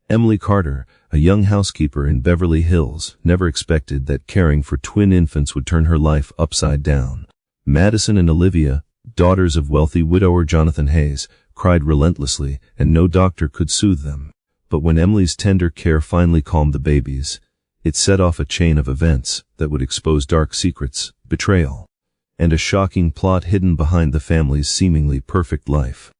Emily Carter, a young housekeeper in Beverly Hills, never expected that caring for twin infants would turn her life upside down. Madison and Olivia, daughters of wealthy widower Jonathan Hayes, cried relentlessly, and no doctor could soothe them. But when Emily's tender care finally calmed the babies, it set off a chain of events that would expose dark secrets, betrayal, and a shocking plot hidden behind the family's seemingly perfect life.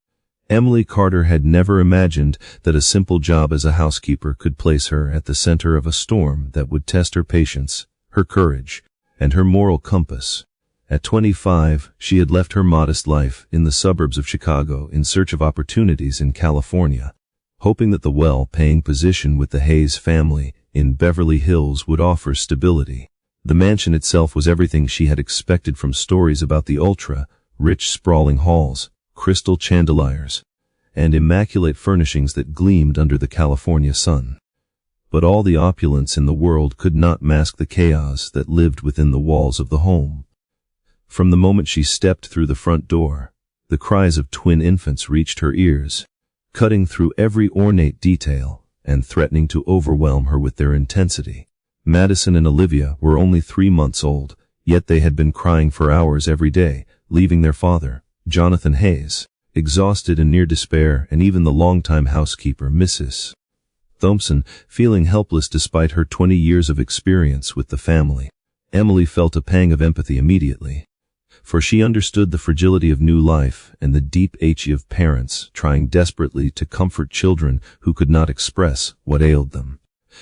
Emily Carter had never imagined that a simple job as a housekeeper could place her at the center of a storm that would test her patience, her courage, and her moral compass. At 25, she had left her modest life in the suburbs of Chicago in search of opportunities in California, hoping that the well-paying position with the Hayes family in Beverly Hills would offer stability. The mansion itself was everything she had expected from stories about the ultra-rich sprawling halls, crystal chandeliers, and immaculate furnishings that gleamed under the California sun. But all the opulence in the world could not mask the chaos that lived within the walls of the home. From the moment she stepped through the front door, the cries of twin infants reached her ears, cutting through every ornate detail and threatening to overwhelm her with their intensity. Madison and Olivia were only 3 months old, yet they had been crying for hours every day, leaving their father, Jonathan Hayes, exhausted and near despair, and even the longtime housekeeper, Mrs. Thompson, feeling helpless despite her 20 years of experience with the family. Emily felt a pang of empathy immediately, for she understood the fragility of new life and the deep ache of parents trying desperately to comfort children who could not express what ailed them.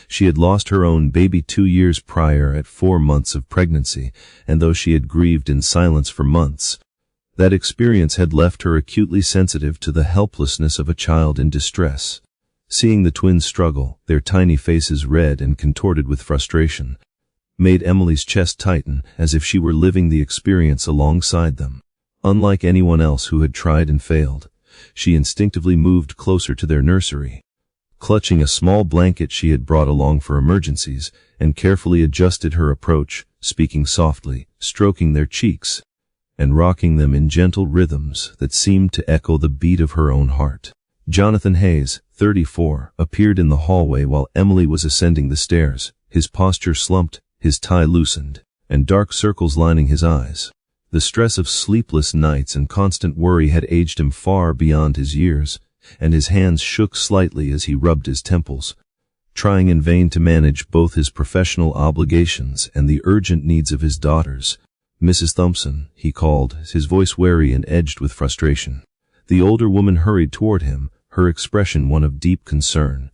She had lost her own baby 2 years prior at 4 months of pregnancy, and though she had grieved in silence for months, that experience had left her acutely sensitive to the helplessness of a child in distress. Seeing the twins struggle, their tiny faces red and contorted with frustration, made Emily's chest tighten as if she were living the experience alongside them. Unlike anyone else who had tried and failed, she instinctively moved closer to their nursery, clutching a small blanket she had brought along for emergencies, and carefully adjusted her approach, speaking softly, stroking their cheeks, and rocking them in gentle rhythms that seemed to echo the beat of her own heart. Jonathan Hayes, 34, appeared in the hallway while Emily was ascending the stairs, his posture slumped, his tie loosened, and dark circles lining his eyes. The stress of sleepless nights and constant worry had aged him far beyond his years, and his hands shook slightly as he rubbed his temples, trying in vain to manage both his professional obligations and the urgent needs of his daughters. "Mrs. Thompson," he called, his voice wary and edged with frustration. The older woman hurried toward him, her expression one of deep concern.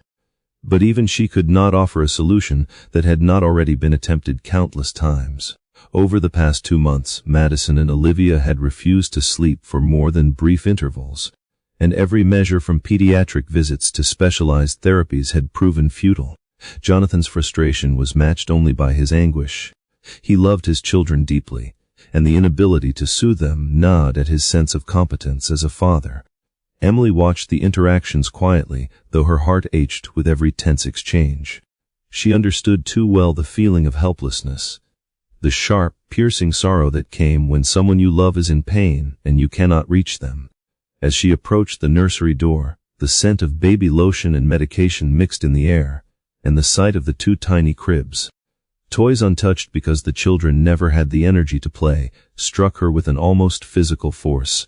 But even she could not offer a solution that had not already been attempted countless times. Over the past 2 months, Madison and Olivia had refused to sleep for more than brief intervals, and every measure from pediatric visits to specialized therapies had proven futile. Jonathan's frustration was matched only by his anguish. He loved his children deeply, and the inability to soothe them gnawed at his sense of competence as a father. Emily watched the interactions quietly, though her heart ached with every tense exchange. She understood too well the feeling of helplessness, the sharp, piercing sorrow that came when someone you love is in pain and you cannot reach them. As she approached the nursery door, the scent of baby lotion and medication mixed in the air, and the sight of the 2 tiny cribs, toys untouched because the children never had the energy to play, struck her with an almost physical force.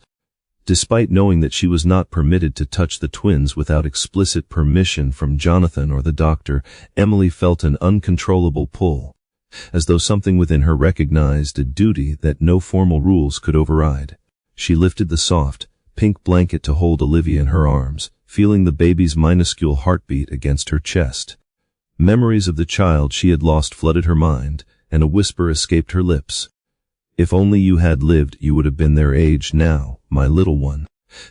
Despite knowing that she was not permitted to touch the twins without explicit permission from Jonathan or the doctor, Emily felt an uncontrollable pull, as though something within her recognized a duty that no formal rules could override. She lifted the soft, pink blanket to hold Olivia in her arms, feeling the baby's minuscule heartbeat against her chest. Memories of the child she had lost flooded her mind, and a whisper escaped her lips. "If only you had lived, you would have been their age now, my little one."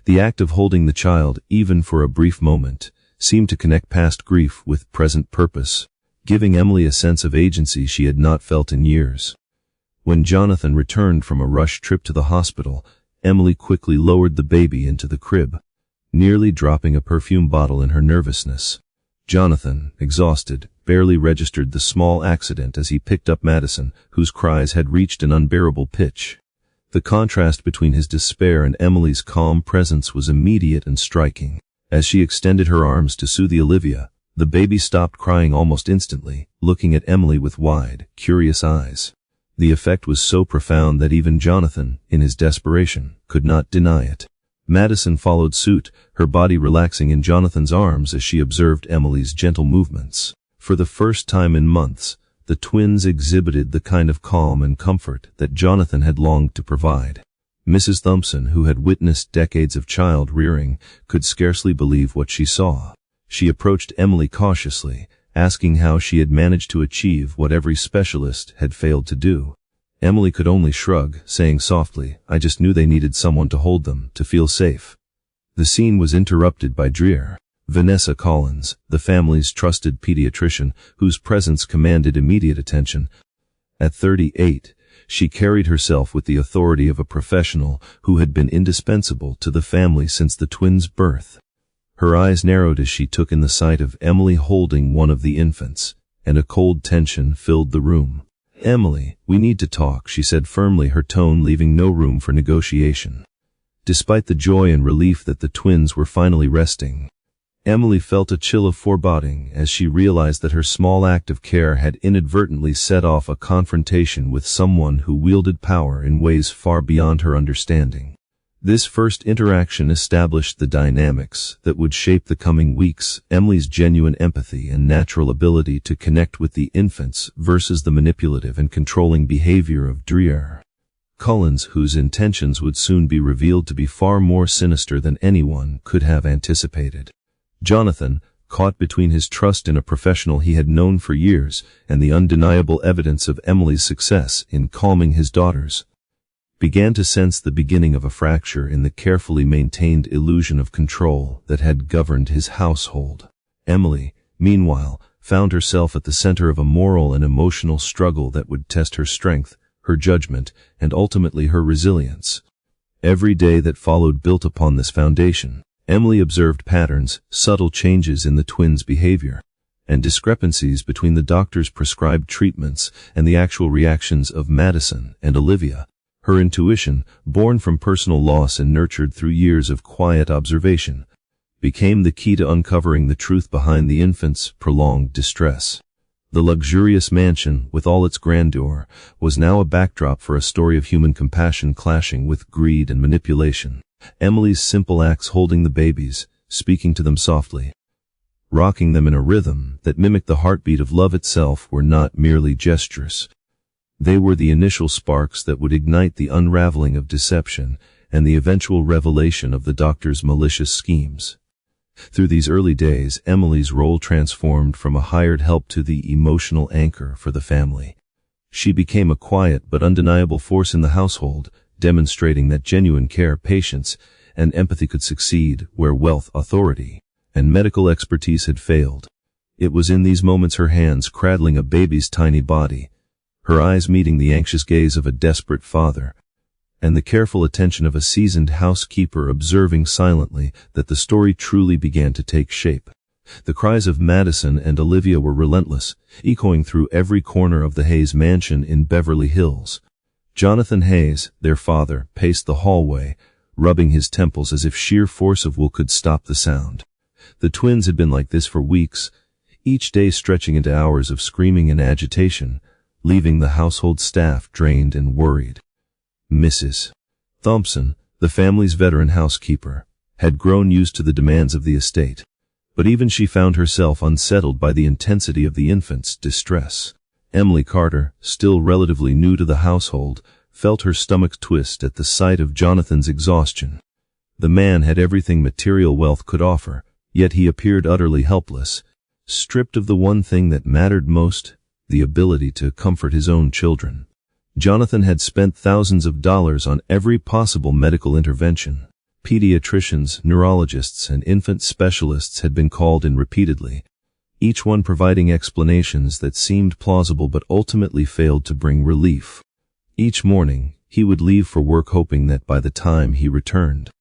The act of holding the child, even for a brief moment, seemed to connect past grief with present purpose, giving Emily a sense of agency she had not felt in years. When Jonathan returned from a rush trip to the hospital, Emily quickly lowered the baby into the crib, nearly dropping a perfume bottle in her nervousness. Jonathan, exhausted, barely registered the small accident as he picked up Madison, whose cries had reached an unbearable pitch. The contrast between his despair and Emily's calm presence was immediate and striking. As she extended her arms to soothe Olivia, The baby stopped crying almost instantly, looking at Emily with wide, curious eyes. The effect was so profound that even Jonathan, in his desperation, could not deny it. Madison followed suit, her body relaxing in Jonathan's arms as she observed Emily's gentle movements. For the first time in months, the twins exhibited the kind of calm and comfort that Jonathan had longed to provide. Mrs. Thompson, who had witnessed decades of child rearing, could scarcely believe what she saw. She approached Emily cautiously, asking how she had managed to achieve what every specialist had failed to do. Emily could only shrug, saying softly, "I just knew they needed someone to hold them, to feel safe." The scene was interrupted by Vanessa Collins, the family's trusted pediatrician, whose presence commanded immediate attention. At 38, she carried herself with the authority of a professional who had been indispensable to the family since the twins' birth. Her eyes narrowed as she took in the sight of Emily holding one of the infants, and a cold tension filled the room. "Emily, we need to talk," she said firmly, her tone leaving no room for negotiation. Despite the joy and relief that the twins were finally resting, Emily felt a chill of foreboding as she realized that her small act of care had inadvertently set off a confrontation with someone who wielded power in ways far beyond her understanding. This first interaction established the dynamics that would shape the coming weeks: Emily's genuine empathy and natural ability to connect with the infants versus the manipulative and controlling behavior of Collins, whose intentions would soon be revealed to be far more sinister than anyone could have anticipated. Jonathan, caught between his trust in a professional he had known for years and the undeniable evidence of Emily's success in calming his daughters, began to sense the beginning of a fracture in the carefully maintained illusion of control that had governed his household. Emily, meanwhile, found herself at the center of a moral and emotional struggle that would test her strength, her judgment, and ultimately her resilience. Every day that followed built upon this foundation. Emily observed patterns, subtle changes in the twins' behavior, and discrepancies between the doctor's prescribed treatments and the actual reactions of Madison and Olivia. Her intuition, born from personal loss and nurtured through years of quiet observation, became the key to uncovering the truth behind the infants' prolonged distress. The luxurious mansion, with all its grandeur, was now a backdrop for a story of human compassion clashing with greed and manipulation. Emily's simple acts, holding the babies, speaking to them softly, rocking them in a rhythm that mimicked the heartbeat of love itself, were not merely gestures. They were the initial sparks that would ignite the unraveling of deception and the eventual revelation of the doctor's malicious schemes. Through these early days, Emily's role transformed from a hired help to the emotional anchor for the family. She became a quiet but undeniable force in the household, demonstrating that genuine care, patience, and empathy could succeed where wealth, authority, and medical expertise had failed. It was in these moments, her hands cradling a baby's tiny body, her eyes meeting the anxious gaze of a desperate father, and the careful attention of a seasoned housekeeper observing silently, that the story truly began to take shape. The cries of Madison and Olivia were relentless, echoing through every corner of the Hayes mansion in Beverly Hills. Jonathan Hayes, their father, paced the hallway, rubbing his temples as if sheer force of will could stop the sound. The twins had been like this for weeks, each day stretching into hours of screaming and agitation, leaving the household staff drained and worried. Mrs. Thompson, the family's veteran housekeeper, had grown used to the demands of the estate, but even she found herself unsettled by the intensity of the infants' distress. Emily Carter, still relatively new to the household, felt her stomach twist at the sight of Jonathan's exhaustion. The man had everything material wealth could offer, yet he appeared utterly helpless, stripped of the one thing that mattered most, the ability to comfort his own children. Jonathan had spent thousands of dollars on every possible medical intervention. Pediatricians, neurologists, and infant specialists had been called in repeatedly, each one providing explanations that seemed plausible but ultimately failed to bring relief. Each morning, he would leave for work hoping that by the time he returned,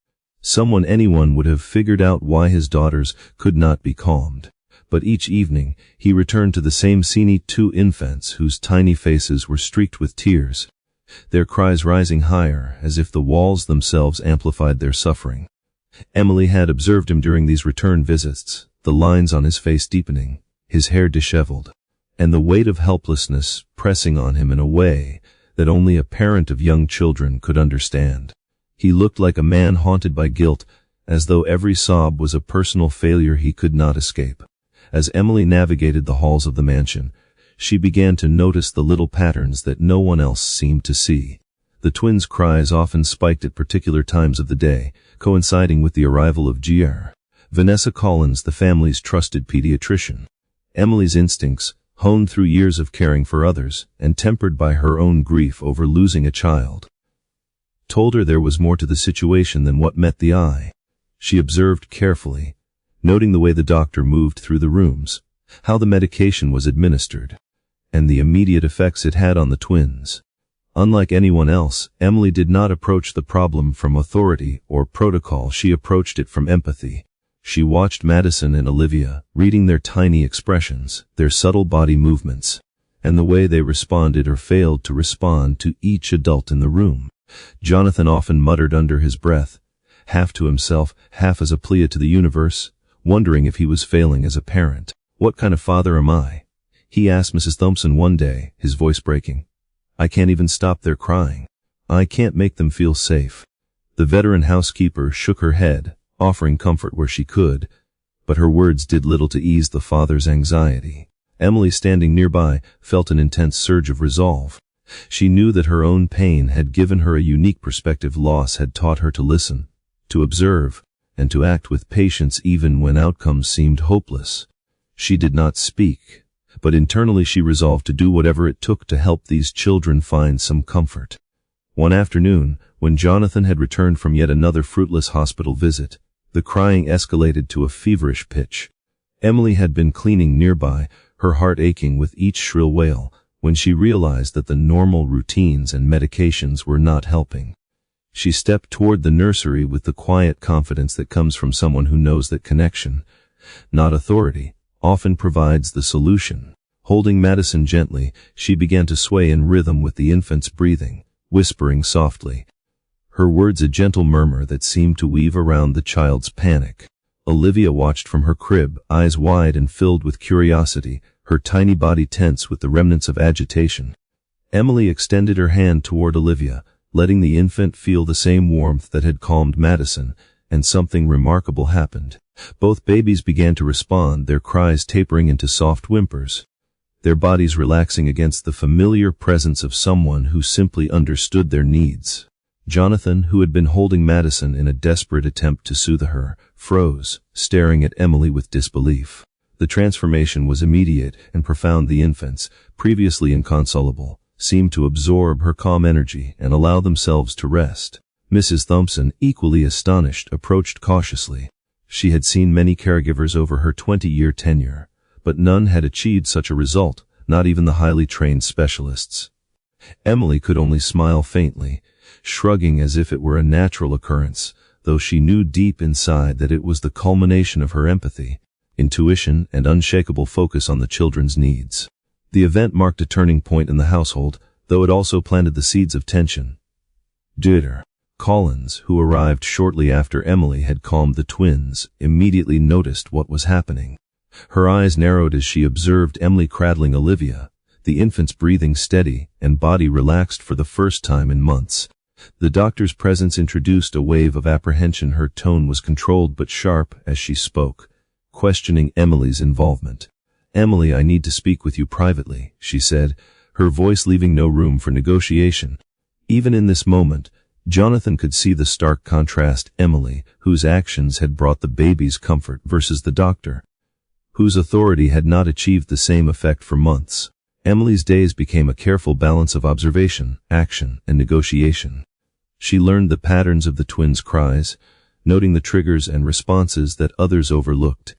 anyone would have figured out why his daughters could not be calmed. But each evening, he returned to the same scene: two infants whose tiny faces were streaked with tears, their cries rising higher as if the walls themselves amplified their suffering. Emily had observed him during these return visits, the lines on his face deepening, his hair disheveled, and the weight of helplessness pressing on him in a way that only a parent of young children could understand. He looked like a man haunted by guilt, as though every sob was a personal failure he could not escape. As Emily navigated the halls of the mansion, she began to notice the little patterns that no one else seemed to see. The twins' cries often spiked at particular times of the day, coinciding with the arrival of Gr. Vanessa Collins, the family's trusted pediatrician. Emily's instincts, honed through years of caring for others and tempered by her own grief over losing a child, told her there was more to the situation than what met the eye. She observed carefully, noting the way the doctor moved through the rooms, how the medication was administered, and the immediate effects it had on the twins. Unlike anyone else, Emily did not approach the problem from authority or protocol. She approached it from empathy. She watched Madison and Olivia, reading their tiny expressions, their subtle body movements, and the way they responded or failed to respond to each adult in the room. Jonathan often muttered under his breath, half to himself, half as a plea to the universe, wondering if he was failing as a parent. "What kind of father am I?" he asked Mrs. Thompson one day, his voice breaking. "I can't even stop their crying. I can't make them feel safe." The veteran housekeeper shook her head, offering comfort where she could, but her words did little to ease the father's anxiety. Emily, standing nearby, felt an intense surge of resolve. She knew that her own pain had given her a unique perspective. Loss had taught her to listen, to observe, and to act with patience even when outcomes seemed hopeless. She did not speak, but internally she resolved to do whatever it took to help these children find some comfort. One afternoon, when Jonathan had returned from yet another fruitless hospital visit, the crying escalated to a feverish pitch. Emily had been cleaning nearby, her heart aching with each shrill wail, when she realized that the normal routines and medications were not helping. She stepped toward the nursery with the quiet confidence that comes from someone who knows that connection, not authority, often provides the solution. Holding Madison gently, she began to sway in rhythm with the infant's breathing, whispering softly, her words a gentle murmur that seemed to weave around the child's panic. Olivia watched from her crib, eyes wide and filled with curiosity, her tiny body tense with the remnants of agitation. Emily extended her hand toward Olivia, letting the infant feel the same warmth that had calmed Madison, and something remarkable happened. Both babies began to respond, their cries tapering into soft whimpers, their bodies relaxing against the familiar presence of someone who simply understood their needs. Jonathan, who had been holding Madison in a desperate attempt to soothe her, froze, staring at Emily with disbelief. The transformation was immediate and profound. The infants, previously inconsolable, seemed to absorb her calm energy and allow themselves to rest. Mrs. Thompson, equally astonished, approached cautiously. She had seen many caregivers over her 20-year tenure, but none had achieved such a result, not even the highly trained specialists. Emily could only smile faintly, shrugging as if it were a natural occurrence, though she knew deep inside that it was the culmination of her empathy, intuition, and unshakable focus on the children's needs. The event marked a turning point in the household, though it also planted the seeds of tension. Dr. Collins, who arrived shortly after Emily had calmed the twins, immediately noticed what was happening. Her eyes narrowed as she observed Emily cradling Olivia, the infant's breathing steady and body relaxed for the first time in months. The doctor's presence introduced a wave of apprehension. Her tone was controlled but sharp as she spoke, questioning Emily's involvement. "Emily, I need to speak with you privately," she said, her voice leaving no room for negotiation. Even in this moment, Jonathan could see the stark contrast. Emily, whose actions had brought the baby's comfort, versus the doctor, whose authority had not achieved the same effect for months. Emily's days became a careful balance of observation, action, and negotiation. She learned the patterns of the twins' cries, noting the triggers and responses that others overlooked.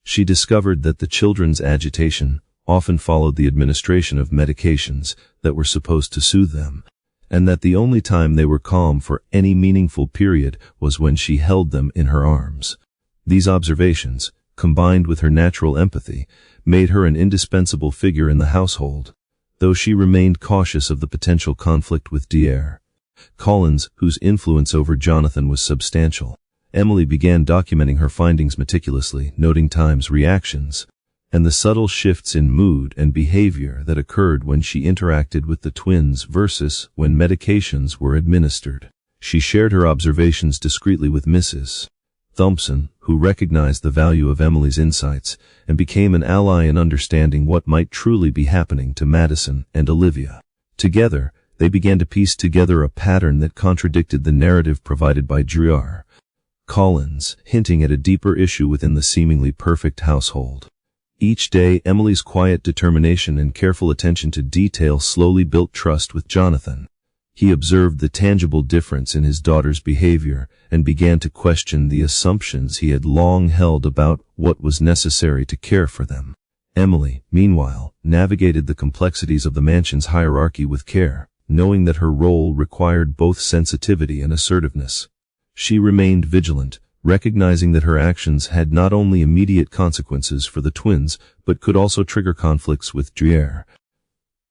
She discovered that the children's agitation often followed the administration of medications that were supposed to soothe them, and that the only time they were calm for any meaningful period was when she held them in her arms. These observations, combined with her natural empathy, made her an indispensable figure in the household, though she remained cautious of the potential conflict with Dr. Collins, whose influence over Jonathan was substantial. Emily began documenting her findings meticulously, noting times, reactions, and the subtle shifts in mood and behavior that occurred when she interacted with the twins versus when medications were administered. She shared her observations discreetly with Mrs. Thompson, who recognized the value of Emily's insights and became an ally in understanding what might truly be happening to Madison and Olivia. Together, they began to piece together a pattern that contradicted the narrative provided by Dr. Collins, hinting at a deeper issue within the seemingly perfect household. Each day, Emily's quiet determination and careful attention to detail slowly built trust with Jonathan. He observed the tangible difference in his daughter's behavior and began to question the assumptions he had long held about what was necessary to care for them. Emily, meanwhile, navigated the complexities of the mansion's hierarchy with care, knowing that her role required both sensitivity and assertiveness. She remained vigilant, recognizing that her actions had not only immediate consequences for the twins, but could also trigger conflicts with Dr.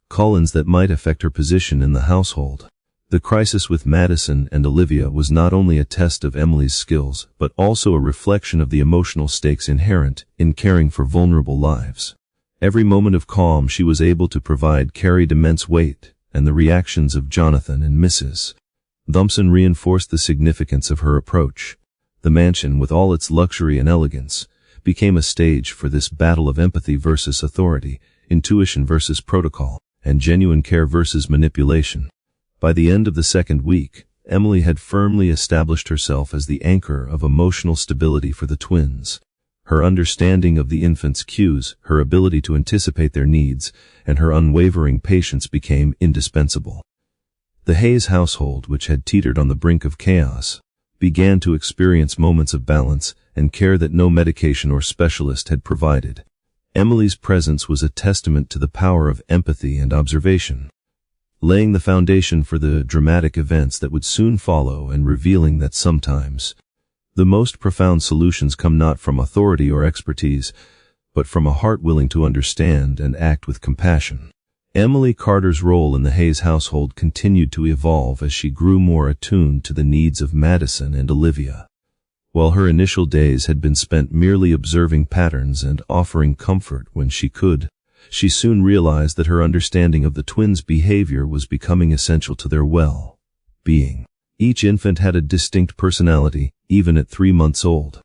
Collins that might affect her position in the household. The crisis with Madison and Olivia was not only a test of Emily's skills, but also a reflection of the emotional stakes inherent in caring for vulnerable lives. Every moment of calm she was able to provide carried immense weight, and the reactions of Jonathan and Mrs. Thompson reinforced the significance of her approach. The mansion, with all its luxury and elegance, became a stage for this battle of empathy versus authority, intuition versus protocol, and genuine care versus manipulation. By the end of the second week, Emily had firmly established herself as the anchor of emotional stability for the twins. Her understanding of the infants' cues, her ability to anticipate their needs, and her unwavering patience became indispensable. The Hayes household, which had teetered on the brink of chaos, began to experience moments of balance and care that no medication or specialist had provided. Emily's presence was a testament to the power of empathy and observation, laying the foundation for the dramatic events that would soon follow and revealing that sometimes the most profound solutions come not from authority or expertise, but from a heart willing to understand and act with compassion. Emily Carter's role in the Hayes household continued to evolve as she grew more attuned to the needs of Madison and Olivia. While her initial days had been spent merely observing patterns and offering comfort when she could, she soon realized that her understanding of the twins' behavior was becoming essential to their well-being. Each infant had a distinct personality, even at 3 months old.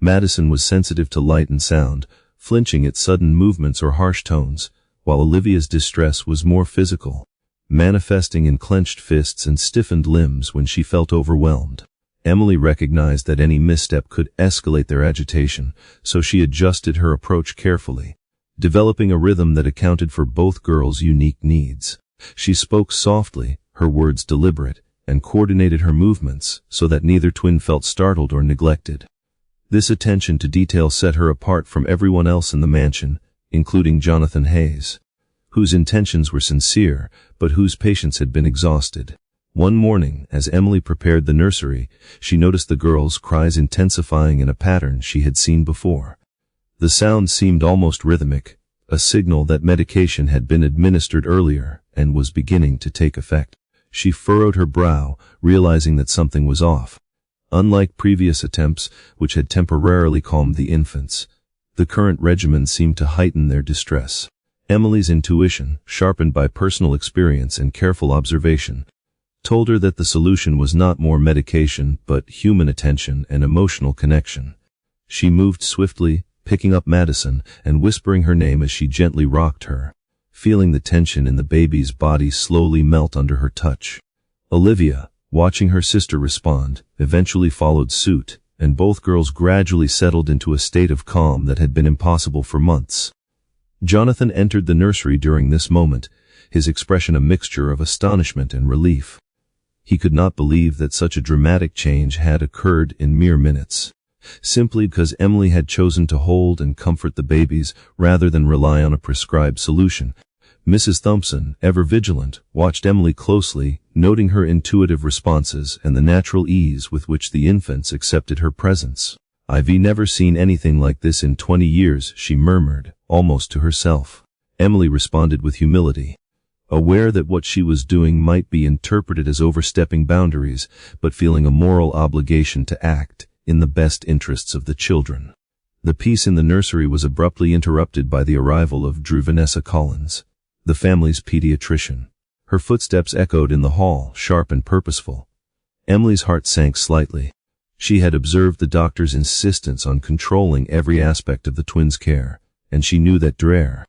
Madison was sensitive to light and sound, flinching at sudden movements or harsh tones, while Olivia's distress was more physical, manifesting in clenched fists and stiffened limbs when she felt overwhelmed. Emily recognized that any misstep could escalate their agitation, so she adjusted her approach carefully, developing a rhythm that accounted for both girls' unique needs. She spoke softly, her words deliberate, and coordinated her movements so that neither twin felt startled or neglected. This attention to detail set her apart from everyone else in the mansion, including Jonathan Hayes, whose intentions were sincere, but whose patience had been exhausted. One morning, as Emily prepared the nursery, she noticed the girls' cries intensifying in a pattern she had seen before. The sound seemed almost rhythmic, a signal that medication had been administered earlier and was beginning to take effect. She furrowed her brow, realizing that something was off. Unlike previous attempts, which had temporarily calmed the infants, the current regimen seemed to heighten their distress. Emily's intuition, sharpened by personal experience and careful observation, told her that the solution was not more medication but human attention and emotional connection. She moved swiftly, picking up Madison and whispering her name as she gently rocked her, feeling the tension in the baby's body slowly melt under her touch. Olivia, watching her sister respond, eventually followed suit, and both girls gradually settled into a state of calm that had been impossible for months. Jonathan entered the nursery during this moment, his expression a mixture of astonishment and relief. He could not believe that such a dramatic change had occurred in mere minutes, simply because Emily had chosen to hold and comfort the babies rather than rely on a prescribed solution. Mrs. Thompson, ever vigilant, watched Emily closely, noting her intuitive responses and the natural ease with which the infants accepted her presence. "I've never seen anything like this in 20 years, she murmured, almost to herself. Emily responded with humility, aware that what she was doing might be interpreted as overstepping boundaries, but feeling a moral obligation to act in the best interests of the children. The peace in the nursery was abruptly interrupted by the arrival of Vanessa Collins, the family's pediatrician. Her footsteps echoed in the hall, sharp and purposeful. Emily's heart sank slightly. She had observed the doctor's insistence on controlling every aspect of the twins' care, and she knew that Dr.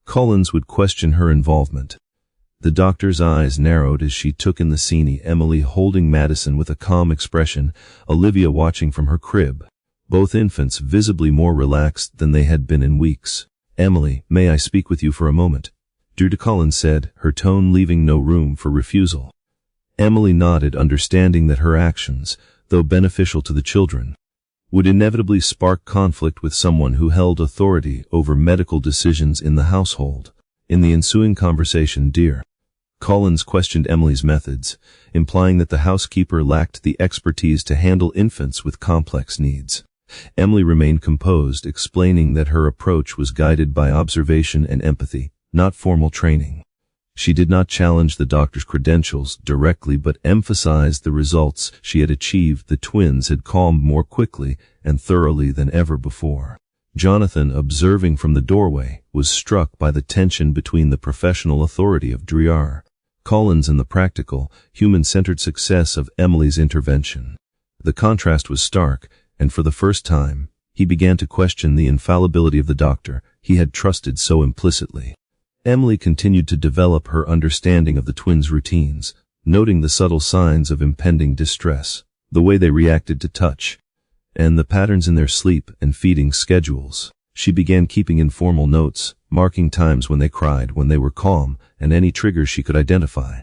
Collins would question her involvement. The doctor's eyes narrowed as she took in the scene, Emily holding Madison with a calm expression, Olivia watching from her crib, both infants visibly more relaxed than they had been in weeks. "Emily, may I speak with you for a moment?" Dr. Collins said, her tone leaving no room for refusal. Emily nodded, understanding that her actions, though beneficial to the children, would inevitably spark conflict with someone who held authority over medical decisions in the household. In the ensuing conversation, Dr. Collins questioned Emily's methods, implying that the housekeeper lacked the expertise to handle infants with complex needs. Emily remained composed, explaining that her approach was guided by observation and empathy, not formal training. She did not challenge the doctor's credentials directly but emphasized the results she had achieved. The twins had calmed more quickly and thoroughly than ever before. Jonathan, observing from the doorway, was struck by the tension between the professional authority of Dr. Collins and the practical, human-centered success of Emily's intervention. The contrast was stark, and for the first time, he began to question the infallibility of the doctor he had trusted so implicitly. Emily continued to develop her understanding of the twins' routines, noting the subtle signs of impending distress, the way they reacted to touch, and the patterns in their sleep and feeding schedules. She began keeping informal notes, marking times when they cried, when they were calm, and any triggers she could identify.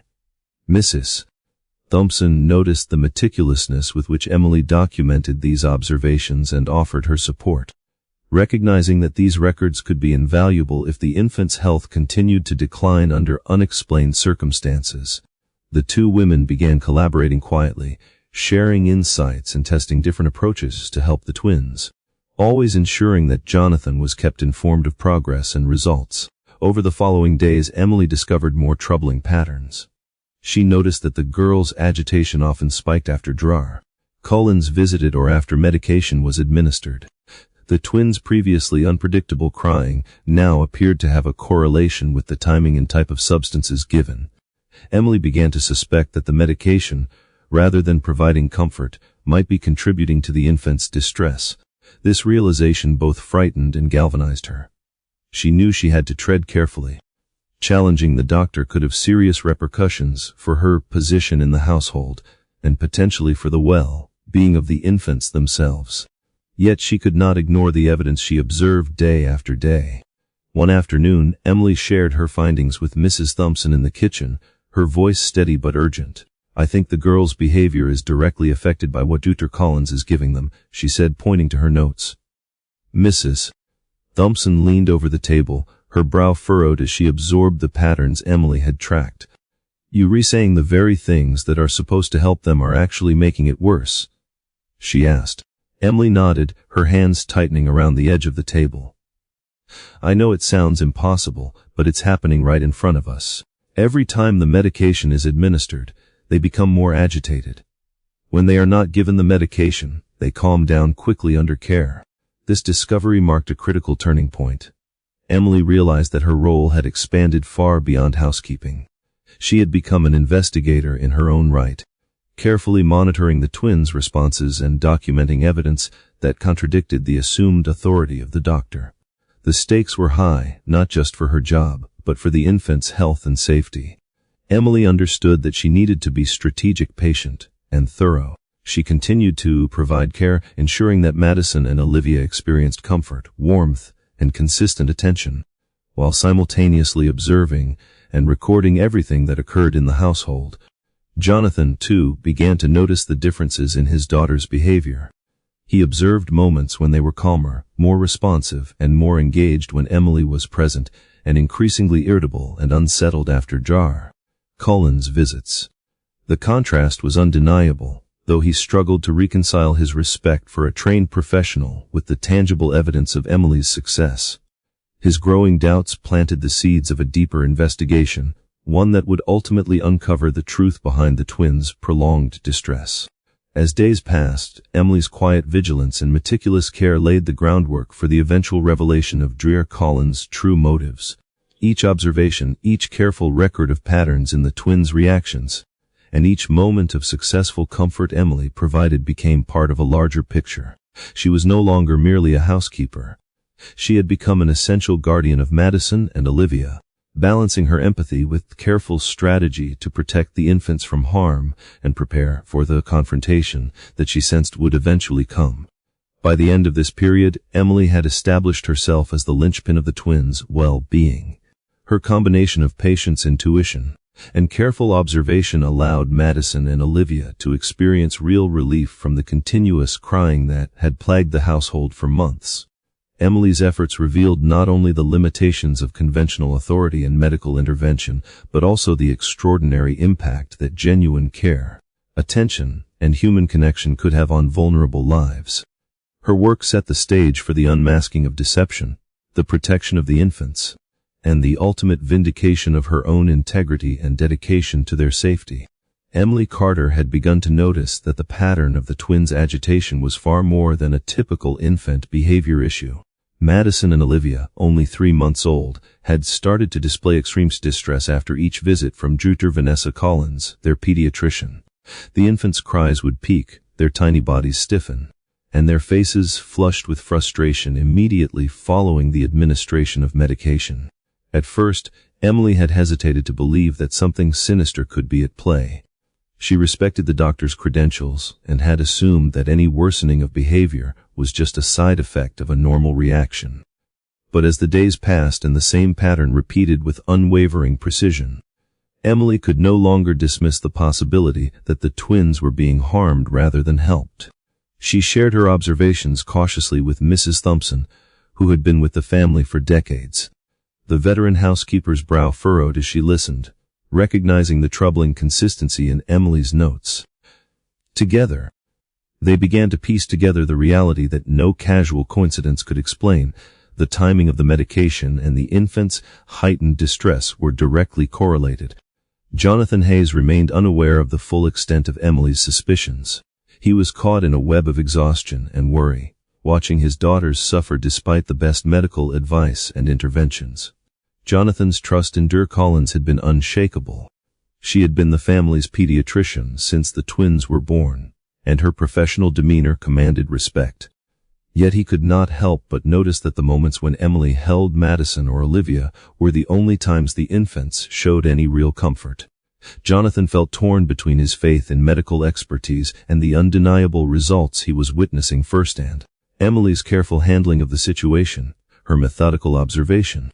Mrs. Thompson noticed the meticulousness with which Emily documented these observations and offered her support. Recognizing that these records could be invaluable if the infant's health continued to decline under unexplained circumstances, the two women began collaborating quietly, sharing insights and testing different approaches to help the twins, always ensuring that Jonathan was kept informed of progress and results. Over the following days, Emily discovered more troubling patterns. She noticed that the girls' agitation often spiked after Dr. Collins visited or after medication was administered. The twins' previously unpredictable crying now appeared to have a correlation with the timing and type of substances given. Emily began to suspect that the medication, rather than providing comfort, might be contributing to the infant's distress. This realization both frightened and galvanized her. She knew she had to tread carefully. Challenging the doctor could have serious repercussions for her position in the household, and potentially for the well-being of the infants themselves. Yet she could not ignore the evidence she observed day after day. One afternoon, Emily shared her findings with Mrs. Thompson in the kitchen, her voice steady but urgent. "I think the girls' behavior is directly affected by what Dr. Collins is giving them," she said, pointing to her notes. Mrs. Thompson leaned over the table, her brow furrowed as she absorbed the patterns Emily had tracked. "You re-saying the very things that are supposed to help them are actually making it worse?" she asked. Emily nodded, her hands tightening around the edge of the table. "I know it sounds impossible, but it's happening right in front of us. Every time the medication is administered, they become more agitated. When they are not given the medication, they calm down quickly under care." This discovery marked a critical turning point. Emily realized that her role had expanded far beyond housekeeping. She had become an investigator in her own right, carefully monitoring the twins' responses and documenting evidence that contradicted the assumed authority of the doctor. The stakes were high, not just for her job, but for the infant's health and safety. Emily understood that she needed to be strategic, patient, and thorough. She continued to provide care, ensuring that Madison and Olivia experienced comfort, warmth, and consistent attention, while simultaneously observing and recording everything that occurred in the household. Jonathan, too, began to notice the differences in his daughter's behavior. He observed moments when they were calmer, more responsive, and more engaged when Emily was present, and increasingly irritable and unsettled after Dr. Collins' visits. The contrast was undeniable, though he struggled to reconcile his respect for a trained professional with the tangible evidence of Emily's success. His growing doubts planted the seeds of a deeper investigation, one that would ultimately uncover the truth behind the twins' prolonged distress. As days passed, Emily's quiet vigilance and meticulous care laid the groundwork for the eventual revelation of Dr. Collins' true motives. Each observation, each careful record of patterns in the twins' reactions, and each moment of successful comfort Emily provided became part of a larger picture. She was no longer merely a housekeeper. She had become an essential guardian of Madison and Olivia, balancing her empathy with careful strategy to protect the infants from harm and prepare for the confrontation that she sensed would eventually come. By the end of this period, Emily had established herself as the linchpin of the twins' well-being. Her combination of patience, intuition, and careful observation allowed Madison and Olivia to experience real relief from the continuous crying that had plagued the household for months. Emily's efforts revealed not only the limitations of conventional authority and medical intervention, but also the extraordinary impact that genuine care, attention, and human connection could have on vulnerable lives. Her work set the stage for the unmasking of deception, the protection of the infants, and the ultimate vindication of her own integrity and dedication to their safety. Emily Carter had begun to notice that the pattern of the twins' agitation was far more than a typical infant behavior issue. Madison and Olivia, only 3 months old, had started to display extreme distress after each visit from Dr. Vanessa Collins, their pediatrician. The infants' cries would peak, their tiny bodies stiffen, and their faces flushed with frustration immediately following the administration of medication. At first, Emily had hesitated to believe that something sinister could be at play. She respected the doctor's credentials and had assumed that any worsening of behavior was just a side effect of a normal reaction. But as the days passed and the same pattern repeated with unwavering precision, Emily could no longer dismiss the possibility that the twins were being harmed rather than helped. She shared her observations cautiously with Mrs. Thompson, who had been with the family for decades. The veteran housekeeper's brow furrowed as she listened, recognizing the troubling consistency in Emily's notes. Together, they began to piece together the reality that no casual coincidence could explain. The timing of the medication and the infant's heightened distress were directly correlated. Jonathan Hayes remained unaware of the full extent of Emily's suspicions. He was caught in a web of exhaustion and worry, watching his daughters suffer despite the best medical advice and interventions. Jonathan's trust in Dr. Collins had been unshakable. She had been the family's pediatrician since the twins were born, and her professional demeanor commanded respect. Yet he could not help but notice that the moments when Emily held Madison or Olivia were the only times the infants showed any real comfort. Jonathan felt torn between his faith in medical expertise and the undeniable results he was witnessing firsthand. Emily's careful handling of the situation, her methodical observation,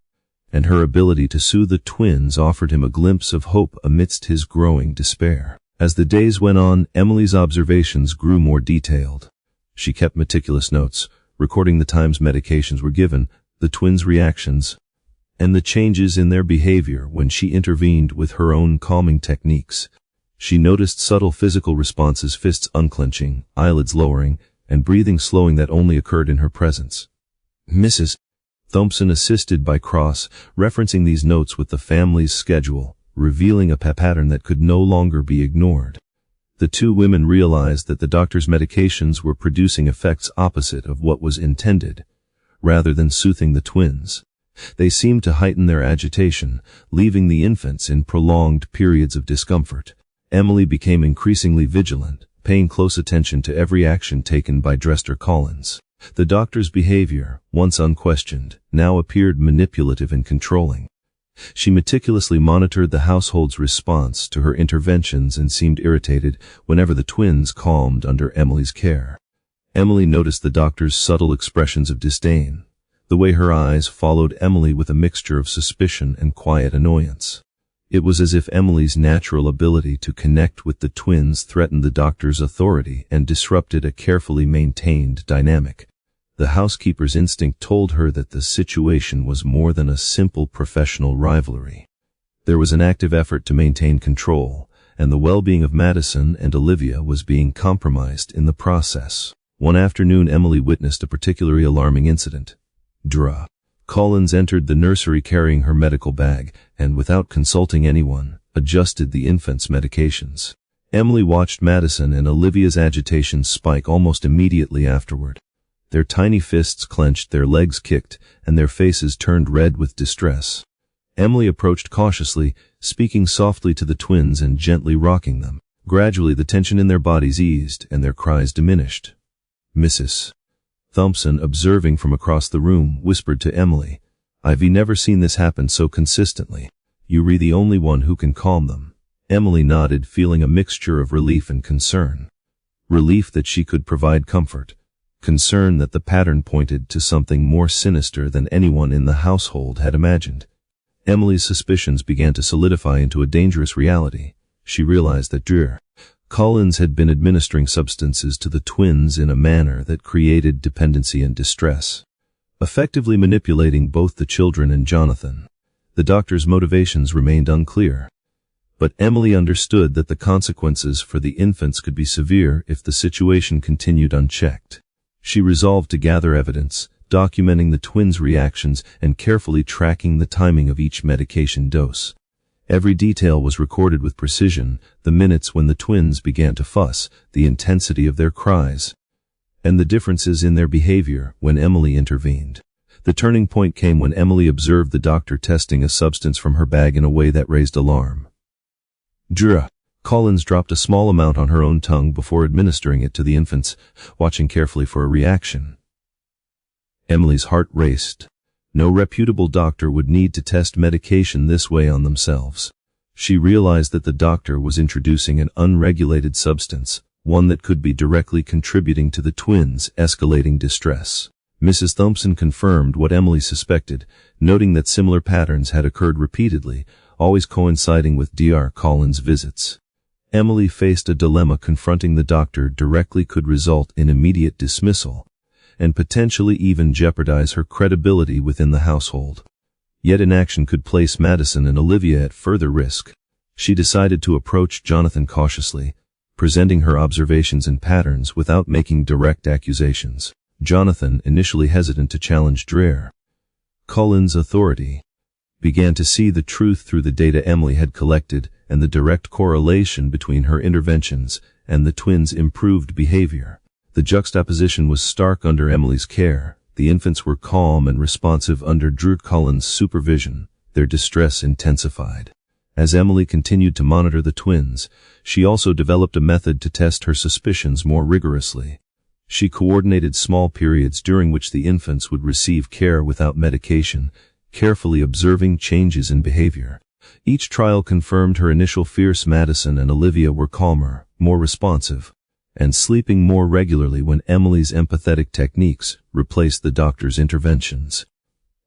and her ability to soothe the twins offered him a glimpse of hope amidst his growing despair. As the days went on, Emily's observations grew more detailed. She kept meticulous notes, recording the times medications were given, the twins' reactions, and the changes in their behavior when she intervened with her own calming techniques. She noticed subtle physical responses, fists unclenching, eyelids lowering, and breathing slowing that only occurred in her presence. Mrs. Thompson assisted by cross-referencing these notes with the family's schedule, revealing a pattern that could no longer be ignored. The two women realized that the doctor's medications were producing effects opposite of what was intended. Rather than soothing the twins, they seemed to heighten their agitation, leaving the infants in prolonged periods of discomfort. Emily became increasingly vigilant, paying close attention to every action taken by Dr. Collins. The doctor's behavior, once unquestioned, now appeared manipulative and controlling. She meticulously monitored the household's response to her interventions and seemed irritated whenever the twins calmed under Emily's care. Emily noticed the doctor's subtle expressions of disdain, the way her eyes followed Emily with a mixture of suspicion and quiet annoyance. It was as if Emily's natural ability to connect with the twins threatened the doctor's authority and disrupted a carefully maintained dynamic. The housekeeper's instinct told her that the situation was more than a simple professional rivalry. There was an active effort to maintain control, and the well-being of Madison and Olivia was being compromised in the process. One afternoon, Emily witnessed a particularly alarming incident. Dr. Collins entered the nursery carrying her medical bag and, without consulting anyone, adjusted the infant's medications. Emily watched Madison and Olivia's agitation spike almost immediately afterward. Their tiny fists clenched, their legs kicked, and their faces turned red with distress. Emily approached cautiously, speaking softly to the twins and gently rocking them. Gradually the tension in their bodies eased and their cries diminished. Mrs. Thompson, observing from across the room, whispered to Emily, "I've never seen this happen so consistently. You're the only one who can calm them." Emily nodded, feeling a mixture of relief and concern. Relief that she could provide comfort. Concern that the pattern pointed to something more sinister than anyone in the household had imagined. Emily's suspicions began to solidify into a dangerous reality. She realized that Dr. Collins had been administering substances to the twins in a manner that created dependency and distress, effectively manipulating both the children and Jonathan. The doctor's motivations remained unclear, but Emily understood that the consequences for the infants could be severe if the situation continued unchecked. She resolved to gather evidence, documenting the twins' reactions and carefully tracking the timing of each medication dose. Every detail was recorded with precision: the minutes when the twins began to fuss, the intensity of their cries, and the differences in their behavior when Emily intervened. The turning point came when Emily observed the doctor testing a substance from her bag in a way that raised alarm. Dr. Collins dropped a small amount on her own tongue before administering it to the infants, watching carefully for a reaction. Emily's heart raced. No reputable doctor would need to test medication this way on themselves. She realized that the doctor was introducing an unregulated substance, one that could be directly contributing to the twins' escalating distress. Mrs. Thompson confirmed what Emily suspected, noting that similar patterns had occurred repeatedly, always coinciding with Dr. Collins' visits. Emily faced a dilemma: confronting the doctor directly could result in immediate dismissal, and potentially even jeopardize her credibility within the household. Yet inaction could place Madison and Olivia at further risk. She decided to approach Jonathan cautiously, presenting her observations and patterns without making direct accusations. Jonathan, initially hesitant to challenge Dr. Collins' authority, began to see the truth through the data Emily had collected and the direct correlation between her interventions and the twins' improved behavior. The juxtaposition was stark under Emily's care. The infants were calm and responsive under Dr. Collins' supervision. Their distress intensified. As Emily continued to monitor the twins, she also developed a method to test her suspicions more rigorously. She coordinated small periods during which the infants would receive care without medication, carefully observing changes in behavior. Each trial confirmed her initial fears. Madison and Olivia were calmer, more responsive, and sleeping more regularly when Emily's empathetic techniques replaced the doctor's interventions.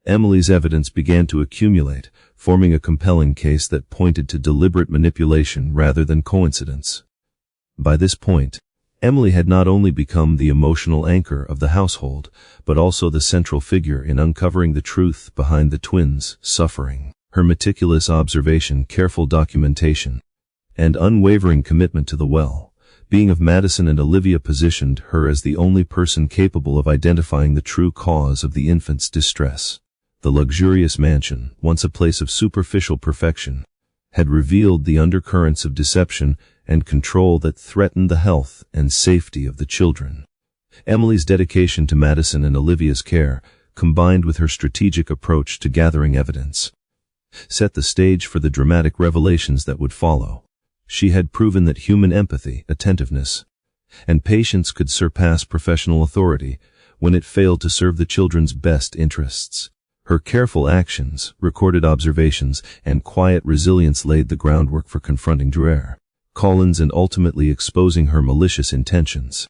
Emily's evidence began to accumulate, forming a compelling case that pointed to deliberate manipulation rather than coincidence. By this point, Emily had not only become the emotional anchor of the household, but also the central figure in uncovering the truth behind the twins' suffering. Her meticulous observation, careful documentation, and unwavering commitment to the well-being of Madison and Olivia positioned her as the only person capable of identifying the true cause of the infants' distress. The luxurious mansion, once a place of superficial perfection, had revealed the undercurrents of deception and control that threatened the health and safety of the children. Emily's dedication to Madison and Olivia's care, combined with her strategic approach to gathering evidence, set the stage for the dramatic revelations that would follow. She had proven that human empathy, attentiveness, and patience could surpass professional authority when it failed to serve the children's best interests. Her careful actions, recorded observations, and quiet resilience laid the groundwork for confronting Dr. Collins and ultimately exposing her malicious intentions.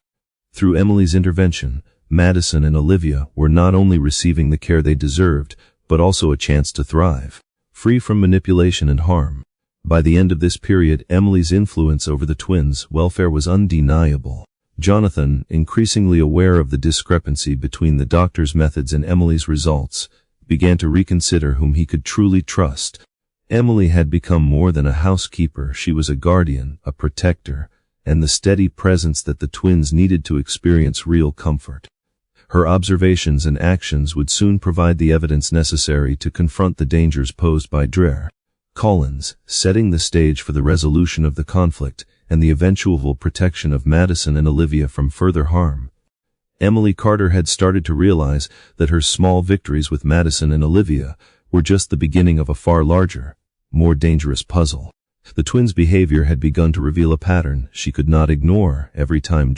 Through Emily's intervention, Madison and Olivia were not only receiving the care they deserved, but also a chance to thrive, free from manipulation and harm. By the end of this period, Emily's influence over the twins' welfare was undeniable. Jonathan, increasingly aware of the discrepancy between the doctor's methods and Emily's results, began to reconsider whom he could truly trust. Emily had become more than a housekeeper. She was a guardian, a protector, and the steady presence that the twins needed to experience real comfort. Her observations and actions would soon provide the evidence necessary to confront the dangers posed by Dr. Collins, setting the stage for the resolution of the conflict. and the eventual protection of Madison and Olivia from further harm. Emily Carter had started to realize that her small victories with Madison and Olivia were just the beginning of a far larger, more dangerous puzzle. The twins' behavior had begun to reveal a pattern she could not ignore. Every time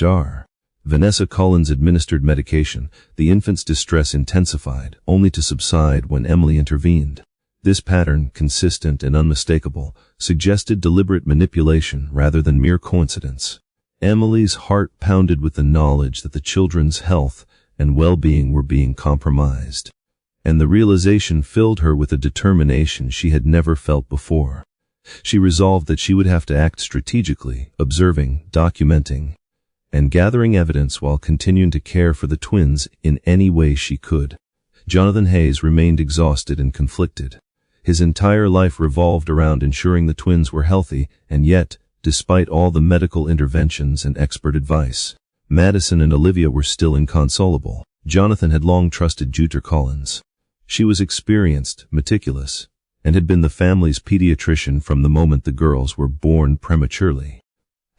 Vanessa Collins administered medication, the infant's distress intensified, only to subside when Emily intervened. This pattern, consistent and unmistakable, suggested deliberate manipulation rather than mere coincidence. Emily's heart pounded with the knowledge that the children's health and well-being were being compromised, and the realization filled her with a determination she had never felt before. She resolved that she would have to act strategically, observing, documenting, and gathering evidence while continuing to care for the twins in any way she could. Jonathan Hayes remained exhausted and conflicted. His entire life revolved around ensuring the twins were healthy, and yet, despite all the medical interventions and expert advice, Madison and Olivia were still inconsolable. Jonathan had long trusted Dr. Collins. She was experienced, meticulous, and had been the family's pediatrician from the moment the girls were born prematurely.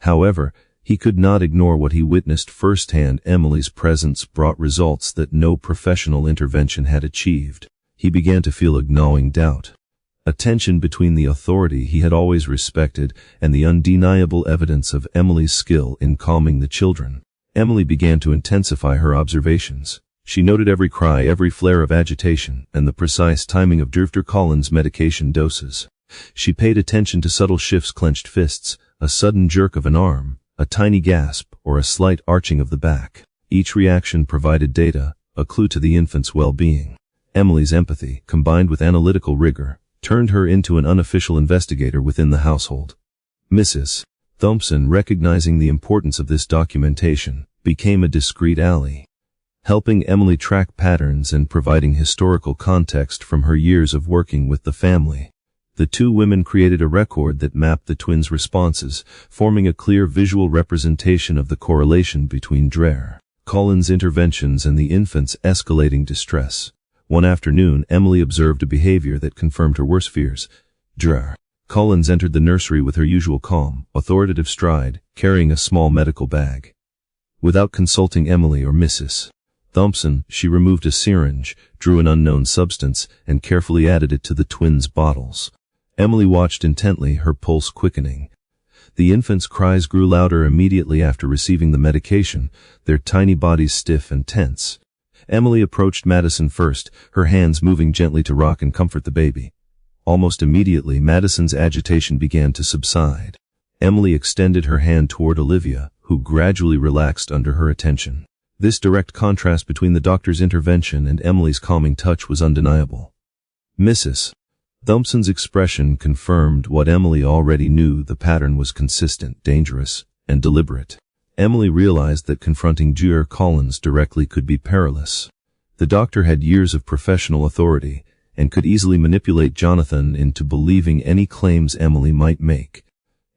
However, he could not ignore what he witnessed firsthand. Emily's presence brought results that no professional intervention had achieved. He began to feel a gnawing doubt, a tension between the authority he had always respected and the undeniable evidence of Emily's skill in calming the children. Emily began to intensify her observations. She noted every cry, every flare of agitation, and the precise timing of Dr. Collins' medication doses. She paid attention to subtle shifts, clenched fists, a sudden jerk of an arm, a tiny gasp, or a slight arching of the back. Each reaction provided data, a clue to the infant's well-being. Emily's empathy, combined with analytical rigor, turned her into an unofficial investigator within the household. Mrs. Thompson, recognizing the importance of this documentation, became a discreet ally, helping Emily track patterns and providing historical context from her years of working with the family. The two women created a record that mapped the twins' responses, forming a clear visual representation of the correlation between Dr. Collins' interventions and the infant's escalating distress. One afternoon, Emily observed a behavior that confirmed her worst fears. Dr. Collins entered the nursery with her usual calm, authoritative stride, carrying a small medical bag. Without consulting Emily or Mrs. Thompson, she removed a syringe, drew an unknown substance, and carefully added it to the twins' bottles. Emily watched intently, her pulse quickening. The infants' cries grew louder immediately after receiving the medication, their tiny bodies stiff and tense. Emily approached Madison first, her hands moving gently to rock and comfort the baby. Almost immediately, Madison's agitation began to subside. Emily extended her hand toward Olivia, who gradually relaxed under her attention. This direct contrast between the doctor's intervention and Emily's calming touch was undeniable. Mrs. Thompson's expression confirmed what Emily already knew. The pattern was consistent, dangerous, and deliberate. Emily realized that confronting Dr. Collins directly could be perilous. The doctor had years of professional authority and could easily manipulate Jonathan into believing any claims Emily might make.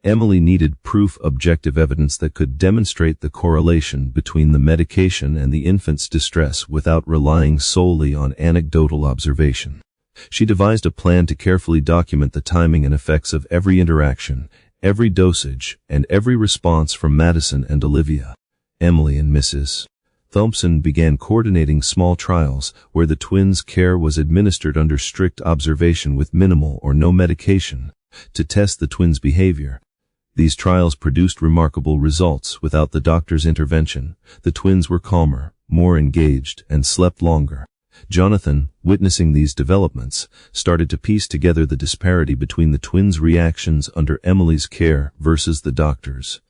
Emily needed proof, objective evidence that could demonstrate the correlation between the medication and the infant's distress without relying solely on anecdotal observation. She devised a plan to carefully document the timing and effects of every interaction, every dosage, and every response from Madison and Olivia. Emily and Mrs. Thompson began coordinating small trials where the twins' care was administered under strict observation with minimal or no medication to test the twins' behavior. These trials produced remarkable results. Without the doctor's intervention, the twins were calmer, more engaged, and slept longer. Jonathan, witnessing these developments, started to piece together the disparity between the twins' reactions under Emily's care versus the doctor's.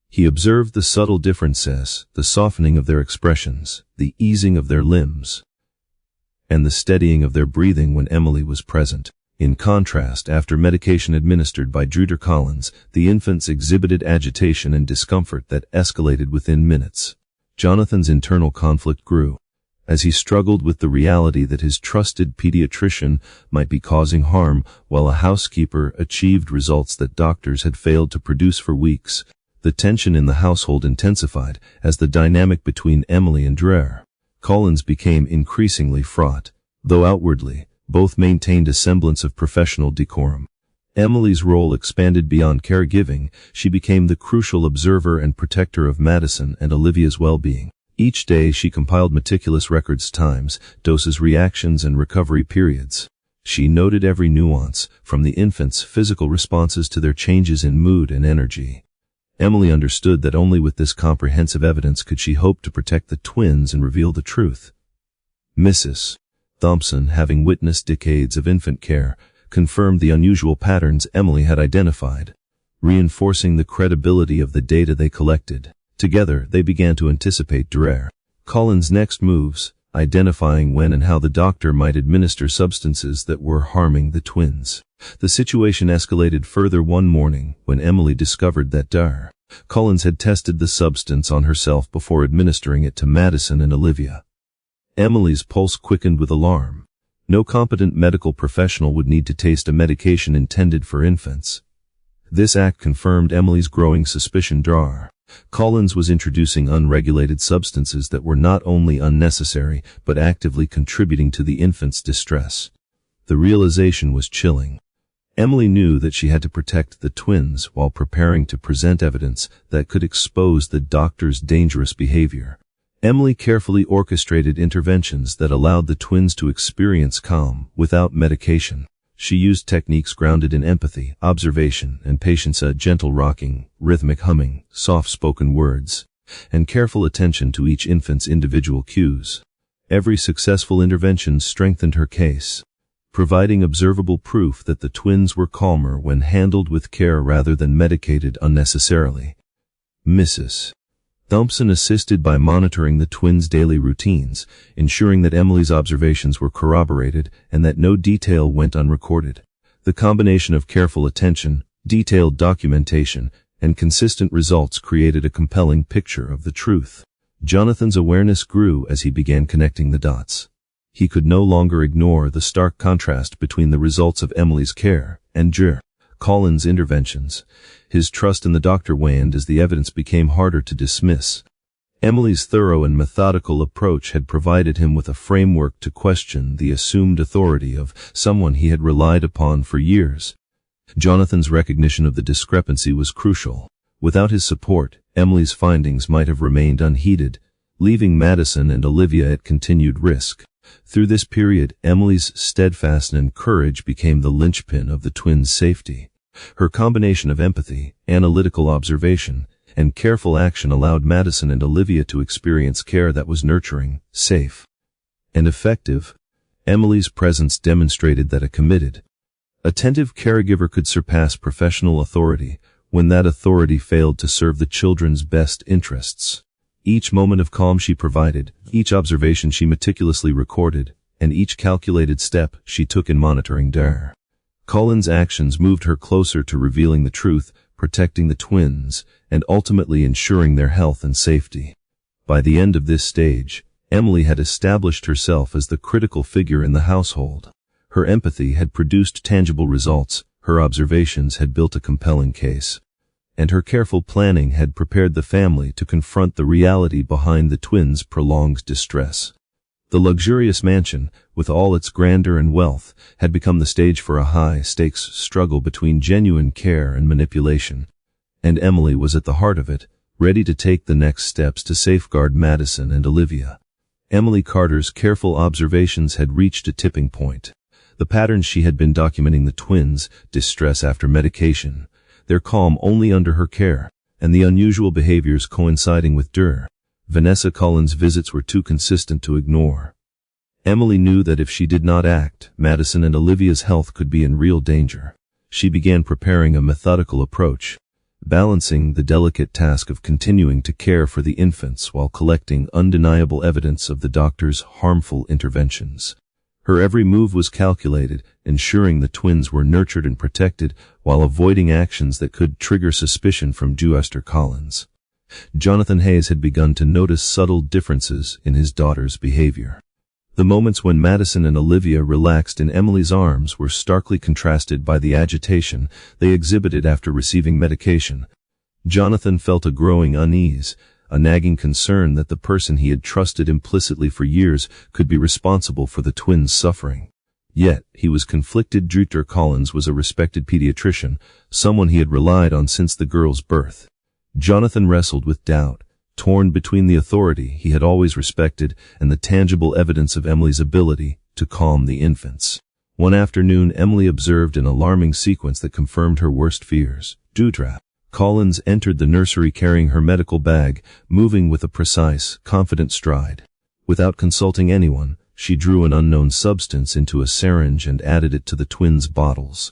He observed the subtle differences, the softening of their expressions, the easing of their limbs, and the steadying of their breathing when Emily was present. In contrast, after medication administered by Dr. Collins, the infants exhibited agitation and discomfort that escalated within minutes. Jonathan's internal conflict grew, as he struggled with the reality that his trusted pediatrician might be causing harm, while a housekeeper achieved results that doctors had failed to produce for weeks. The tension in the household intensified as the dynamic between Emily and Dr. Collins became increasingly fraught. Though outwardly, both maintained a semblance of professional decorum, Emily's role expanded beyond caregiving. She became the crucial observer and protector of Madison and Olivia's well-being. Each day she compiled meticulous records, times, doses, reactions, and recovery periods. She noted every nuance, from the infants' physical responses to their changes in mood and energy. Emily understood that only with this comprehensive evidence could she hope to protect the twins and reveal the truth. Mrs. Thompson, having witnessed decades of infant care, confirmed the unusual patterns Emily had identified, reinforcing the credibility of the data they collected. Together, they began to anticipate Dr. Collins' next moves, identifying when and how the doctor might administer substances that were harming the twins. The situation escalated further one morning when Emily discovered that Dr. Collins had tested the substance on herself before administering it to Madison and Olivia. Emily's pulse quickened with alarm. No competent medical professional would need to taste a medication intended for infants. This act confirmed Emily's growing suspicion. Dr. Collins was introducing unregulated substances that were not only unnecessary but actively contributing to the infant's distress. The realization was chilling. Emily knew that she had to protect the twins while preparing to present evidence that could expose the doctor's dangerous behavior. Emily carefully orchestrated interventions that allowed the twins to experience calm without medication. She used techniques grounded in empathy, observation, and patience, gentle rocking, rhythmic humming, soft-spoken words, and careful attention to each infant's individual cues. Every successful intervention strengthened her case, providing observable proof that the twins were calmer when handled with care rather than medicated unnecessarily. Mrs. Thompson assisted by monitoring the twins' daily routines, ensuring that Emily's observations were corroborated and that no detail went unrecorded. The combination of careful attention, detailed documentation, and consistent results created a compelling picture of the truth. Jonathan's awareness grew as he began connecting the dots. He could no longer ignore the stark contrast between the results of Emily's care and Dr. Collins' interventions. His trust in the doctor waned as the evidence became harder to dismiss. Emily's thorough and methodical approach had provided him with a framework to question the assumed authority of someone he had relied upon for years. Jonathan's recognition of the discrepancy was crucial. Without his support, Emily's findings might have remained unheeded, leaving Madison and Olivia at continued risk. Through this period, Emily's steadfastness and courage became the linchpin of the twins' safety. Her combination of empathy, analytical observation, and careful action allowed Madison and Olivia to experience care that was nurturing, safe, and effective. Emily's presence demonstrated that a committed, attentive caregiver could surpass professional authority when that authority failed to serve the children's best interests. Each moment of calm she provided, each observation she meticulously recorded, and each calculated step she took in monitoring Dr. Collins' actions moved her closer to revealing the truth, protecting the twins, and ultimately ensuring their health and safety. By the end of this stage, Emily had established herself as the critical figure in the household. Her empathy had produced tangible results, her observations had built a compelling case, and her careful planning had prepared the family to confront the reality behind the twins' prolonged distress. The luxurious mansion, with all its grandeur and wealth, had become the stage for a high-stakes struggle between genuine care and manipulation. And Emily was at the heart of it, ready to take the next steps to safeguard Madison and Olivia. Emily Carter's careful observations had reached a tipping point. The patterns she had been documenting: the twins' distress after medication, their calm only under her care, and the unusual behaviors coinciding with Dr. Vanessa Collins' visits were too consistent to ignore. Emily knew that if she did not act, Madison and Olivia's health could be in real danger. She began preparing a methodical approach, balancing the delicate task of continuing to care for the infants while collecting undeniable evidence of the doctor's harmful interventions. Her every move was calculated, ensuring the twins were nurtured and protected while avoiding actions that could trigger suspicion from Dr. Collins. Jonathan Hayes had begun to notice subtle differences in his daughter's behavior. The moments when Madison and Olivia relaxed in Emily's arms were starkly contrasted by the agitation they exhibited after receiving medication. Jonathan felt a growing unease, a nagging concern that the person he had trusted implicitly for years could be responsible for the twins' suffering. Yet, he was conflicted. Dr. Collins was a respected pediatrician, someone he had relied on since the girl's birth. Jonathan wrestled with doubt, torn between the authority he had always respected and the tangible evidence of Emily's ability to calm the infants. One afternoon, Emily observed an alarming sequence that confirmed her worst fears. Dr. Collins entered the nursery carrying her medical bag, moving with a precise, confident stride. Without consulting anyone, she drew an unknown substance into a syringe and added it to the twins' bottles.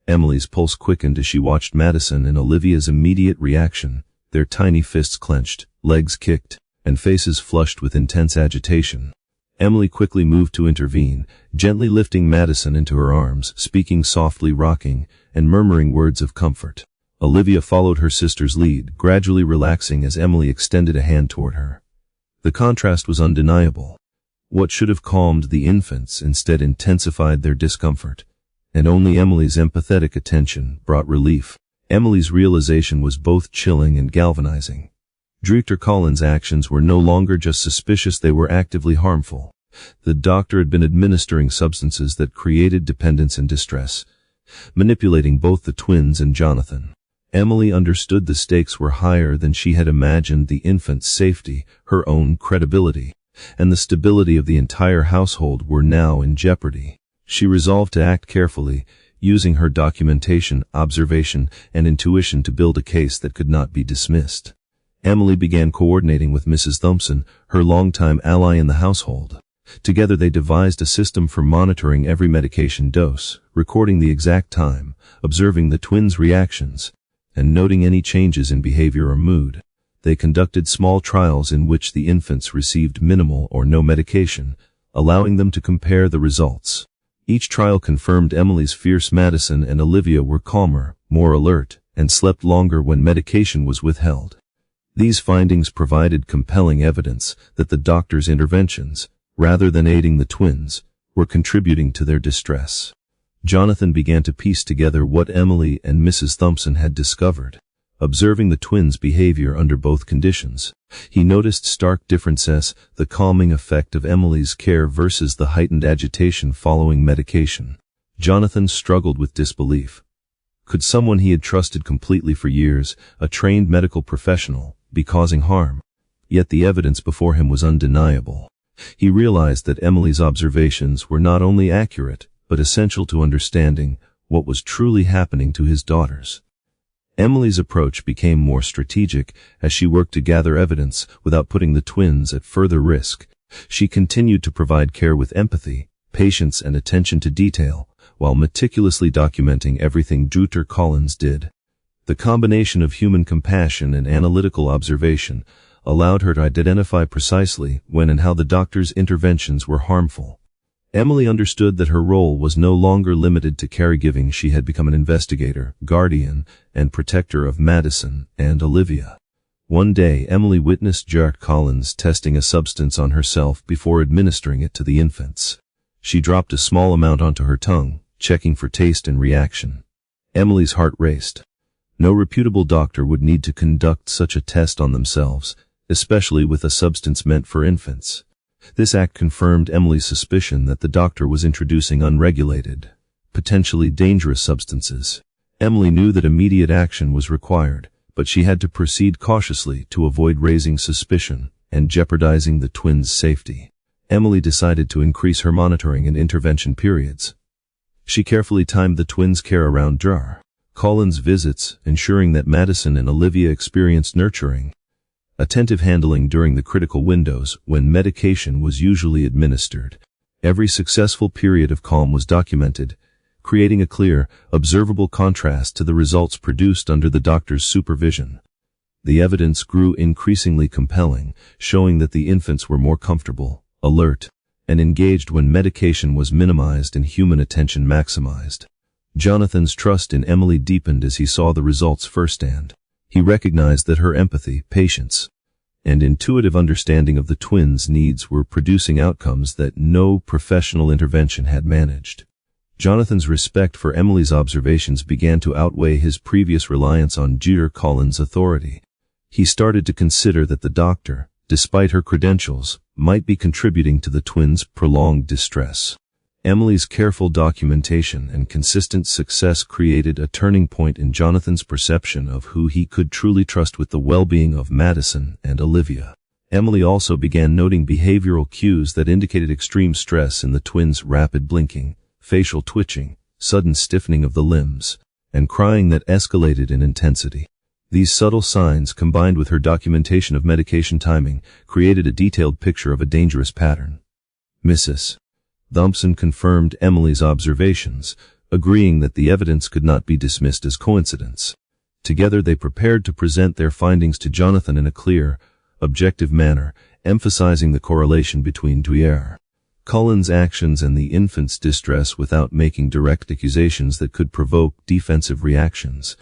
Emily's pulse quickened as she watched Madison and Olivia's immediate reaction, their tiny fists clenched, legs kicked, and faces flushed with intense agitation. Emily quickly moved to intervene, gently lifting Madison into her arms, speaking softly, rocking, and murmuring words of comfort. Olivia followed her sister's lead, gradually relaxing as Emily extended a hand toward her. The contrast was undeniable. What should have calmed the infants instead intensified their discomfort, and only Emily's empathetic attention brought relief. Emily's realization was both chilling and galvanizing. Dr. Collins' actions were no longer just suspicious, they were actively harmful. The doctor had been administering substances that created dependence and distress, manipulating both the twins and Jonathan. Emily understood the stakes were higher than she had imagined. The infant's safety, her own credibility, and the stability of the entire household were now in jeopardy. She resolved to act carefully, using her documentation, observation, and intuition to build a case that could not be dismissed. Emily began coordinating with Mrs. Thompson, her longtime ally in the household. Together they devised a system for monitoring every medication dose, recording the exact time, observing the twins' reactions, and noting any changes in behavior or mood. They conducted small trials in which the infants received minimal or no medication, allowing them to compare the results. Each trial confirmed Emily's fears. Madison and Olivia were calmer, more alert, and slept longer when medication was withheld. These findings provided compelling evidence that the doctor's interventions, rather than aiding the twins, were contributing to their distress. Jonathan began to piece together what Emily and Mrs. Thompson had discovered. Observing the twins' behavior under both conditions, he noticed stark differences: the calming effect of Emily's care versus the heightened agitation following medication. Jonathan struggled with disbelief. Could someone he had trusted completely for years, a trained medical professional, be causing harm? Yet the evidence before him was undeniable. He realized that Emily's observations were not only accurate, but essential to understanding what was truly happening to his daughters. Emily's approach became more strategic as she worked to gather evidence without putting the twins at further risk. She continued to provide care with empathy, patience, and attention to detail, while meticulously documenting everything Dr. Collins did. The combination of human compassion and analytical observation allowed her to identify precisely when and how the doctor's interventions were harmful. Emily understood that her role was no longer limited to caregiving. She had become an investigator, guardian, and protector of Madison and Olivia. One day, Emily witnessed Dr. Collins testing a substance on herself before administering it to the infants. She dropped a small amount onto her tongue, checking for taste and reaction. Emily's heart raced. No reputable doctor would need to conduct such a test on themselves, especially with a substance meant for infants. This act confirmed Emily's suspicion that the doctor was introducing unregulated, potentially dangerous substances. Emily knew that immediate action was required, but she had to proceed cautiously to avoid raising suspicion and jeopardizing the twins' safety. Emily decided to increase her monitoring and intervention periods. She carefully timed the twins' care around Dr. Collins' visits, ensuring that Madison and Olivia experienced nurturing, attentive handling during the critical windows when medication was usually administered. Every successful period of calm was documented, creating a clear, observable contrast to the results produced under the doctor's supervision. The evidence grew increasingly compelling, showing that the infants were more comfortable, alert, and engaged when medication was minimized and human attention maximized. Jonathan's trust in Emily deepened as he saw the results firsthand. He recognized that her empathy, patience, and intuitive understanding of the twins' needs were producing outcomes that no professional intervention had managed. Jonathan's respect for Emily's observations began to outweigh his previous reliance on Dr. Collins' authority. He started to consider that the doctor, despite her credentials, might be contributing to the twins' prolonged distress. Emily's careful documentation and consistent success created a turning point in Jonathan's perception of who he could truly trust with the well-being of Madison and Olivia. Emily also began noting behavioral cues that indicated extreme stress in the twins' rapid blinking, facial twitching, sudden stiffening of the limbs, and crying that escalated in intensity. These subtle signs, combined with her documentation of medication timing, created a detailed picture of a dangerous pattern. Mrs. Thompson confirmed Emily's observations, agreeing that the evidence could not be dismissed as coincidence. Together they prepared to present their findings to Jonathan in a clear, objective manner, emphasizing the correlation between Collins' actions and the infant's distress without making direct accusations that could provoke defensive reactions.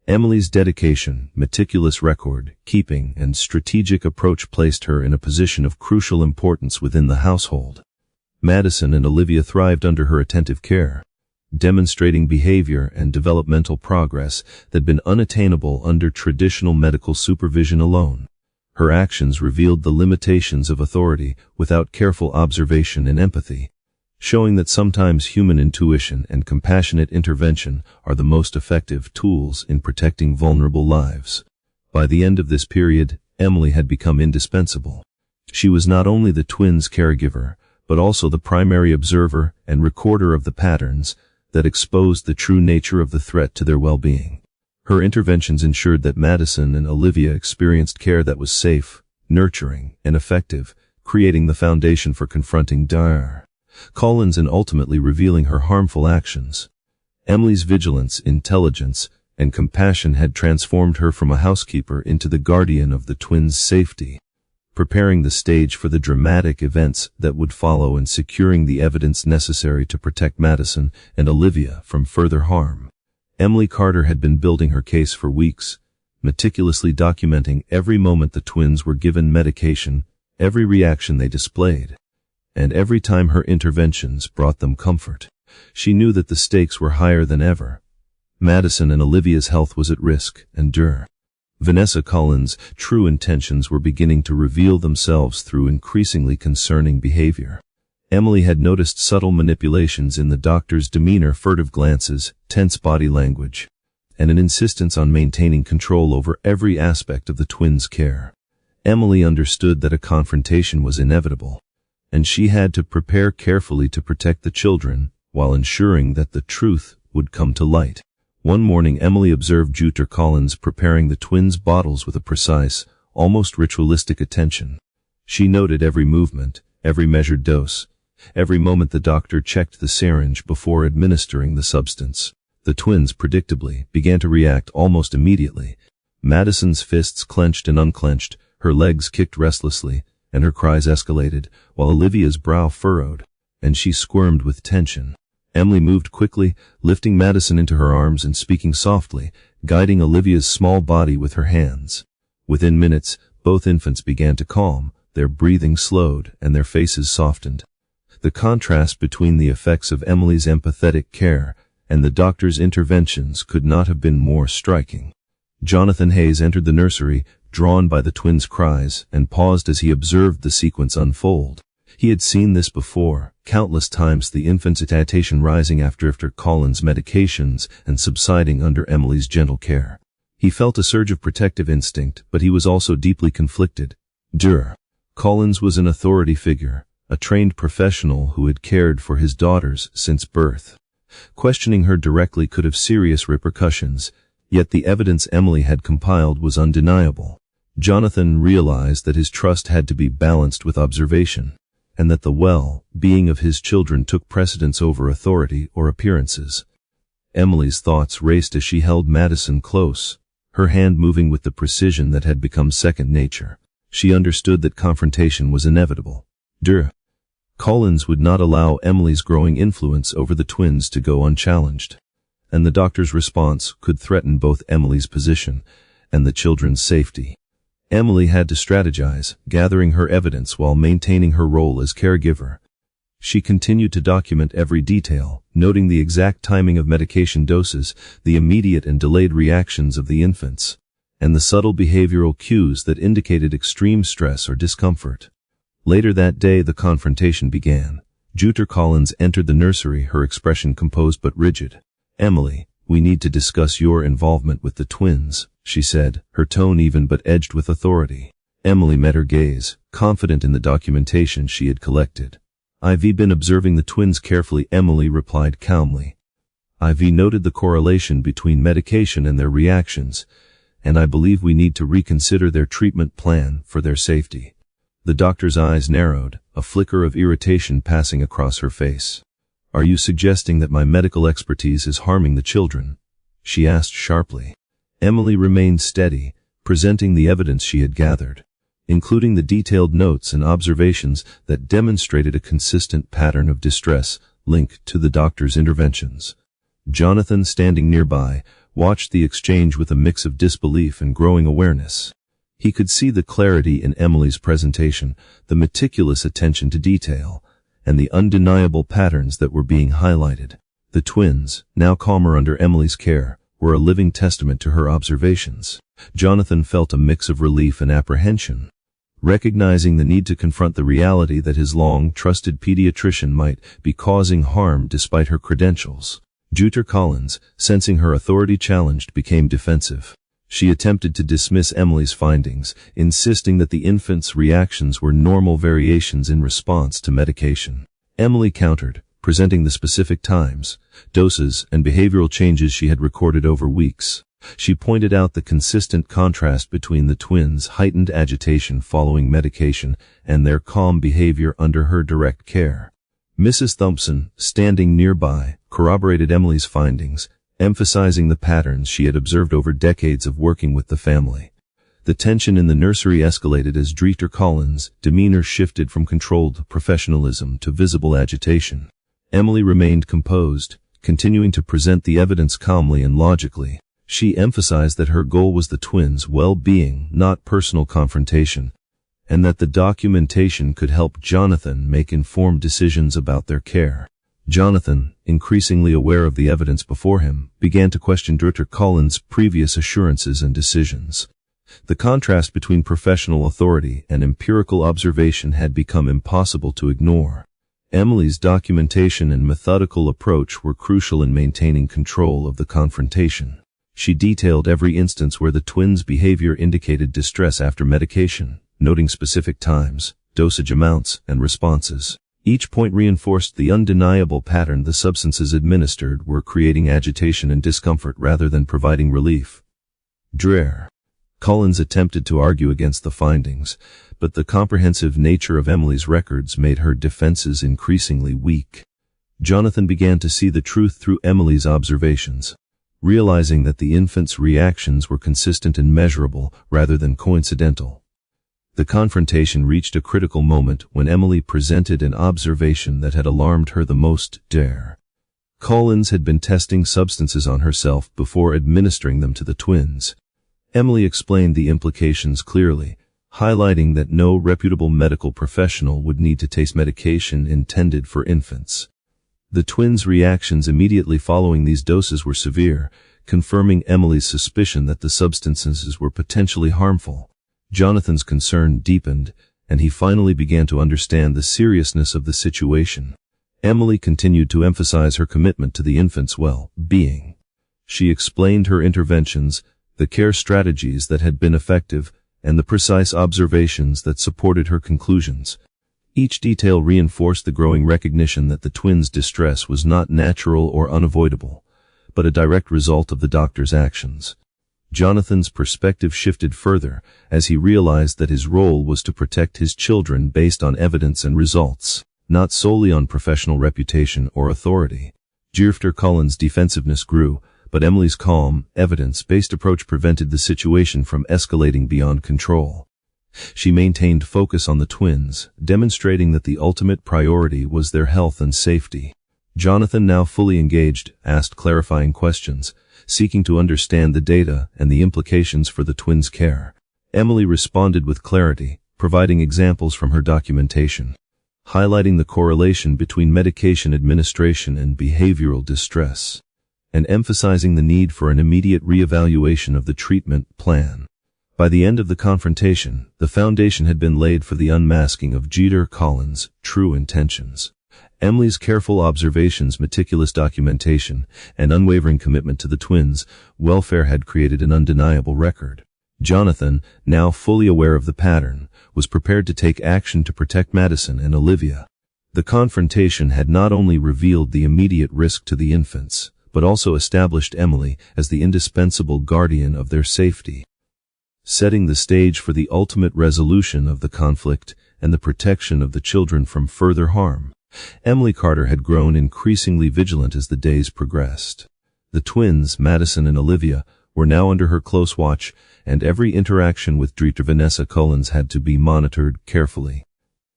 Emily's dedication, meticulous record-keeping, and strategic approach placed her in a position of crucial importance within the household. Madison and Olivia thrived under her attentive care, demonstrating behavior and developmental progress that had been unattainable under traditional medical supervision alone. Her actions revealed the limitations of authority without careful observation and empathy, showing that sometimes human intuition and compassionate intervention are the most effective tools in protecting vulnerable lives. By the end of this period, Emily had become indispensable. She was not only the twins' caregiver, but also the primary observer and recorder of the patterns that exposed the true nature of the threat to their well-being. Her interventions ensured that Madison and Olivia experienced care that was safe, nurturing, and effective, creating the foundation for confronting Collins and ultimately revealing her harmful actions. Emily's vigilance, intelligence, and compassion had transformed her from a housekeeper into the guardian of the twins' safety, preparing the stage for the dramatic events that would follow and securing the evidence necessary to protect Madison and Olivia from further harm. Emily Carter had been building her case for weeks, meticulously documenting every moment the twins were given medication, every reaction they displayed, and every time her interventions brought them comfort. She knew that the stakes were higher than ever. Madison and Olivia's health was at risk, and Vanessa Collins' true intentions were beginning to reveal themselves through increasingly concerning behavior. Emily had noticed subtle manipulations in the doctor's demeanor, furtive glances, tense body language, and an insistence on maintaining control over every aspect of the twins' care. Emily understood that a confrontation was inevitable, and she had to prepare carefully to protect the children while ensuring that the truth would come to light. One morning, Emily observed Dr. Collins preparing the twins' bottles with a precise, almost ritualistic attention. She noted every movement, every measured dose, every moment the doctor checked the syringe before administering the substance. The twins, predictably, began to react almost immediately. Madison's fists clenched and unclenched, her legs kicked restlessly, and her cries escalated, while Olivia's brow furrowed, and she squirmed with tension. Emily moved quickly, lifting Madison into her arms and speaking softly, guiding Olivia's small body with her hands. Within minutes, both infants began to calm, their breathing slowed, and their faces softened. The contrast between the effects of Emily's empathetic care and the doctor's interventions could not have been more striking. Jonathan Hayes entered the nursery, drawn by the twins' cries, and paused as he observed the sequence unfold. He had seen this before, countless times, the infant's agitation rising after Collins' medications and subsiding under Emily's gentle care. He felt a surge of protective instinct, but he was also deeply conflicted. Collins was an authority figure, a trained professional who had cared for his daughters since birth. Questioning her directly could have serious repercussions, yet the evidence Emily had compiled was undeniable. Jonathan realized that his trust had to be balanced with observation, and that the well-being of his children took precedence over authority or appearances. Emily's thoughts raced as she held Madison close, her hand moving with the precision that had become second nature. She understood that confrontation was inevitable. Collins would not allow Emily's growing influence over the twins to go unchallenged, and the doctor's response could threaten both Emily's position and the children's safety. Emily had to strategize, gathering her evidence while maintaining her role as caregiver. She continued to document every detail, noting the exact timing of medication doses, the immediate and delayed reactions of the infants, and the subtle behavioral cues that indicated extreme stress or discomfort. Later that day, the confrontation began. Jupiter Collins entered the nursery, her expression composed but rigid. "Emily, we need to discuss your involvement with the twins," she said, her tone even but edged with authority. Emily met her gaze, confident in the documentation she had collected. "I've been observing the twins carefully," Emily replied calmly. "I've noted the correlation between medication and their reactions, and I believe we need to reconsider their treatment plan for their safety." The doctor's eyes narrowed, a flicker of irritation passing across her face. "Are you suggesting that my medical expertise is harming the children?" she asked sharply. Emily remained steady, presenting the evidence she had gathered, including the detailed notes and observations that demonstrated a consistent pattern of distress linked to the doctor's interventions. Jonathan, standing nearby, watched the exchange with a mix of disbelief and growing awareness. He could see the clarity in Emily's presentation, the meticulous attention to detail, and the undeniable patterns that were being highlighted. The twins, now calmer under Emily's care, were a living testament to her observations. Jonathan felt a mix of relief and apprehension, recognizing the need to confront the reality that his long-trusted pediatrician might be causing harm despite her credentials. Jupiter Collins, sensing her authority challenged, became defensive. She attempted to dismiss Emily's findings, insisting that the infant's reactions were normal variations in response to medication. Emily countered, presenting the specific times, doses, and behavioral changes she had recorded over weeks. She pointed out the consistent contrast between the twins' heightened agitation following medication and their calm behavior under her direct care. Mrs. Thompson, standing nearby, corroborated Emily's findings, emphasizing the patterns she had observed over decades of working with the family. The tension in the nursery escalated as Jupiter Collins' demeanor shifted from controlled professionalism to visible agitation. Emily remained composed, continuing to present the evidence calmly and logically. She emphasized that her goal was the twins' well-being, not personal confrontation, and that the documentation could help Jonathan make informed decisions about their care. Jonathan, increasingly aware of the evidence before him, began to question Jupiter Collins' previous assurances and decisions. The contrast between professional authority and empirical observation had become impossible to ignore. Emily's documentation and methodical approach were crucial in maintaining control of the confrontation. She detailed every instance where the twins' behavior indicated distress after medication, noting specific times, dosage amounts, and responses. Each point reinforced the undeniable pattern: the substances administered were creating agitation and discomfort rather than providing relief. Jupiter Collins attempted to argue against the findings, but the comprehensive nature of Emily's records made her defenses increasingly weak. Jonathan began to see the truth through Emily's observations, realizing that the infant's reactions were consistent and measurable rather than coincidental. The confrontation reached a critical moment when Emily presented an observation that had alarmed her the most. Collins had been testing substances on herself before administering them to the twins. Emily explained the implications clearly, highlighting that no reputable medical professional would need to taste medication intended for infants. The twins' reactions immediately following these doses were severe, confirming Emily's suspicion that the substances were potentially harmful. Jonathan's concern deepened, and he finally began to understand the seriousness of the situation. Emily continued to emphasize her commitment to the infant's well-being. She explained her interventions, the care strategies that had been effective, and the precise observations that supported her conclusions. Each detail reinforced the growing recognition that the twins' distress was not natural or unavoidable, but a direct result of the doctor's actions. Jonathan's perspective shifted further as he realized that his role was to protect his children based on evidence and results, not solely on professional reputation or authority. Jupiter Collins' defensiveness grew, but Emily's calm, evidence-based approach prevented the situation from escalating beyond control. She maintained focus on the twins, demonstrating that the ultimate priority was their health and safety. Jonathan, now fully engaged, asked clarifying questions, seeking to understand the data and the implications for the twins' care. Emily responded with clarity, providing examples from her documentation, highlighting the correlation between medication administration and behavioral distress, and emphasizing the need for an immediate reevaluation of the treatment plan. By the end of the confrontation, the foundation had been laid for the unmasking of Jupiter Collins' true intentions. Emily's careful observations, meticulous documentation, and unwavering commitment to the twins' welfare had created an undeniable record. Jonathan, now fully aware of the pattern, was prepared to take action to protect Madison and Olivia. The confrontation had not only revealed the immediate risk to the infants, but also established Emily as the indispensable guardian of their safety, setting the stage for the ultimate resolution of the conflict and the protection of the children from further harm. Emily Carter had grown increasingly vigilant as the days progressed. The twins, Madison and Olivia, were now under her close watch, and every interaction with Dr. Vanessa Collins had to be monitored carefully.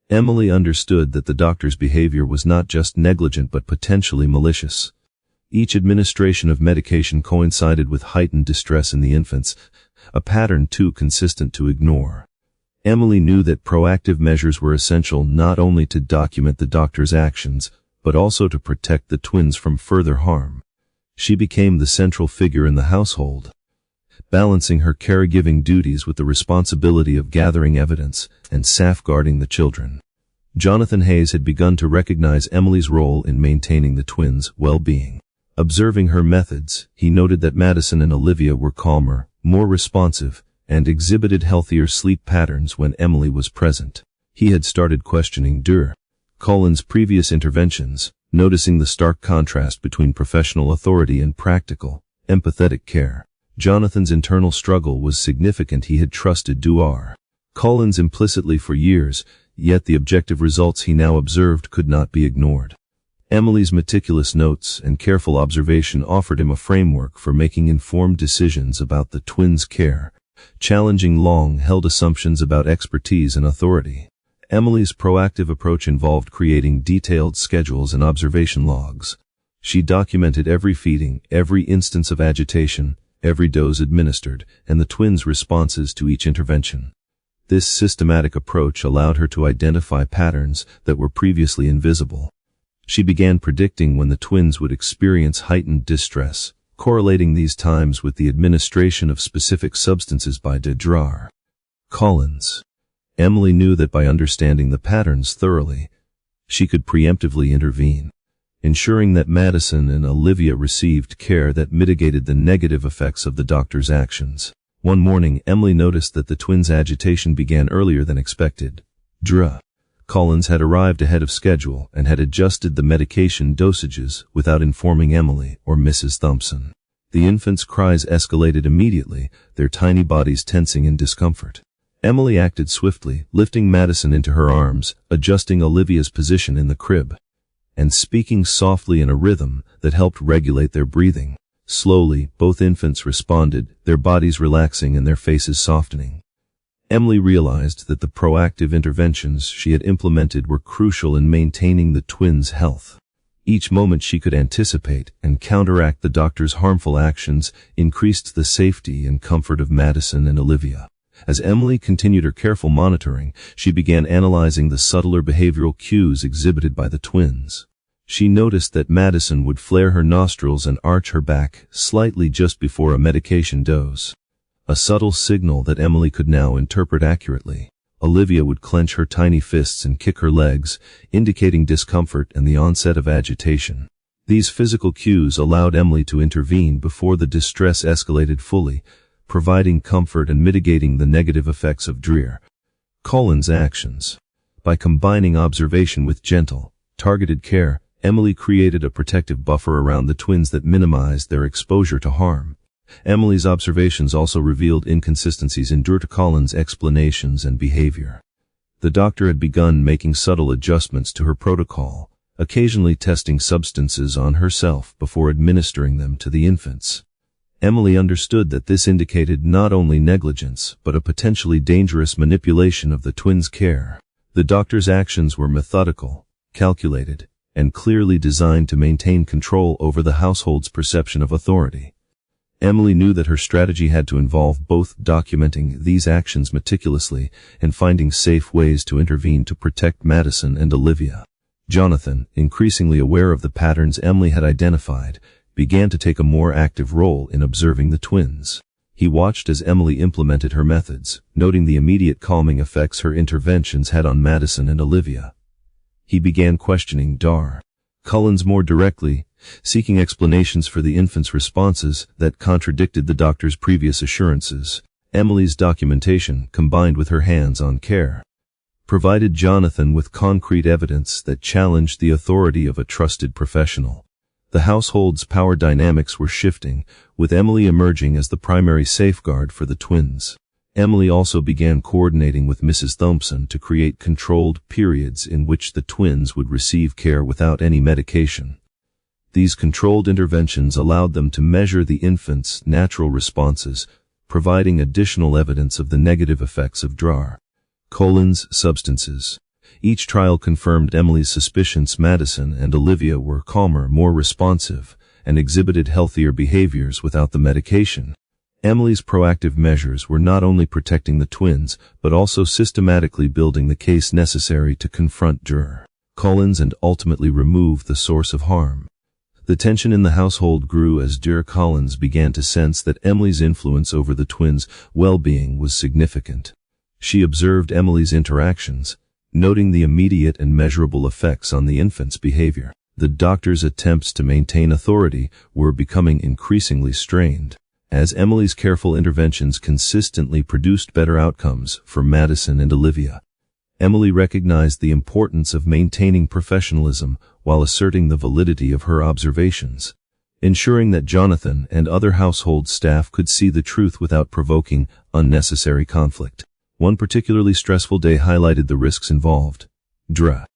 Emily understood that the doctor's behavior was not just negligent but potentially malicious. Each administration of medication coincided with heightened distress in the infants, a pattern too consistent to ignore. Emily knew that proactive measures were essential not only to document the doctor's actions, but also to protect the twins from further harm. She became the central figure in the household, balancing her caregiving duties with the responsibility of gathering evidence and safeguarding the children. Jonathan Hayes had begun to recognize Emily's role in maintaining the twins' well-being. Observing her methods, he noted that Madison and Olivia were calmer, more responsive, and exhibited healthier sleep patterns when Emily was present. He had started questioning Dr. Collins' previous interventions, noticing the stark contrast between professional authority and practical, empathetic care. Jonathan's internal struggle was significant. He had trusted Dr. Collins implicitly for years, yet the objective results he now observed could not be ignored. Emily's meticulous notes and careful observation offered him a framework for making informed decisions about the twins' care, challenging long-held assumptions about expertise and authority. Emily's proactive approach involved creating detailed schedules and observation logs. She documented every feeding, every instance of agitation, every dose administered, and the twins' responses to each intervention. This systematic approach allowed her to identify patterns that were previously invisible. She began predicting when the twins would experience heightened distress, correlating these times with the administration of specific substances by Dr. Collins. Emily knew that by understanding the patterns thoroughly, she could preemptively intervene, ensuring that Madison and Olivia received care that mitigated the negative effects of the doctor's actions. One morning, Emily noticed that the twins' agitation began earlier than expected. Dr. Collins had arrived ahead of schedule and had adjusted the medication dosages without informing Emily or Mrs. Thompson. The infants' cries escalated immediately, their tiny bodies tensing in discomfort. Emily acted swiftly, lifting Madison into her arms, adjusting Olivia's position in the crib, and speaking softly in a rhythm that helped regulate their breathing. Slowly, both infants responded, their bodies relaxing and their faces softening. Emily realized that the proactive interventions she had implemented were crucial in maintaining the twins' health. Each moment she could anticipate and counteract the doctor's harmful actions increased the safety and comfort of Madison and Olivia. As Emily continued her careful monitoring, she began analyzing the subtler behavioral cues exhibited by the twins. She noticed that Madison would flare her nostrils and arch her back slightly just before a medication dose, a subtle signal that Emily could now interpret accurately. Olivia would clench her tiny fists and kick her legs, indicating discomfort and the onset of agitation. These physical cues allowed Emily to intervene before the distress escalated fully, providing comfort and mitigating the negative effects of Dr. Collins' actions. By combining observation with gentle, targeted care, Emily created a protective buffer around the twins that minimized their exposure to harm. Emily's observations also revealed inconsistencies in Dr. Collins' explanations and behavior. The doctor had begun making subtle adjustments to her protocol, occasionally testing substances on herself before administering them to the infants. Emily understood that this indicated not only negligence, but a potentially dangerous manipulation of the twins' care. The doctor's actions were methodical, calculated, and clearly designed to maintain control over the household's perception of authority. Emily knew that her strategy had to involve both documenting these actions meticulously and finding safe ways to intervene to protect Madison and Olivia. Jonathan, increasingly aware of the patterns Emily had identified, began to take a more active role in observing the twins. He watched as Emily implemented her methods, noting the immediate calming effects her interventions had on Madison and Olivia. He began questioning Dr. Collins more directly, seeking explanations for the infant's responses that contradicted the doctor's previous assurances. Emily's documentation, combined with her hands-on care, provided Jonathan with concrete evidence that challenged the authority of a trusted professional. The household's power dynamics were shifting, with Emily emerging as the primary safeguard for the twins. Emily also began coordinating with Mrs. Thompson to create controlled periods in which the twins would receive care without any medication. These controlled interventions allowed them to measure the infant's natural responses, providing additional evidence of the negative effects of Dr. Collins' substances. Each trial confirmed Emily's suspicions. Madison and Olivia were calmer, more responsive, and exhibited healthier behaviors without the medication. Emily's proactive measures were not only protecting the twins, but also systematically building the case necessary to confront Dr. Collins and ultimately remove the source of harm. The tension in the household grew as Dr. Collins began to sense that Emily's influence over the twins' well-being was significant. She observed Emily's interactions, noting the immediate and measurable effects on the infant's behavior. The doctor's attempts to maintain authority were becoming increasingly strained, as Emily's careful interventions consistently produced better outcomes for Madison and Olivia. Emily recognized the importance of maintaining professionalism while asserting the validity of her observations, ensuring that Jonathan and other household staff could see the truth without provoking unnecessary conflict. One particularly stressful day highlighted the risks involved. Dr.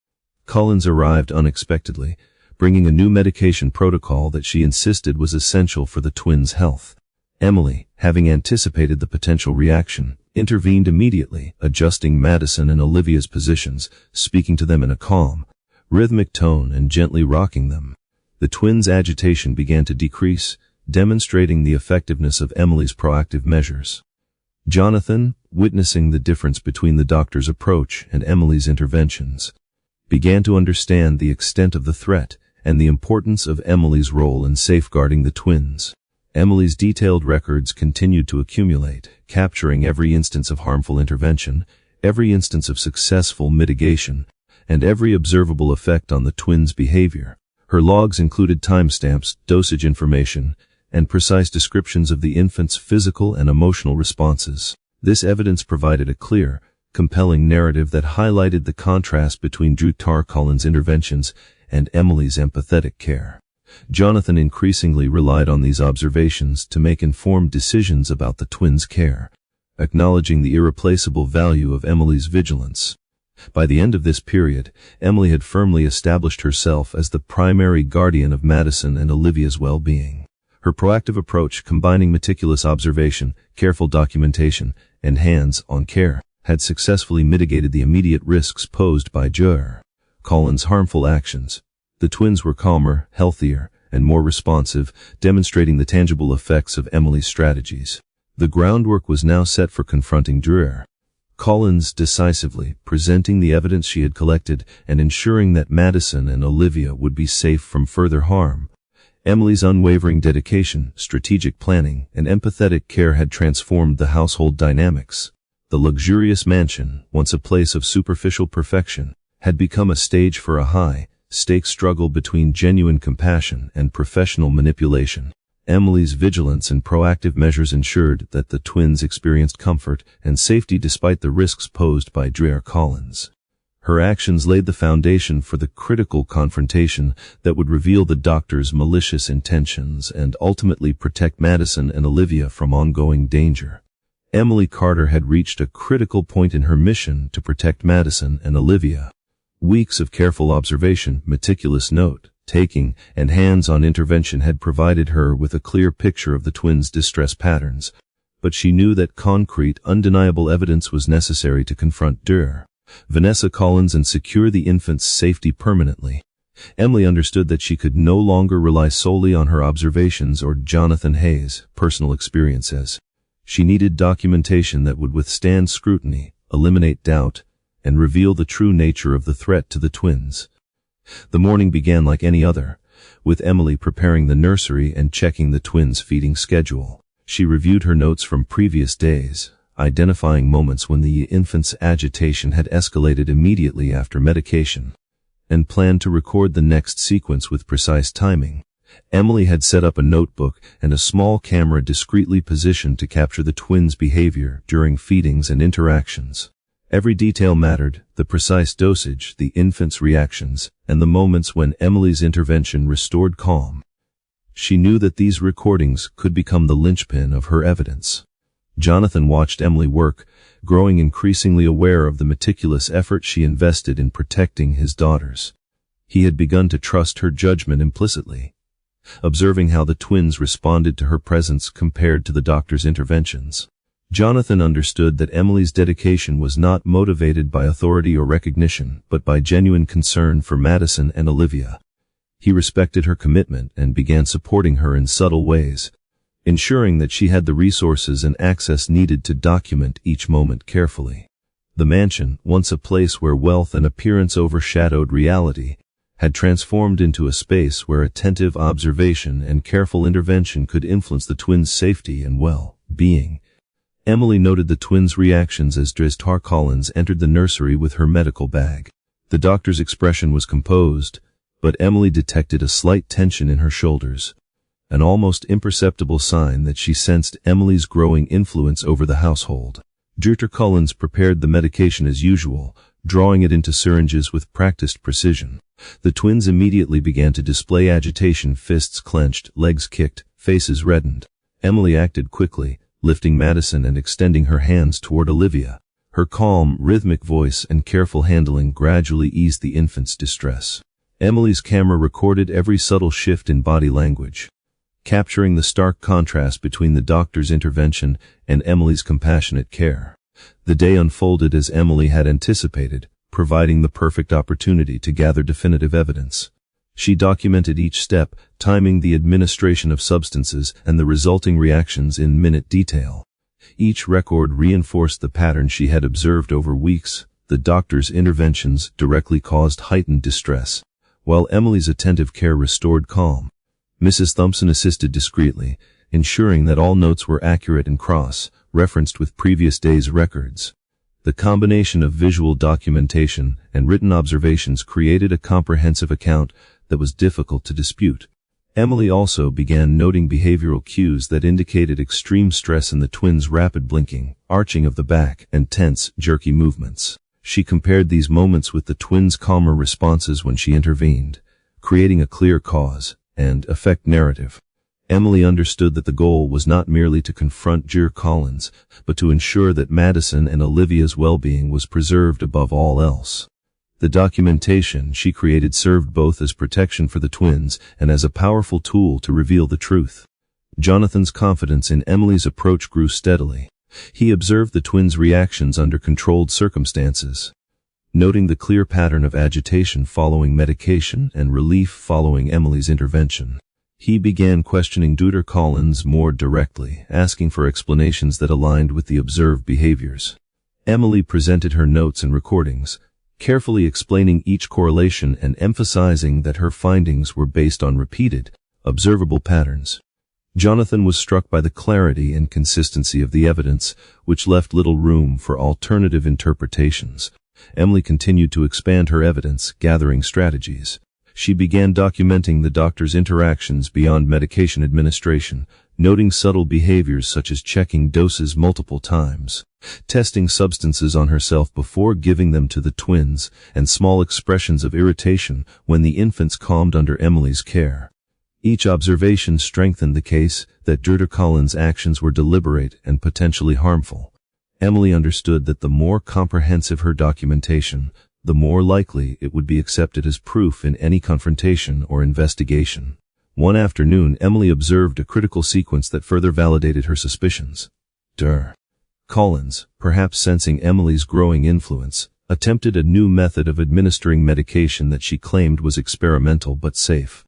Collins arrived unexpectedly, bringing a new medication protocol that she insisted was essential for the twins' health. Emily, having anticipated the potential reaction, intervened immediately, adjusting Madison and Olivia's positions, speaking to them in a calm, rhythmic tone and gently rocking them. The twins' agitation began to decrease, demonstrating the effectiveness of Emily's proactive measures. Jonathan, witnessing the difference between the doctor's approach and Emily's interventions, began to understand the extent of the threat and the importance of Emily's role in safeguarding the twins. Emily's detailed records continued to accumulate, capturing every instance of harmful intervention, every instance of successful mitigation, and every observable effect on the twins' behavior. Her logs included timestamps, dosage information, and precise descriptions of the infant's physical and emotional responses. This evidence provided a clear, compelling narrative that highlighted the contrast between Dr. Collins' interventions and Emily's empathetic care. Jonathan increasingly relied on these observations to make informed decisions about the twins' care, acknowledging the irreplaceable value of Emily's vigilance. By the end of this period, Emily had firmly established herself as the primary guardian of Madison and Olivia's well-being. Her proactive approach, combining meticulous observation, careful documentation, and hands-on care, had successfully mitigated the immediate risks posed by Dr. Collins' harmful actions. The twins were calmer, healthier, and more responsive, demonstrating the tangible effects of Emily's strategies. The groundwork was now set for confronting Dr. Collins decisively, presenting the evidence she had collected and ensuring that Madison and Olivia would be safe from further harm. Emily's unwavering dedication, strategic planning, and empathetic care had transformed the household dynamics. The luxurious mansion, once a place of superficial perfection, had become a stage for a high-stakes struggle between genuine compassion and professional manipulation. Emily's vigilance and proactive measures ensured that the twins experienced comfort and safety despite the risks posed by Dr. Collins. Her actions laid the foundation for the critical confrontation that would reveal the doctor's malicious intentions and ultimately protect Madison and Olivia from ongoing danger. Emily Carter had reached a critical point in her mission to protect Madison and Olivia. Weeks of careful observation, meticulous note-taking, and hands-on intervention had provided her with a clear picture of the twins' distress patterns, but she knew that concrete, undeniable evidence was necessary to confront Dr. Vanessa Collins and secure the infant's safety permanently. Emily understood that she could no longer rely solely on her observations or Jonathan Hayes' personal experiences. She needed documentation that would withstand scrutiny, eliminate doubt, and reveal the true nature of the threat to the twins. The morning began like any other, with Emily preparing the nursery and checking the twins' feeding schedule. She reviewed her notes from previous days, identifying moments when the infant's agitation had escalated immediately after medication. and planned to record the next sequence with precise timing. Emily had set up a notebook and a small camera discreetly positioned to capture the twins' behavior during feedings and interactions. Every detail mattered: the precise dosage, the infant's reactions, and the moments when Emily's intervention restored calm. She knew that these recordings could become the linchpin of her evidence. Jonathan watched Emily work, growing increasingly aware of the meticulous effort she invested in protecting his daughters. He had begun to trust her judgment implicitly. Observing how the twins responded to her presence compared to the doctor's interventions, Jonathan understood that Emily's dedication was not motivated by authority or recognition, but by genuine concern for Madison and Olivia. He respected her commitment and began supporting her in subtle ways, ensuring that she had the resources and access needed to document each moment carefully. The mansion, once a place where wealth and appearance overshadowed reality, had transformed into a space where attentive observation and careful intervention could influence the twins' safety and well-being. Emily noted the twins' reactions as Dristar Collins entered the nursery with her medical bag. The doctor's expression was composed, but Emily detected a slight tension in her shoulders, an almost imperceptible sign that she sensed Emily's growing influence over the household. Dristar Collins prepared the medication as usual, drawing it into syringes with practiced precision. The twins immediately began to display agitation: fists clenched, legs kicked, faces reddened. Emily acted quickly, lifting Madison and extending her hands toward Olivia. Her calm, rhythmic voice and careful handling gradually eased the infant's distress. Emily's camera recorded every subtle shift in body language, capturing the stark contrast between the doctor's intervention and Emily's compassionate care. The day unfolded as Emily had anticipated, providing the perfect opportunity to gather definitive evidence. She documented each step, timing the administration of substances and the resulting reactions in minute detail. Each record reinforced the pattern she had observed over weeks. The doctor's interventions directly caused heightened distress, while Emily's attentive care restored calm. Mrs. Thompson assisted discreetly, ensuring that all notes were accurate and cross-referenced with previous days' records. The combination of visual documentation and written observations created a comprehensive account that was difficult to dispute. Emily also began noting behavioral cues that indicated extreme stress in the twins' rapid blinking, arching of the back, and tense, jerky movements. She compared these moments with the twins' calmer responses when she intervened, creating a clear cause and effect narrative. Emily understood that the goal was not merely to confront Dristar Collins, but to ensure that Madison and Olivia's well-being was preserved above all else. The documentation she created served both as protection for the twins and as a powerful tool to reveal the truth. Jonathan's confidence in Emily's approach grew steadily. He observed the twins' reactions under controlled circumstances, noting the clear pattern of agitation following medication and relief following Emily's intervention. He began questioning Dristar Collins more directly, asking for explanations that aligned with the observed behaviors. Emily presented her notes and recordings, carefully explaining each correlation and emphasizing that her findings were based on repeated, observable patterns. Jonathan was struck by the clarity and consistency of the evidence, which left little room for alternative interpretations. Emily continued to expand her evidence, gathering strategies. She began documenting the doctor's interactions beyond medication administration, noting subtle behaviors such as checking doses multiple times, testing substances on herself before giving them to the twins, and small expressions of irritation when the infants calmed under Emily's care. Each observation strengthened the case that Dristar Collins' actions were deliberate and potentially harmful. Emily understood that the more comprehensive her documentation, the more likely it would be accepted as proof in any confrontation or investigation. One afternoon, Emily observed a critical sequence that further validated her suspicions. Dristar Collins, perhaps sensing Emily's growing influence, attempted a new method of administering medication that she claimed was experimental but safe.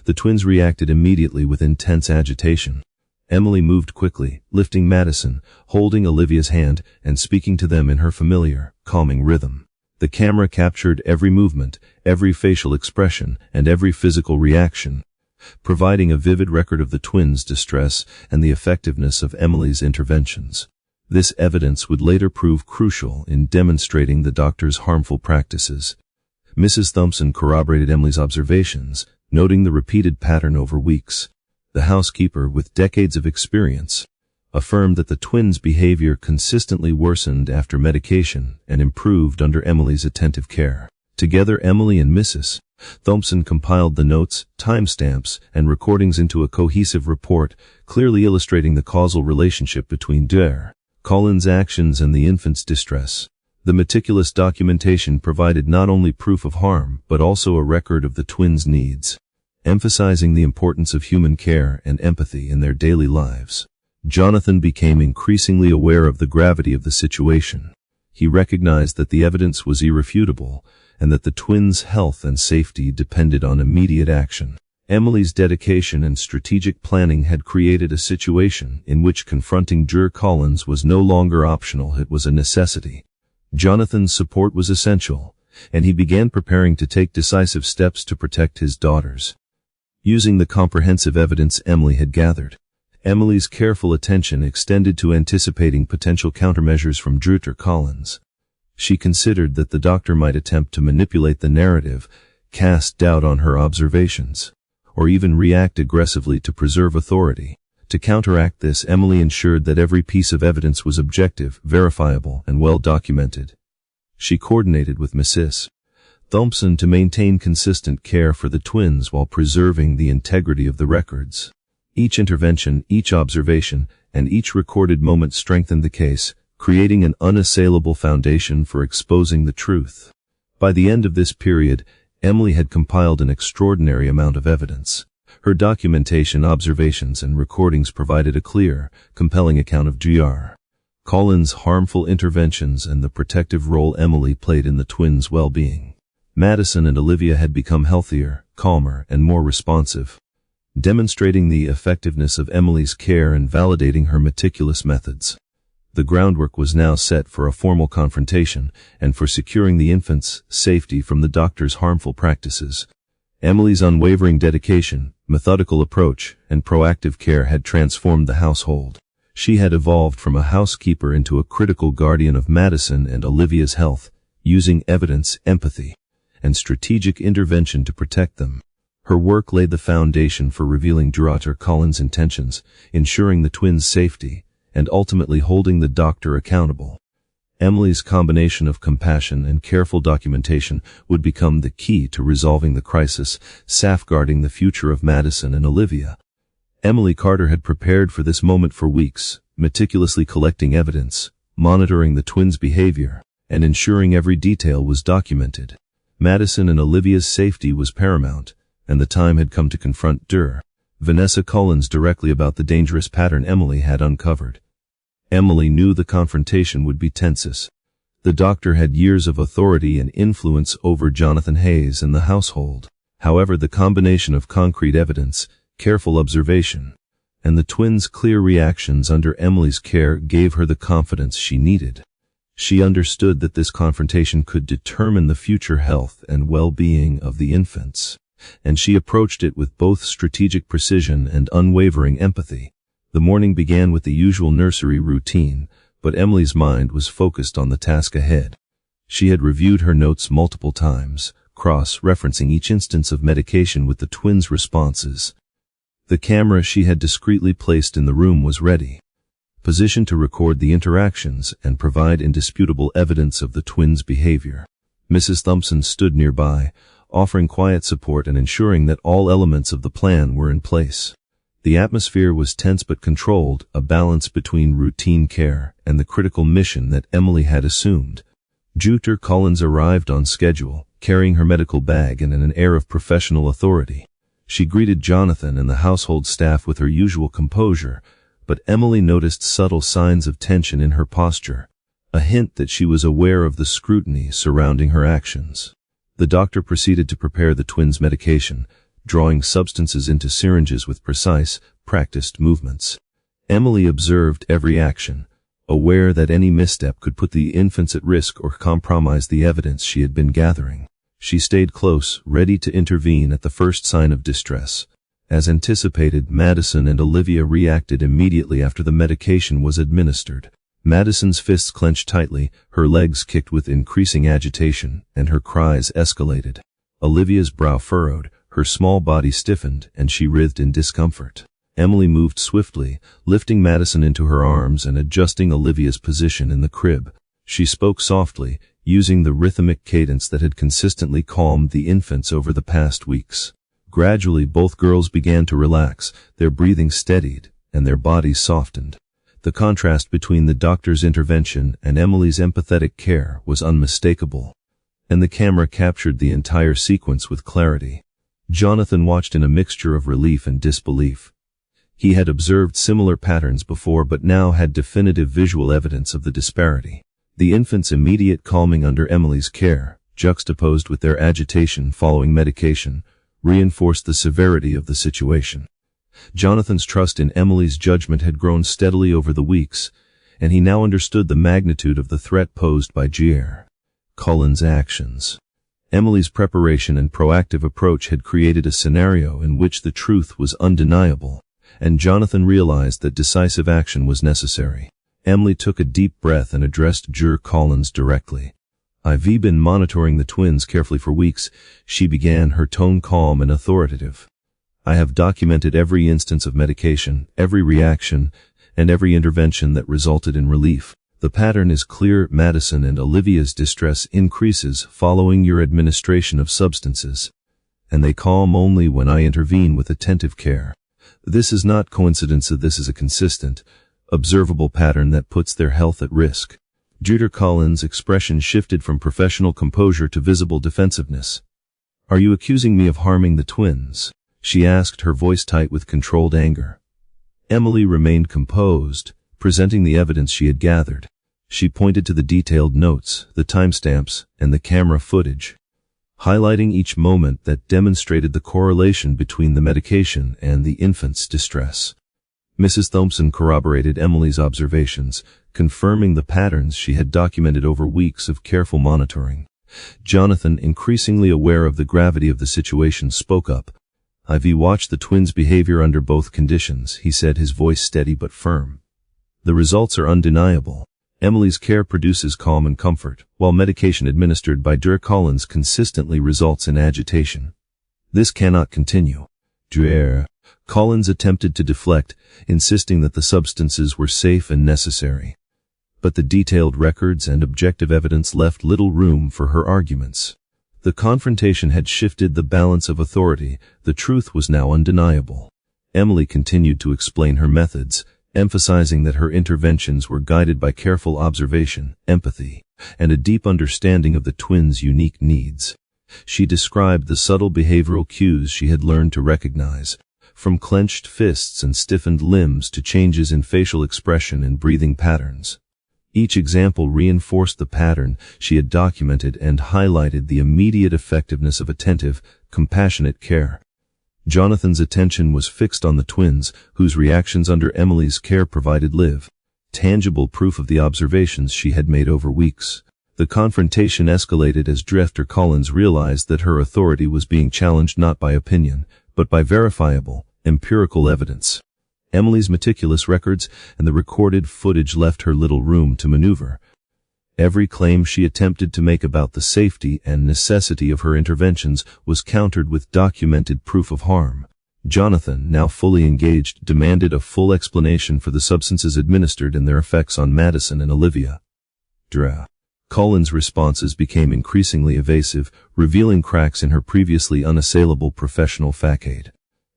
The twins reacted immediately with intense agitation. Emily moved quickly, lifting Madison, holding Olivia's hand, and speaking to them in her familiar, calming rhythm. The camera captured every movement, every facial expression, and every physical reaction, providing a vivid record of the twins' distress and the effectiveness of Emily's interventions. This evidence would later prove crucial in demonstrating the doctor's harmful practices. Mrs. Thompson corroborated Emily's observations, noting the repeated pattern over weeks. The housekeeper, with decades of experience, affirmed that the twins' behavior consistently worsened after medication and improved under Emily's attentive care. Together, Emily and Mrs. Thompson compiled the notes, timestamps, and recordings into a cohesive report, clearly illustrating the causal relationship between Dr. Collins' actions and the infant's distress. The meticulous documentation provided not only proof of harm, but also a record of the twins' needs, emphasizing the importance of human care and empathy in their daily lives. Jonathan became increasingly aware of the gravity of the situation. He recognized that the evidence was irrefutable, and that the twins' health and safety depended on immediate action. Emily's dedication and strategic planning had created a situation in which confronting Dr. Collins was no longer optional, it was a necessity. Jonathan's support was essential, and he began preparing to take decisive steps to protect his daughters. Using the comprehensive evidence Emily had gathered, Emily's careful attention extended to anticipating potential countermeasures from Dr. Collins. She considered that the doctor might attempt to manipulate the narrative, cast doubt on her observations, or even react aggressively to preserve authority. To counteract this, Emily ensured that every piece of evidence was objective, verifiable, and well documented. She coordinated with Mrs. Thompson to maintain consistent care for the twins while preserving the integrity of the records. Each intervention, each observation, and each recorded moment strengthened the case, creating an unassailable foundation for exposing the truth. By the end of this period, Emily had compiled an extraordinary amount of evidence. Her documentation, observations, and recordings provided a clear, compelling account of Dr. Collins' harmful interventions and the protective role Emily played in the twins' well-being. Madison and Olivia had become healthier, calmer, and more responsive, demonstrating the effectiveness of Emily's care and validating her meticulous methods. The groundwork was now set for a formal confrontation and for securing the infant's safety from the doctor's harmful practices. Emily's unwavering dedication, methodical approach, and proactive care had transformed the household. She had evolved from a housekeeper into a critical guardian of Madison and Olivia's health, using evidence, empathy, and strategic intervention to protect them. Her work laid the foundation for revealing Dr. Collins' intentions, ensuring the twins' safety, and ultimately holding the doctor accountable. Emily's combination of compassion and careful documentation would become the key to resolving the crisis, safeguarding the future of Madison and Olivia. Emily Carter had prepared for this moment for weeks, meticulously collecting evidence, monitoring the twins' behavior, and ensuring every detail was documented. Madison and Olivia's safety was paramount, and the time had come to confront Dr. Vanessa Collins directly about the dangerous pattern Emily had uncovered. Emily knew the confrontation would be tense. The doctor had years of authority and influence over Jonathan Hayes and the household. However, the combination of concrete evidence, careful observation, and the twins' clear reactions under Emily's care gave her the confidence she needed. She understood that this confrontation could determine the future health and well-being of the infants, and she approached it with both strategic precision and unwavering empathy. The morning began with the usual nursery routine, but Emily's mind was focused on the task ahead. She had reviewed her notes multiple times, cross-referencing each instance of medication with the twins' responses. The camera she had discreetly placed in the room was ready, positioned to record the interactions and provide indisputable evidence of the twins' behavior. Mrs. Thompson stood nearby, offering quiet support and ensuring that all elements of the plan were in place. The atmosphere was tense but controlled, a balance between routine care and the critical mission that Emily had assumed. Dr. Collins arrived on schedule, carrying her medical bag and in an air of professional authority. She greeted Jonathan and the household staff with her usual composure, but Emily noticed subtle signs of tension in her posture, a hint that she was aware of the scrutiny surrounding her actions. The doctor proceeded to prepare the twins' medication, drawing substances into syringes with precise, practiced movements. Emily observed every action, aware that any misstep could put the infants at risk or compromise the evidence she had been gathering. She stayed close, ready to intervene at the first sign of distress. As anticipated, Madison and Olivia reacted immediately after the medication was administered. Madison's fists clenched tightly, her legs kicked with increasing agitation, and her cries escalated. Olivia's brow furrowed, her small body stiffened, and she writhed in discomfort. Emily moved swiftly, lifting Madison into her arms and adjusting Olivia's position in the crib. She spoke softly, using the rhythmic cadence that had consistently calmed the infants over the past weeks. Gradually, both girls began to relax, their breathing steadied, and their bodies softened. The contrast between the doctor's intervention and Emily's empathetic care was unmistakable, and the camera captured the entire sequence with clarity. Jonathan watched in a mixture of relief and disbelief. He had observed similar patterns before but now had definitive visual evidence of the disparity. The infant's immediate calming under Emily's care, juxtaposed with their agitation following medication, reinforced the severity of the situation. Jonathan's trust in Emily's judgment had grown steadily over the weeks, and he now understood the magnitude of the threat posed by J.R. Cullen's actions. Emily's preparation and proactive approach had created a scenario in which the truth was undeniable, and Jonathan realized that decisive action was necessary. Emily took a deep breath and addressed J.R. Collins directly. "I've been monitoring the twins carefully for weeks," she began, her tone calm and authoritative. "I have documented every instance of medication, every reaction, and every intervention that resulted in relief. The pattern is clear. Madison and Olivia's distress increases following your administration of substances, and they calm only when I intervene with attentive care. This is not coincidence. This is a consistent, observable pattern that puts their health at risk." J.R. Collins' expression shifted from professional composure to visible defensiveness. "Are you accusing me of harming the twins?" she asked, her voice tight with controlled anger. Emily remained composed, presenting the evidence she had gathered. She pointed to the detailed notes, the timestamps, and the camera footage, highlighting each moment that demonstrated the correlation between the medication and the infant's distress. Mrs. Thompson corroborated Emily's observations, confirming the patterns she had documented over weeks of careful monitoring. Jonathan, increasingly aware of the gravity of the situation, spoke up. "I've watched the twins' behavior under both conditions," he said, his voice steady but firm. "The results are undeniable. Emily's care produces calm and comfort, while medication administered by J.R. Collins consistently results in agitation. This cannot continue." J.R. Collins attempted to deflect, insisting that the substances were safe and necessary. But the detailed records and objective evidence left little room for her arguments. The confrontation had shifted the balance of authority. The truth was now undeniable. Emily continued to explain her methods, emphasizing that her interventions were guided by careful observation, empathy, and a deep understanding of the twins' unique needs. She described the subtle behavioral cues she had learned to recognize, from clenched fists and stiffened limbs to changes in facial expression and breathing patterns. Each example reinforced the pattern she had documented and highlighted the immediate effectiveness of attentive, compassionate care. Jonathan's attention was fixed on the twins, whose reactions under Emily's care provided live, tangible proof of the observations she had made over weeks. The confrontation escalated as J.R. Collins realized that her authority was being challenged not by opinion, but by verifiable, empirical evidence. Emily's meticulous records and the recorded footage left her little room to maneuver. Every claim she attempted to make about the safety and necessity of her interventions was countered with documented proof of harm. Jonathan, now fully engaged, demanded a full explanation for the substances administered and their effects on Madison and Olivia. J.R. Cullen's responses became increasingly evasive, revealing cracks in her previously unassailable professional facade.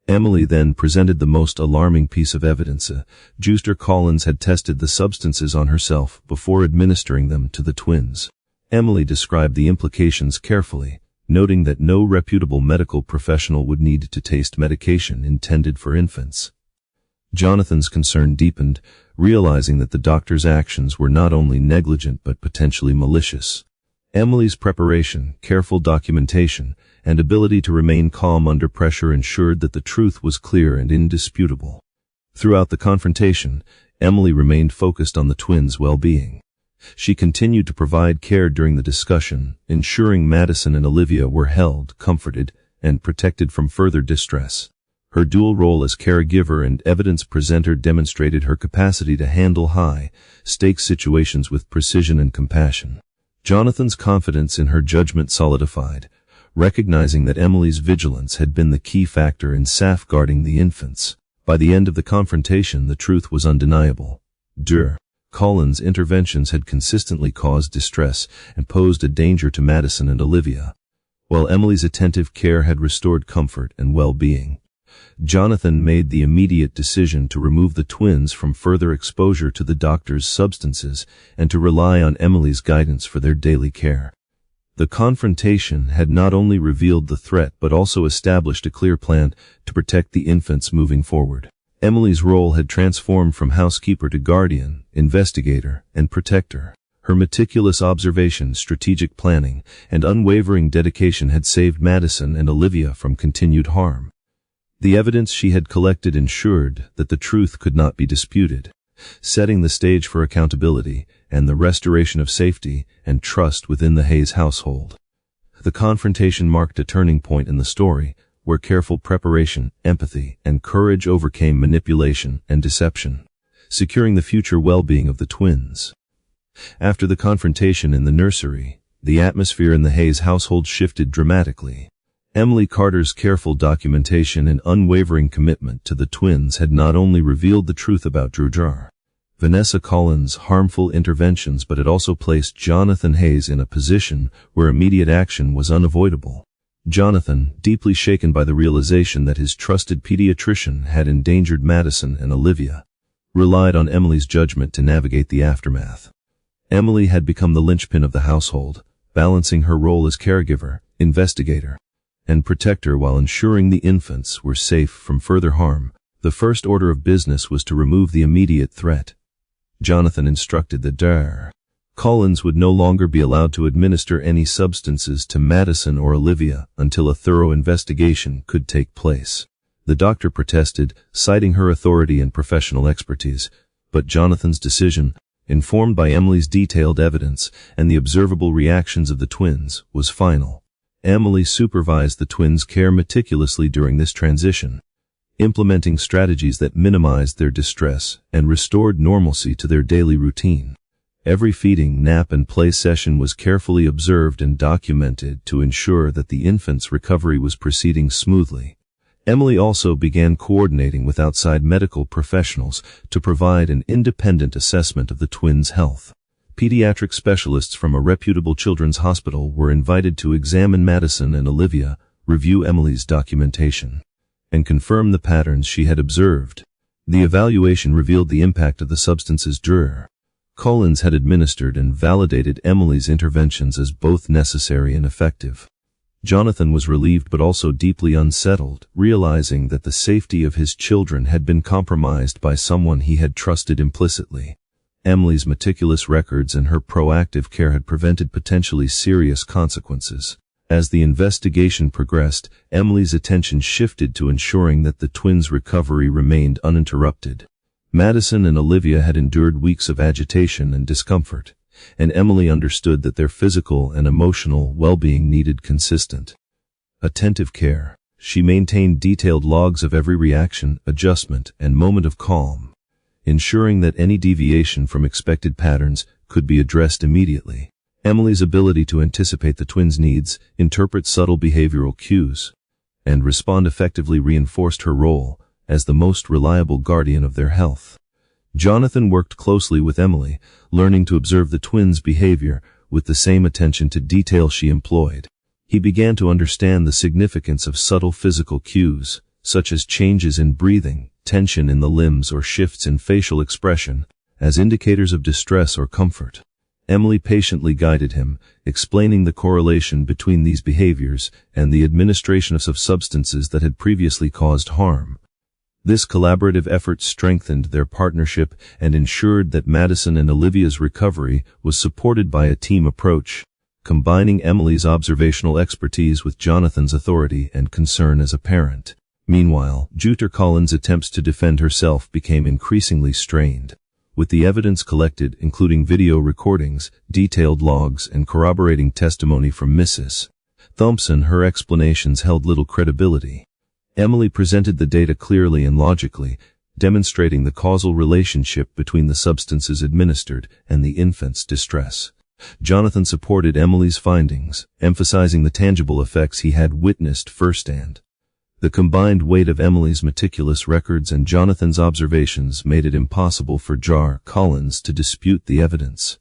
Emily then presented the most alarming piece of evidence. J.R. Collins had tested the substances on herself before administering them to the twins. Emily described the implications carefully, noting that no reputable medical professional would need to taste medication intended for infants. Jonathan's concern deepened, realizing that the doctor's actions were not only negligent but potentially malicious. Emily's preparation, careful documentation, and ability to remain calm under pressure ensured that the truth was clear and indisputable. Throughout the confrontation, Emily remained focused on the twins' well-being. She continued to provide care during the discussion, ensuring Madison and Olivia were held, comforted, and protected from further distress. Her dual role as caregiver and evidence presenter demonstrated her capacity to handle high-stakes situations with precision and compassion. Jonathan's confidence in her judgment solidified, recognizing that Emily's vigilance had been the key factor in safeguarding the infants. By the end of the confrontation, the truth was undeniable. Collins' interventions had consistently caused distress and posed a danger to Madison and Olivia, while Emily's attentive care had restored comfort and well-being. Jonathan made the immediate decision to remove the twins from further exposure to the doctor's substances and to rely on Emily's guidance for their daily care. The confrontation had not only revealed the threat but also established a clear plan to protect the infants moving forward. Emily's role had transformed from housekeeper to guardian, investigator, and protector. Her meticulous observation, strategic planning, and unwavering dedication had saved Madison and Olivia from continued harm. The evidence she had collected ensured that the truth could not be disputed, setting the stage for accountability and the restoration of safety and trust within the Hayes household. The confrontation marked a turning point in the story, where careful preparation, empathy, and courage overcame manipulation and deception, securing the future well-being of the twins. After the confrontation in the nursery, the atmosphere in the Hayes household shifted dramatically. Emily Carter's careful documentation and unwavering commitment to the twins had not only revealed the truth about Vanessa Collins' harmful interventions, but it also placed Jonathan Hayes in a position where immediate action was unavoidable. Jonathan, deeply shaken by the realization that his trusted pediatrician had endangered Madison and Olivia, relied on Emily's judgment to navigate the aftermath. Emily had become the linchpin of the household, balancing her role as caregiver, investigator, and protector while ensuring the infants were safe from further harm. The first order of business was to remove the immediate threat. Jonathan instructed that Collins would no longer be allowed to administer any substances to Madison or Olivia until a thorough investigation could take place. The doctor protested, citing her authority and professional expertise, but Jonathan's decision, informed by Emily's detailed evidence and the observable reactions of the twins, was final. Emily supervised the twins' care meticulously during this transition, implementing strategies that minimized their distress and restored normalcy to their daily routine. Every feeding, nap, and play session was carefully observed and documented to ensure that the infant's recovery was proceeding smoothly. Emily also began coordinating with outside medical professionals to provide an independent assessment of the twins' health. Pediatric specialists from a reputable children's hospital were invited to examine Madison and Olivia, review Emily's documentation, and confirm the patterns she had observed. The evaluation revealed the impact of the substances Collins had administered and validated Emily's interventions as both necessary and effective. Jonathan was relieved but also deeply unsettled, realizing that the safety of his children had been compromised by someone he had trusted implicitly. Emily's meticulous records and her proactive care had prevented potentially serious consequences. As the investigation progressed, Emily's attention shifted to ensuring that the twins' recovery remained uninterrupted. Madison and Olivia had endured weeks of agitation and discomfort, and Emily understood that their physical and emotional well-being needed consistent, attentive care. She maintained detailed logs of every reaction, adjustment, and moment of calm, ensuring that any deviation from expected patterns could be addressed immediately. Emily's ability to anticipate the twins' needs, interpret subtle behavioral cues, and respond effectively reinforced her role as the most reliable guardian of their health. Jonathan worked closely with Emily, learning to observe the twins' behavior with the same attention to detail she employed. He began to understand the significance of subtle physical cues, such as changes in breathing, tension in the limbs, or shifts in facial expression, as indicators of distress or comfort. Emily patiently guided him, explaining the correlation between these behaviors and the administration of substances that had previously caused harm. This collaborative effort strengthened their partnership and ensured that Madison and Olivia's recovery was supported by a team approach, combining Emily's observational expertise with Jonathan's authority and concern as a parent. Meanwhile, Collins' attempts to defend herself became increasingly strained. With the evidence collected, including video recordings, detailed logs, and corroborating testimony from Mrs. Thompson, her explanations held little credibility. Emily presented the data clearly and logically, demonstrating the causal relationship between the substances administered and the infant's distress. Jonathan supported Emily's findings, emphasizing the tangible effects he had witnessed firsthand. The combined weight of Emily's meticulous records and Jonathan's observations made it impossible for Jar Collins to dispute the evidence.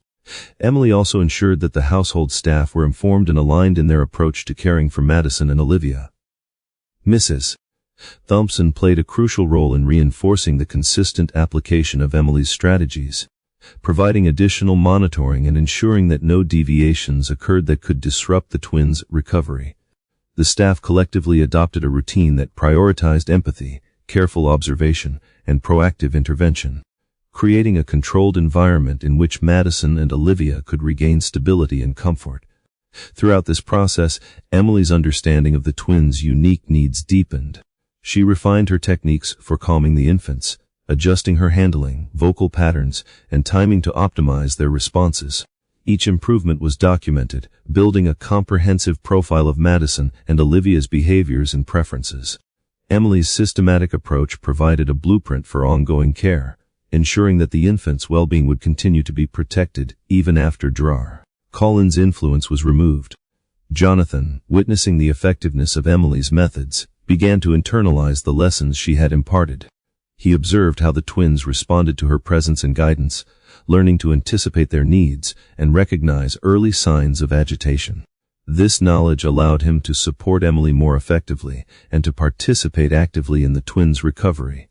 Emily also ensured that the household staff were informed and aligned in their approach to caring for Madison and Olivia. Mrs. Thompson played a crucial role in reinforcing the consistent application of Emily's strategies, providing additional monitoring and ensuring that no deviations occurred that could disrupt the twins' recovery. The staff collectively adopted a routine that prioritized empathy, careful observation, and proactive intervention, creating a controlled environment in which Madison and Olivia could regain stability and comfort. Throughout this process, Emily's understanding of the twins' unique needs deepened. She refined her techniques for calming the infants, adjusting her handling, vocal patterns, and timing to optimize their responses. Each improvement was documented, building a comprehensive profile of Madison and Olivia's behaviors and preferences. Emily's systematic approach provided a blueprint for ongoing care, ensuring that the infant's well-being would continue to be protected even after Jar Collins' influence was removed. Jonathan, witnessing the effectiveness of Emily's methods, began to internalize the lessons she had imparted. He observed how the twins responded to her presence and guidance, learning to anticipate their needs and recognize early signs of agitation. This knowledge allowed him to support Emily more effectively and to participate actively in the twins' recovery.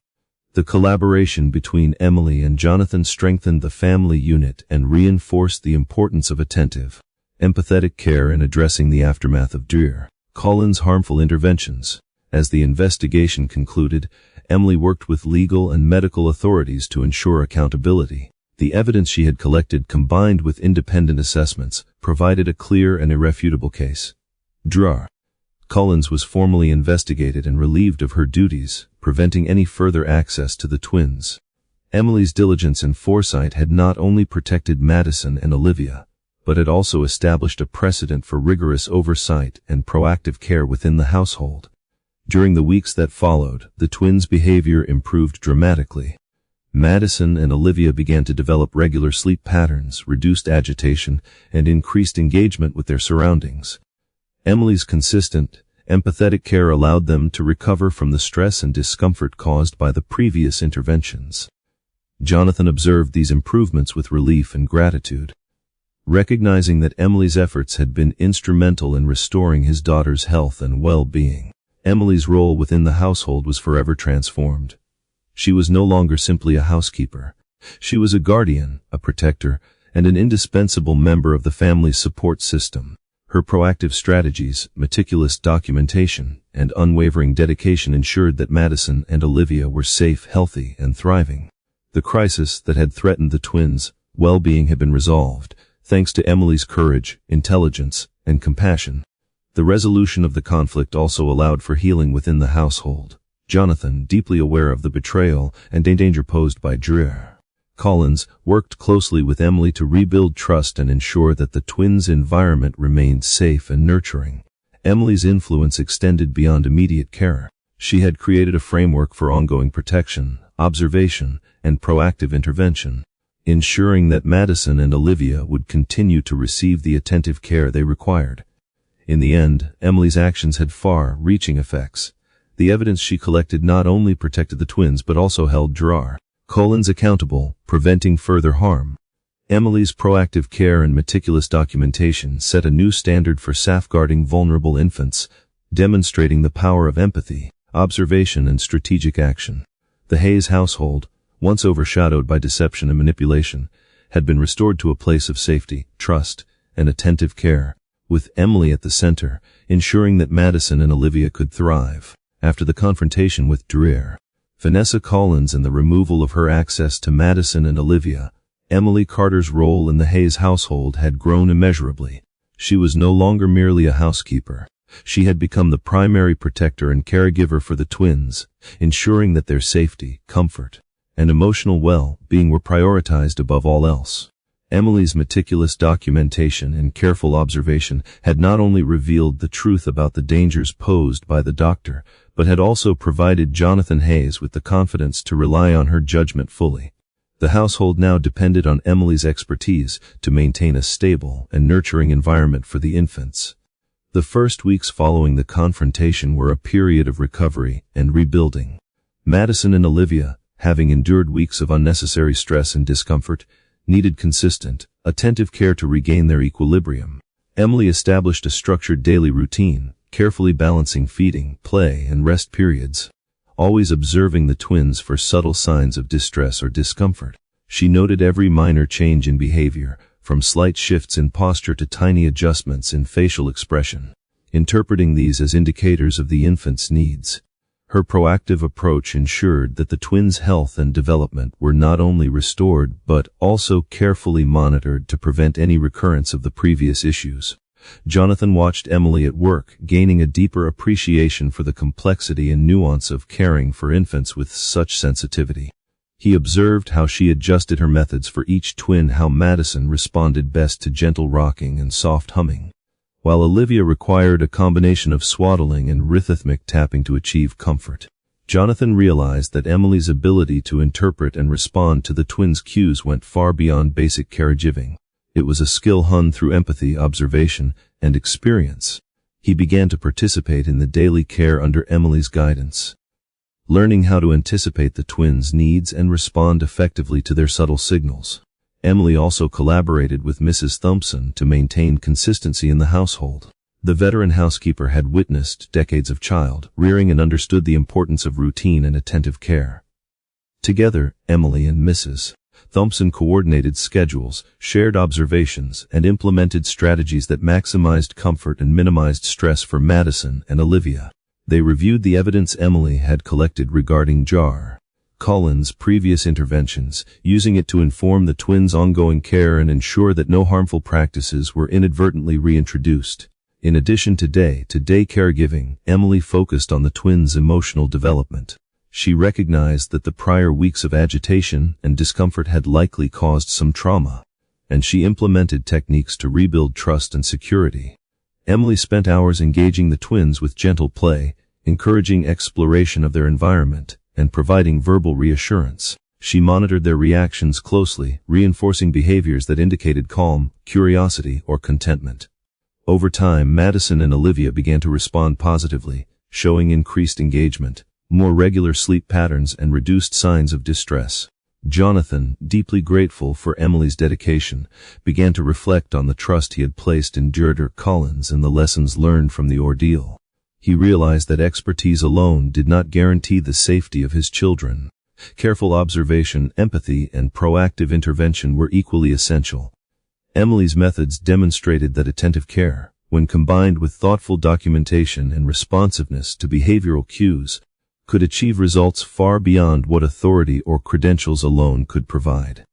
The collaboration between Emily and Jonathan strengthened the family unit and reinforced the importance of attentive, empathetic care in addressing the aftermath of Jar Collins' harmful interventions. As the investigation concluded, Emily worked with legal and medical authorities to ensure accountability. The evidence she had collected, combined with independent assessments, provided a clear and irrefutable case. Jar Collins was formally investigated and relieved of her duties, preventing any further access to the twins. Emily's diligence and foresight had not only protected Madison and Olivia, but had also established a precedent for rigorous oversight and proactive care within the household. During the weeks that followed, the twins' behavior improved dramatically. Madison and Olivia began to develop regular sleep patterns, reduced agitation, and increased engagement with their surroundings. Emily's consistent, empathetic care allowed them to recover from the stress and discomfort caused by the previous interventions. Jonathan observed these improvements with relief and gratitude. Recognizing that Emily's efforts had been instrumental in restoring his daughter's health and well-being, Emily's role within the household was forever transformed. She was no longer simply a housekeeper. She was a guardian, a protector, and an indispensable member of the family's support system. Her proactive strategies, meticulous documentation, and unwavering dedication ensured that Madison and Olivia were safe, healthy, and thriving. The crisis that had threatened the twins' well-being had been resolved, thanks to Emily's courage, intelligence, and compassion. The resolution of the conflict also allowed for healing within the household. Jonathan, deeply aware of the betrayal and danger posed by Jar Collins, worked closely with Emily to rebuild trust and ensure that the twins' environment remained safe and nurturing. Emily's influence extended beyond immediate care. She had created a framework for ongoing protection, observation, and proactive intervention, ensuring that Madison and Olivia would continue to receive the attentive care they required. In the end, Emily's actions had far-reaching effects. The evidence she collected not only protected the twins but also held Jar Collins accountable, preventing further harm. Emily's proactive care and meticulous documentation set a new standard for safeguarding vulnerable infants, demonstrating the power of empathy, observation, and strategic action. The Hayes household, once overshadowed by deception and manipulation, had been restored to a place of safety, trust, and attentive care, with Emily at the center, ensuring that Madison and Olivia could thrive. After the confrontation with Jar Vanessa Collins and the removal of her access to Madison and Olivia, Emily Carter's role in the Hayes household had grown immeasurably. She was no longer merely a housekeeper. She had become the primary protector and caregiver for the twins, ensuring that their safety, comfort, and emotional well-being were prioritized above all else. Emily's meticulous documentation and careful observation had not only revealed the truth about the dangers posed by the doctor, but had also provided Jonathan Hayes with the confidence to rely on her judgment fully. The household now depended on Emily's expertise to maintain a stable and nurturing environment for the infants. The first weeks following the confrontation were a period of recovery and rebuilding. Madison and Olivia, having endured weeks of unnecessary stress and discomfort, needed consistent, attentive care to regain their equilibrium. Emily established a structured daily routine, carefully balancing feeding, play, and rest periods, always observing the twins for subtle signs of distress or discomfort. She noted every minor change in behavior, from slight shifts in posture to tiny adjustments in facial expression, interpreting these as indicators of the infant's needs. Her proactive approach ensured that the twins' health and development were not only restored but also carefully monitored to prevent any recurrence of the previous issues. Jonathan watched Emily at work, gaining a deeper appreciation for the complexity and nuance of caring for infants with such sensitivity. He observed how she adjusted her methods for each twin, how Madison responded best to gentle rocking and soft humming, while Olivia required a combination of swaddling and rhythmic tapping to achieve comfort. Jonathan realized that Emily's ability to interpret and respond to the twins' cues went far beyond basic caregiving. It was a skill honed through empathy, observation, and experience. He began to participate in the daily care under Emily's guidance, learning how to anticipate the twins' needs and respond effectively to their subtle signals. Emily also collaborated with Mrs. Thompson to maintain consistency in the household. The veteran housekeeper had witnessed decades of child rearing and understood the importance of routine and attentive care. Together, Emily and Mrs. Thompson coordinated schedules, shared observations, and implemented strategies that maximized comfort and minimized stress for Madison and Olivia. They reviewed the evidence Emily had collected regarding Jar Cullen's previous interventions, using it to inform the twins' ongoing care and ensure that no harmful practices were inadvertently reintroduced. In addition to day-to-day caregiving, Emily focused on the twins' emotional development. She recognized that the prior weeks of agitation and discomfort had likely caused some trauma, and she implemented techniques to rebuild trust and security. Emily spent hours engaging the twins with gentle play, encouraging exploration of their environment, and providing verbal reassurance. She monitored their reactions closely, reinforcing behaviors that indicated calm, curiosity, or contentment. Over time, Madison and Olivia began to respond positively, showing increased engagement, more regular sleep patterns, and reduced signs of distress. Jonathan, deeply grateful for Emily's dedication, began to reflect on the trust he had placed in Jar Cullen and the lessons learned from the ordeal. He realized that expertise alone did not guarantee the safety of his children. Careful observation, empathy, and proactive intervention were equally essential. Emily's methods demonstrated that attentive care, when combined with thoughtful documentation and responsiveness to behavioral cues, could achieve results far beyond what authority or credentials alone could provide.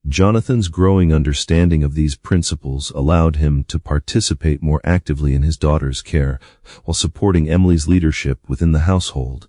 Jonathan's growing understanding of these principles allowed him to participate more actively in his daughter's care, while supporting Emily's leadership within the household.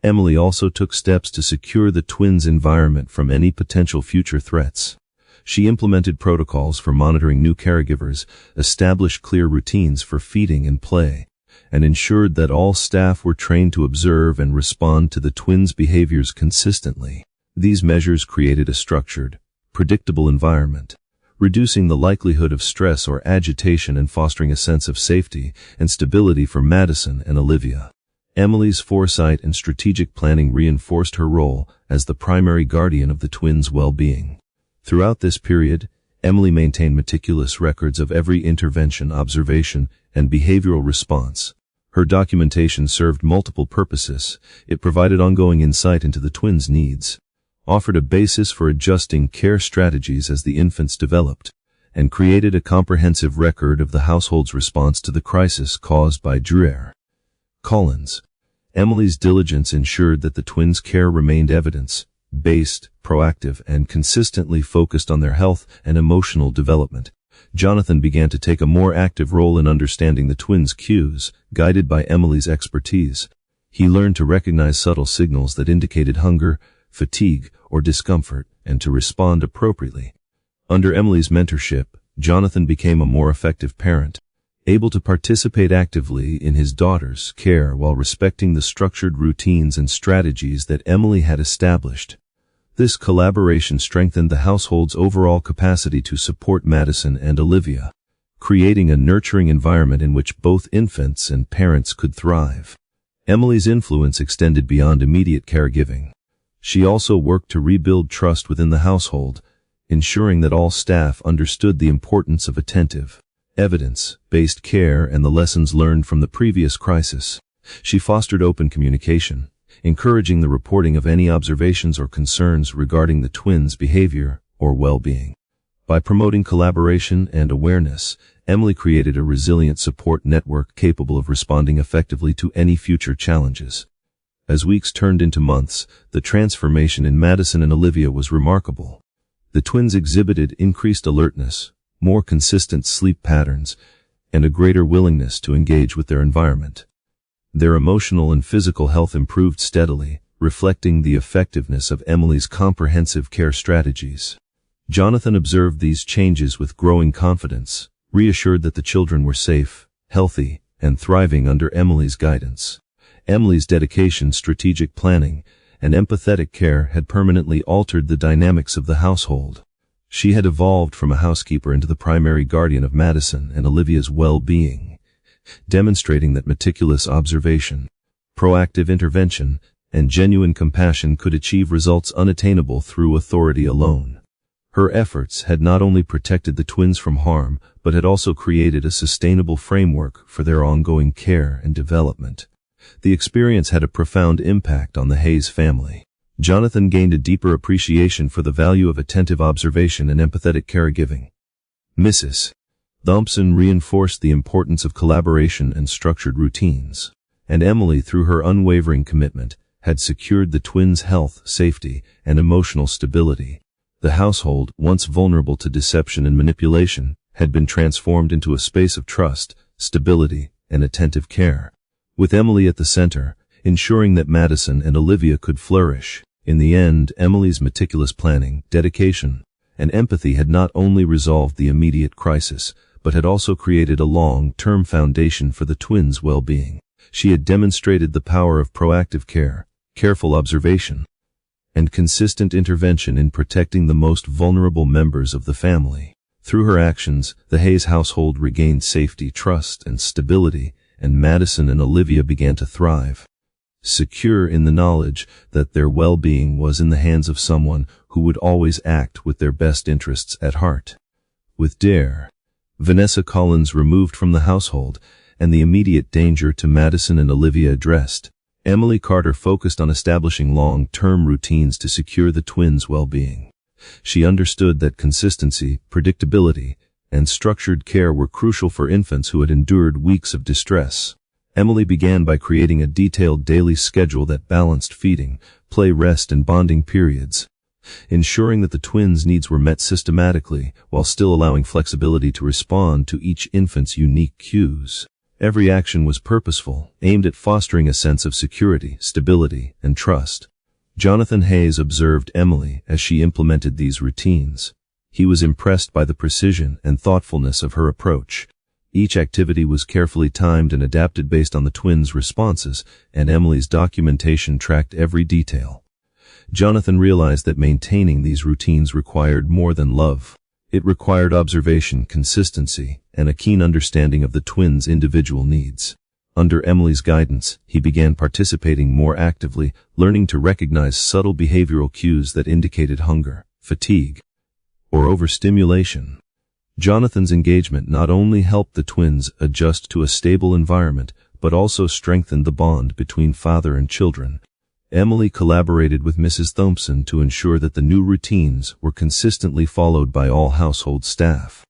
Emily also took steps to secure the twins' environment from any potential future threats. She implemented protocols for monitoring new caregivers, established clear routines for feeding and play, and ensured that all staff were trained to observe and respond to the twins' behaviors consistently. These measures created a structured, predictable environment, reducing the likelihood of stress or agitation and fostering a sense of safety and stability for Madison and Olivia. Emily's foresight and strategic planning reinforced her role as the primary guardian of the twins' well-being. Throughout this period, Emily maintained meticulous records of every intervention, observation, and behavioral response. Her documentation served multiple purposes. It provided ongoing insight into the twins' needs, offered a basis for adjusting care strategies as the infants developed, and created a comprehensive record of the household's response to the crisis caused by Jar Cullen. Emily's diligence ensured that the twins' care remained evidence-based, proactive, and consistently focused on their health and emotional development. Jonathan began to take a more active role in understanding the twins' cues, guided by Emily's expertise. He learned to recognize subtle signals that indicated hunger, fatigue, or discomfort, and to respond appropriately. Under Emily's mentorship, Jonathan became a more effective parent, able to participate actively in his daughter's care while respecting the structured routines and strategies that Emily had established. This collaboration strengthened the household's overall capacity to support Madison and Olivia, creating a nurturing environment in which both infants and parents could thrive. Emily's influence extended beyond immediate caregiving. She also worked to rebuild trust within the household, ensuring that all staff understood the importance of attentive, evidence-based care and the lessons learned from the previous crisis. She fostered open communication, encouraging the reporting of any observations or concerns regarding the twins' behavior or well-being. By promoting collaboration and awareness, Emily created a resilient support network capable of responding effectively to any future challenges. As weeks turned into months, the transformation in Madison and Olivia was remarkable. The twins exhibited increased alertness, more consistent sleep patterns, and a greater willingness to engage with their environment. Their emotional and physical health improved steadily, reflecting the effectiveness of Emily's comprehensive care strategies. Jonathan observed these changes with growing confidence, reassured that the children were safe, healthy, and thriving under Emily's guidance. Emily's dedication, strategic planning, and empathetic care had permanently altered the dynamics of the household. She had evolved from a housekeeper into the primary guardian of Madison and Olivia's well-being, demonstrating that meticulous observation, proactive intervention, and genuine compassion could achieve results unattainable through authority alone. Her efforts had not only protected the twins from harm, but had also created a sustainable framework for their ongoing care and development. The experience had a profound impact on the Hayes family. Jonathan gained a deeper appreciation for the value of attentive observation and empathetic caregiving. Mrs. Thompson reinforced the importance of collaboration and structured routines, and Emily, through her unwavering commitment, had secured the twins' health, safety, and emotional stability. The household, once vulnerable to deception and manipulation, had been transformed into a space of trust, stability, and attentive care. With Emily at the center, ensuring that Madison and Olivia could flourish. In the end, Emily's meticulous planning, dedication, and empathy had not only resolved the immediate crisis, but had also created a long-term foundation for the twins' well-being. She had demonstrated the power of proactive care, careful observation, and consistent intervention in protecting the most vulnerable members of the family. Through her actions, the Hayes household regained safety, trust, and stability, and Madison and Olivia began to thrive, secure in the knowledge that their well-being was in the hands of someone who would always act with their best interests at heart. With Vanessa Collins removed from the household, and the immediate danger to Madison and Olivia addressed, Emily Carter focused on establishing long-term routines to secure the twins' well-being. She understood that consistency, predictability, and structured care were crucial for infants who had endured weeks of distress. Emily began by creating a detailed daily schedule that balanced feeding, play, rest, and bonding periods, ensuring that the twins' needs were met systematically while still allowing flexibility to respond to each infant's unique cues. Every action was purposeful, aimed at fostering a sense of security, stability, and trust. Jonathan Hayes observed Emily as she implemented these routines. He was impressed by the precision and thoughtfulness of her approach. Each activity was carefully timed and adapted based on the twins' responses, and Emily's documentation tracked every detail. Jonathan realized that maintaining these routines required more than love. It required observation, consistency, and a keen understanding of the twins' individual needs. Under Emily's guidance, he began participating more actively, learning to recognize subtle behavioral cues that indicated hunger, fatigue, or overstimulation. Jonathan's engagement not only helped the twins adjust to a stable environment, but also strengthened the bond between father and children. Emily collaborated with Mrs. Thompson to ensure that the new routines were consistently followed by all household staff.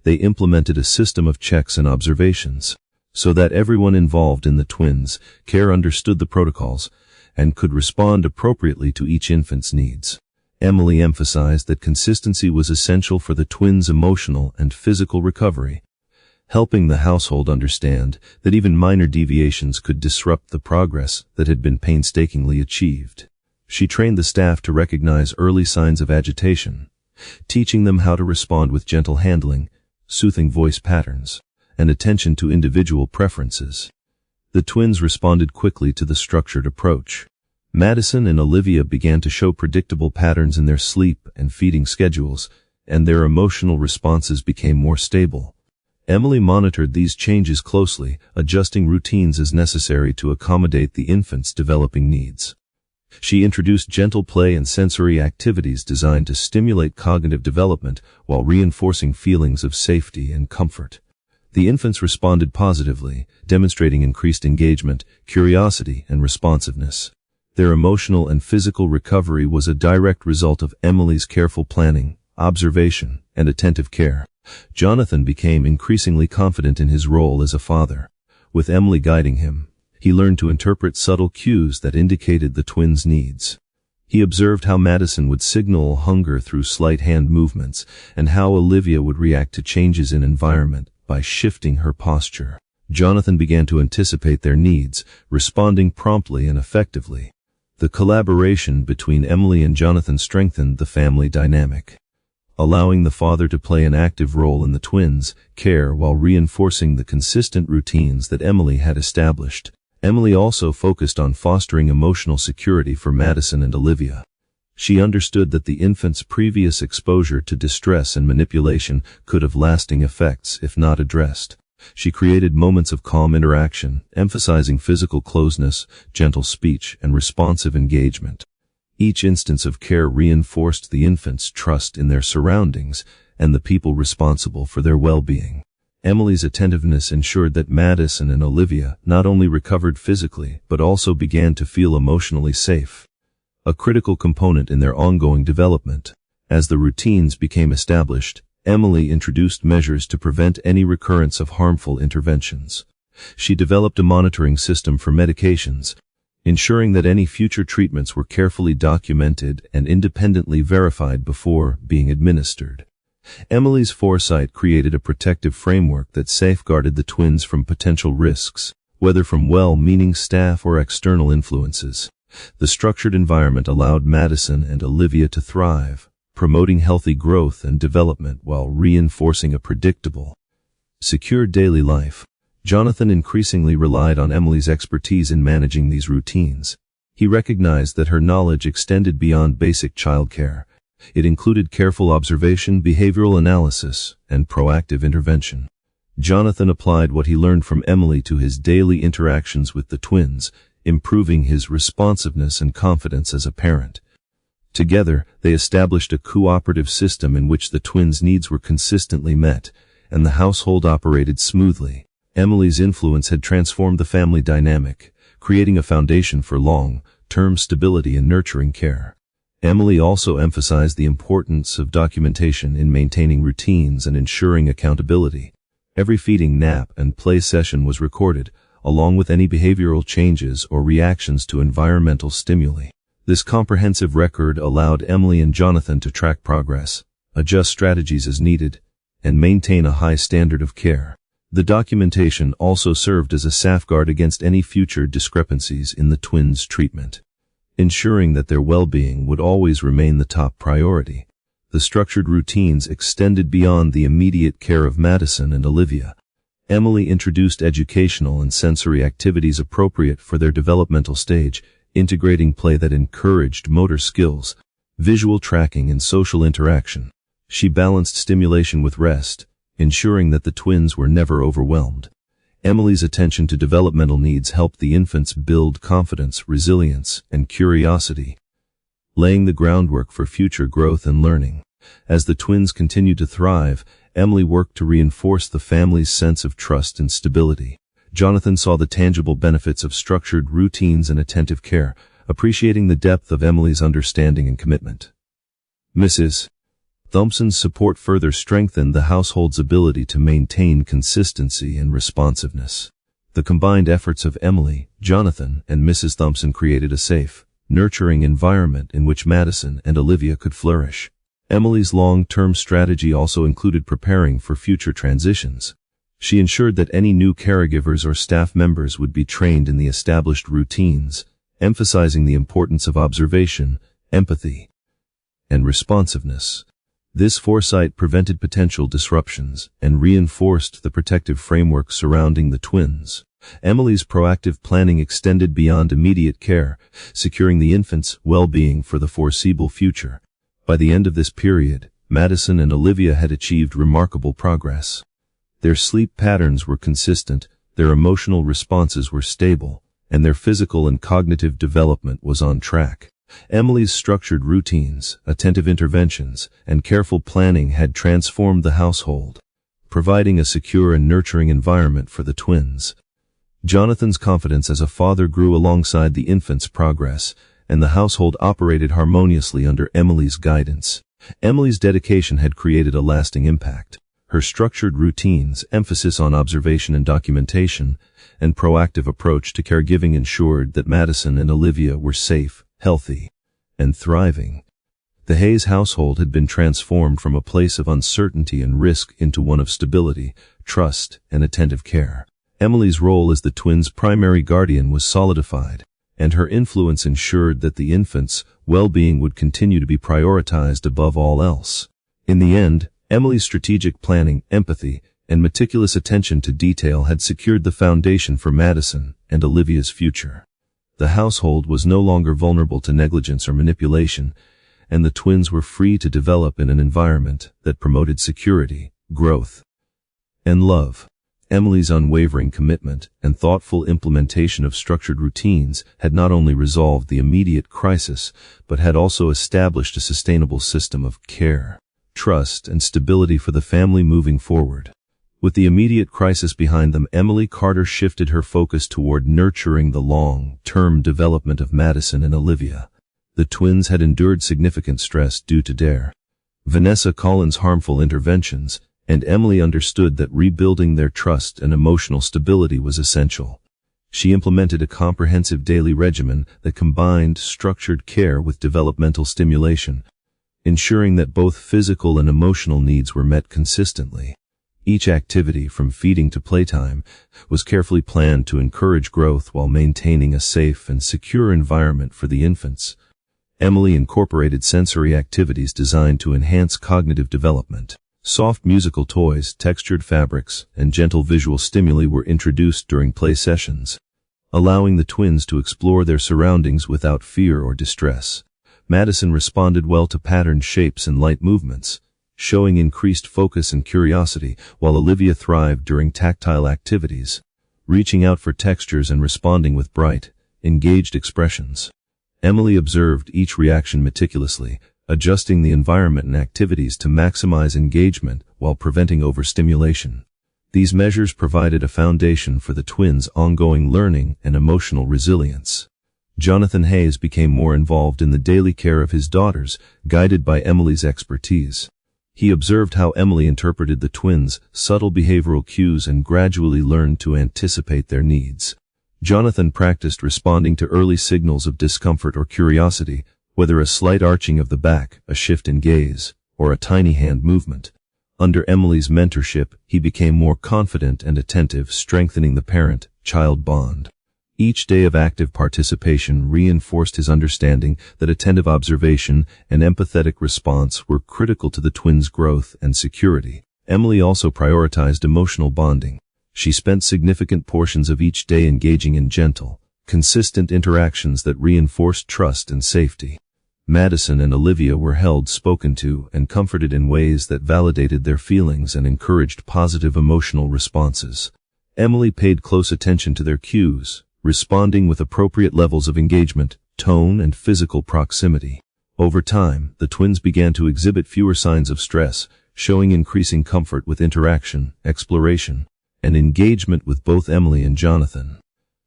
They implemented a system of checks and observations, so that everyone involved in the twins' care understood the protocols and could respond appropriately to each infant's needs. Emily emphasized that consistency was essential for the twins' emotional and physical recovery, helping the household understand that even minor deviations could disrupt the progress that had been painstakingly achieved. She trained the staff to recognize early signs of agitation, teaching them how to respond with gentle handling, soothing voice patterns, and attention to individual preferences. The twins responded quickly to the structured approach. Madison and Olivia began to show predictable patterns in their sleep and feeding schedules, and their emotional responses became more stable. Emily monitored these changes closely, adjusting routines as necessary to accommodate the infant's developing needs. She introduced gentle play and sensory activities designed to stimulate cognitive development while reinforcing feelings of safety and comfort. The infants responded positively, demonstrating increased engagement, curiosity, and responsiveness. Their emotional and physical recovery was a direct result of Emily's careful planning, observation, and attentive care. Jonathan became increasingly confident in his role as a father. With Emily guiding him, he learned to interpret subtle cues that indicated the twins' needs. He observed how Madison would signal hunger through slight hand movements, and how Olivia would react to changes in environment by shifting her posture. Jonathan began to anticipate their needs, responding promptly and effectively. The collaboration between Emily and Jonathan strengthened the family dynamic, allowing the father to play an active role in the twins' care while reinforcing the consistent routines that Emily had established. Emily also focused on fostering emotional security for Madison and Olivia. She understood that the infant's previous exposure to distress and manipulation could have lasting effects if not addressed. She created moments of calm interaction, emphasizing physical closeness, gentle speech, and responsive engagement. Each instance of care reinforced the infant's trust in their surroundings and the people responsible for their well-being. Emily's attentiveness ensured that Madison and Olivia not only recovered physically but also began to feel emotionally safe, a critical component in their ongoing development. As the routines became established, Emily introduced measures to prevent any recurrence of harmful interventions. She developed a monitoring system for medications, ensuring that any future treatments were carefully documented and independently verified before being administered. Emily's foresight created a protective framework that safeguarded the twins from potential risks, whether from well-meaning staff or external influences. The structured environment allowed Madison and Olivia to thrive, promoting healthy growth and development while reinforcing a predictable, secure daily life. Jonathan increasingly relied on Emily's expertise in managing these routines. He recognized that her knowledge extended beyond basic childcare. It included careful observation, behavioral analysis, and proactive intervention. Jonathan applied what he learned from Emily to his daily interactions with the twins, improving his responsiveness and confidence as a parent. Together, they established a cooperative system in which the twins' needs were consistently met, and the household operated smoothly. Emily's influence had transformed the family dynamic, creating a foundation for long-term stability and nurturing care. Emily also emphasized the importance of documentation in maintaining routines and ensuring accountability. Every feeding, nap, and play session was recorded, along with any behavioral changes or reactions to environmental stimuli. This comprehensive record allowed Emily and Jonathan to track progress, adjust strategies as needed, and maintain a high standard of care. The documentation also served as a safeguard against any future discrepancies in the twins' treatment, ensuring that their well-being would always remain the top priority. The structured routines extended beyond the immediate care of Madison and Olivia. Emily introduced educational and sensory activities appropriate for their developmental stage, integrating play that encouraged motor skills, visual tracking, and social interaction. She balanced stimulation with rest, ensuring that the twins were never overwhelmed. Emily's attention to developmental needs helped the infants build confidence, resilience, and curiosity, laying the groundwork for future growth and learning. As the twins continued to thrive, Emily worked to reinforce the family's sense of trust and stability. Jonathan saw the tangible benefits of structured routines and attentive care, appreciating the depth of Emily's understanding and commitment. Mrs. Thompson's support further strengthened the household's ability to maintain consistency and responsiveness. The combined efforts of Emily, Jonathan, and Mrs. Thompson created a safe, nurturing environment in which Madison and Olivia could flourish. Emily's long-term strategy also included preparing for future transitions. She ensured that any new caregivers or staff members would be trained in the established routines, emphasizing the importance of observation, empathy, and responsiveness. This foresight prevented potential disruptions and reinforced the protective framework surrounding the twins. Emily's proactive planning extended beyond immediate care, securing the infant's well-being for the foreseeable future. By the end of this period, Madison and Olivia had achieved remarkable progress. Their sleep patterns were consistent, their emotional responses were stable, and their physical and cognitive development was on track. Emily's structured routines, attentive interventions, and careful planning had transformed the household, providing a secure and nurturing environment for the twins. Jonathan's confidence as a father grew alongside the infant's progress, and the household operated harmoniously under Emily's guidance. Emily's dedication had created a lasting impact. Her structured routines, emphasis on observation and documentation, and proactive approach to caregiving ensured that Madison and Olivia were safe, healthy, and thriving. The Hayes household had been transformed from a place of uncertainty and risk into one of stability, trust, and attentive care. Emily's role as the twins' primary guardian was solidified, and her influence ensured that the infant's well-being would continue to be prioritized above all else. In the end, Emily's strategic planning, empathy, and meticulous attention to detail had secured the foundation for Madison and Olivia's future. The household was no longer vulnerable to negligence or manipulation, and the twins were free to develop in an environment that promoted security, growth, and love. Emily's unwavering commitment and thoughtful implementation of structured routines had not only resolved the immediate crisis, but had also established a sustainable system of care, trust, and stability for the family moving forward. With the immediate crisis behind them, Emily Carter shifted her focus toward nurturing the long-term development of Madison and Olivia. The twins had endured significant stress due to Vanessa Collins' harmful interventions, and Emily understood that rebuilding their trust and emotional stability was essential. She implemented a comprehensive daily regimen that combined structured care with developmental stimulation, ensuring that both physical and emotional needs were met consistently. Each activity, from feeding to playtime, was carefully planned to encourage growth while maintaining a safe and secure environment for the infants. Emily incorporated sensory activities designed to enhance cognitive development. Soft musical toys, textured fabrics, and gentle visual stimuli were introduced during play sessions, allowing the twins to explore their surroundings without fear or distress. Madison responded well to patterned shapes and light movements, showing increased focus and curiosity, while Olivia thrived during tactile activities, reaching out for textures and responding with bright, engaged expressions. Emily observed each reaction meticulously, adjusting the environment and activities to maximize engagement while preventing overstimulation. These measures provided a foundation for the twins' ongoing learning and emotional resilience. Jonathan Hayes became more involved in the daily care of his daughters, guided by Emily's expertise. He observed how Emily interpreted the twins' subtle behavioral cues and gradually learned to anticipate their needs. Jonathan practiced responding to early signals of discomfort or curiosity, whether a slight arching of the back, a shift in gaze, or a tiny hand movement. Under Emily's mentorship, he became more confident and attentive, strengthening the parent-child bond. Each day of active participation reinforced his understanding that attentive observation and empathetic response were critical to the twins' growth and security. Emily also prioritized emotional bonding. She spent significant portions of each day engaging in gentle, consistent interactions that reinforced trust and safety. Madison and Olivia were held, spoken to, and comforted in ways that validated their feelings and encouraged positive emotional responses. Emily paid close attention to their cues, responding with appropriate levels of engagement, tone, and physical proximity. Over time, the twins began to exhibit fewer signs of stress, showing increasing comfort with interaction, exploration, and engagement with both Emily and Jonathan.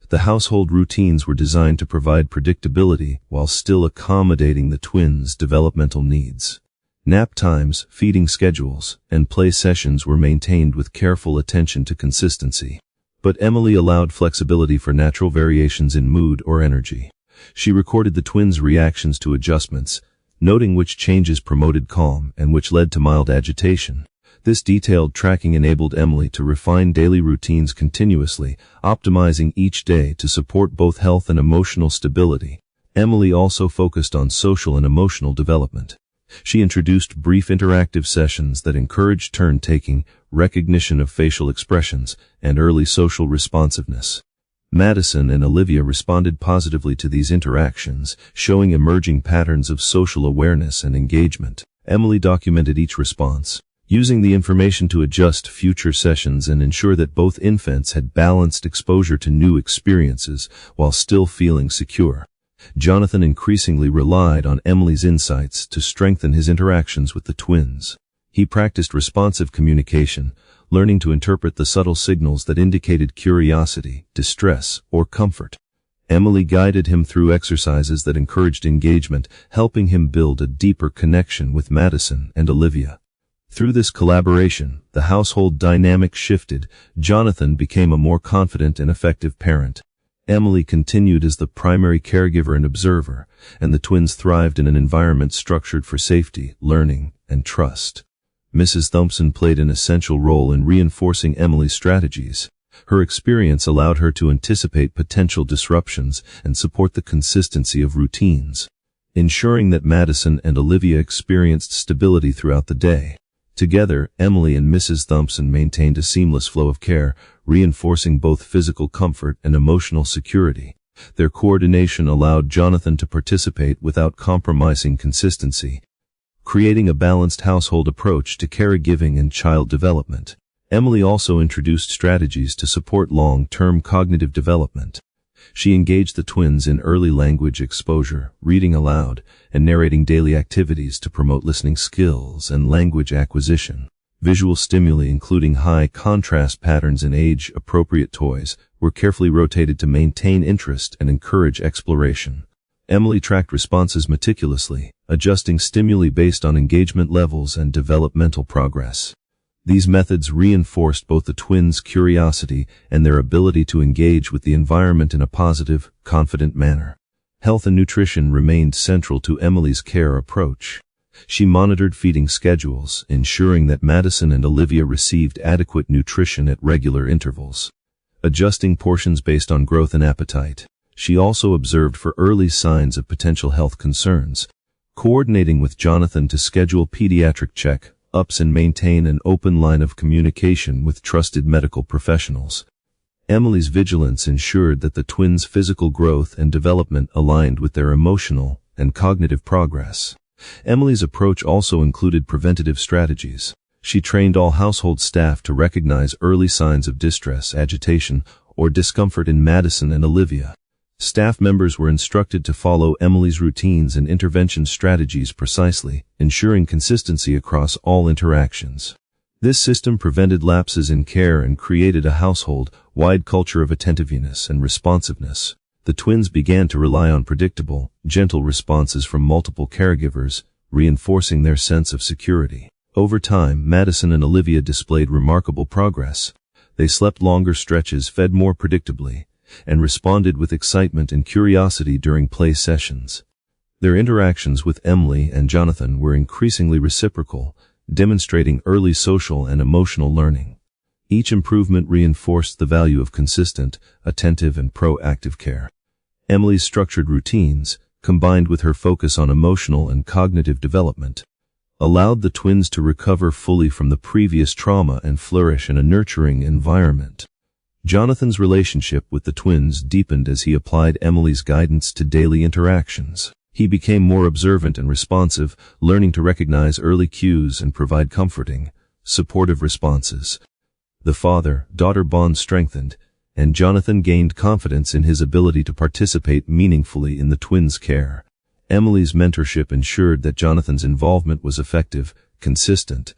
The household routines were designed to provide predictability while still accommodating the twins' developmental needs. Nap times, feeding schedules, and play sessions were maintained with careful attention to consistency. But Emily allowed flexibility for natural variations in mood or energy. She recorded the twins' reactions to adjustments, noting which changes promoted calm and which led to mild agitation. This detailed tracking enabled Emily to refine daily routines continuously, optimizing each day to support both health and emotional stability. Emily also focused on social and emotional development. She introduced brief interactive sessions that encouraged turn-taking, recognition of facial expressions, and early social responsiveness. Madison and Olivia responded positively to these interactions, showing emerging patterns of social awareness and engagement. Emily documented each response, using the information to adjust future sessions and ensure that both infants had balanced exposure to new experiences while still feeling secure. Jonathan increasingly relied on Emily's insights to strengthen his interactions with the twins. He practiced responsive communication, learning to interpret the subtle signals that indicated curiosity, distress, or comfort. Emily guided him through exercises that encouraged engagement, helping him build a deeper connection with Madison and Olivia. Through this collaboration, the household dynamic shifted. Jonathan became a more confident and effective parent. Emily continued as the primary caregiver and observer, and the twins thrived in an environment structured for safety, learning, and trust. Mrs. Thompson played an essential role in reinforcing Emily's strategies. Her experience allowed her to anticipate potential disruptions and support the consistency of routines, ensuring that Madison and Olivia experienced stability throughout the day. Together, Emily and Mrs. Thompson maintained a seamless flow of care, reinforcing both physical comfort and emotional security. Their coordination allowed Jonathan to participate without compromising consistency, creating a balanced household approach to caregiving and child development. Emily also introduced strategies to support long-term cognitive development. She engaged the twins in early language exposure, reading aloud, and narrating daily activities to promote listening skills and language acquisition. Visual stimuli, including high contrast patterns and age-appropriate toys, were carefully rotated to maintain interest and encourage exploration. Emily tracked responses meticulously, adjusting stimuli based on engagement levels and developmental progress. These methods reinforced both the twins' curiosity and their ability to engage with the environment in a positive, confident manner. Health and nutrition remained central to Emily's care approach. She monitored feeding schedules, ensuring that Madison and Olivia received adequate nutrition at regular intervals, adjusting portions based on growth and appetite. She also observed for early signs of potential health concerns, coordinating with Jonathan to schedule pediatric check-ups and maintain an open line of communication with trusted medical professionals. Emily's vigilance ensured that the twins' physical growth and development aligned with their emotional and cognitive progress. Emily's approach also included preventative strategies. She trained all household staff to recognize early signs of distress, agitation, or discomfort in Madison and Olivia. Staff members were instructed to follow Emily's routines and intervention strategies precisely, ensuring consistency across all interactions. This system prevented lapses in care and created a household-wide culture of attentiveness and responsiveness. The twins began to rely on predictable, gentle responses from multiple caregivers, reinforcing their sense of security. Over time, Madison and Olivia displayed remarkable progress. They slept longer stretches, fed more predictably, and responded with excitement and curiosity during play sessions. Their interactions with Emily and Jonathan were increasingly reciprocal, demonstrating early social and emotional learning. Each improvement reinforced the value of consistent, attentive, and proactive care. Emily's structured routines, combined with her focus on emotional and cognitive development, allowed the twins to recover fully from the previous trauma and flourish in a nurturing environment. Jonathan's relationship with the twins deepened as he applied Emily's guidance to daily interactions. He became more observant and responsive, learning to recognize early cues and provide comforting, supportive responses. The father-daughter bond strengthened, and Jonathan gained confidence in his ability to participate meaningfully in the twins' care. Emily's mentorship ensured that Jonathan's involvement was effective, consistent,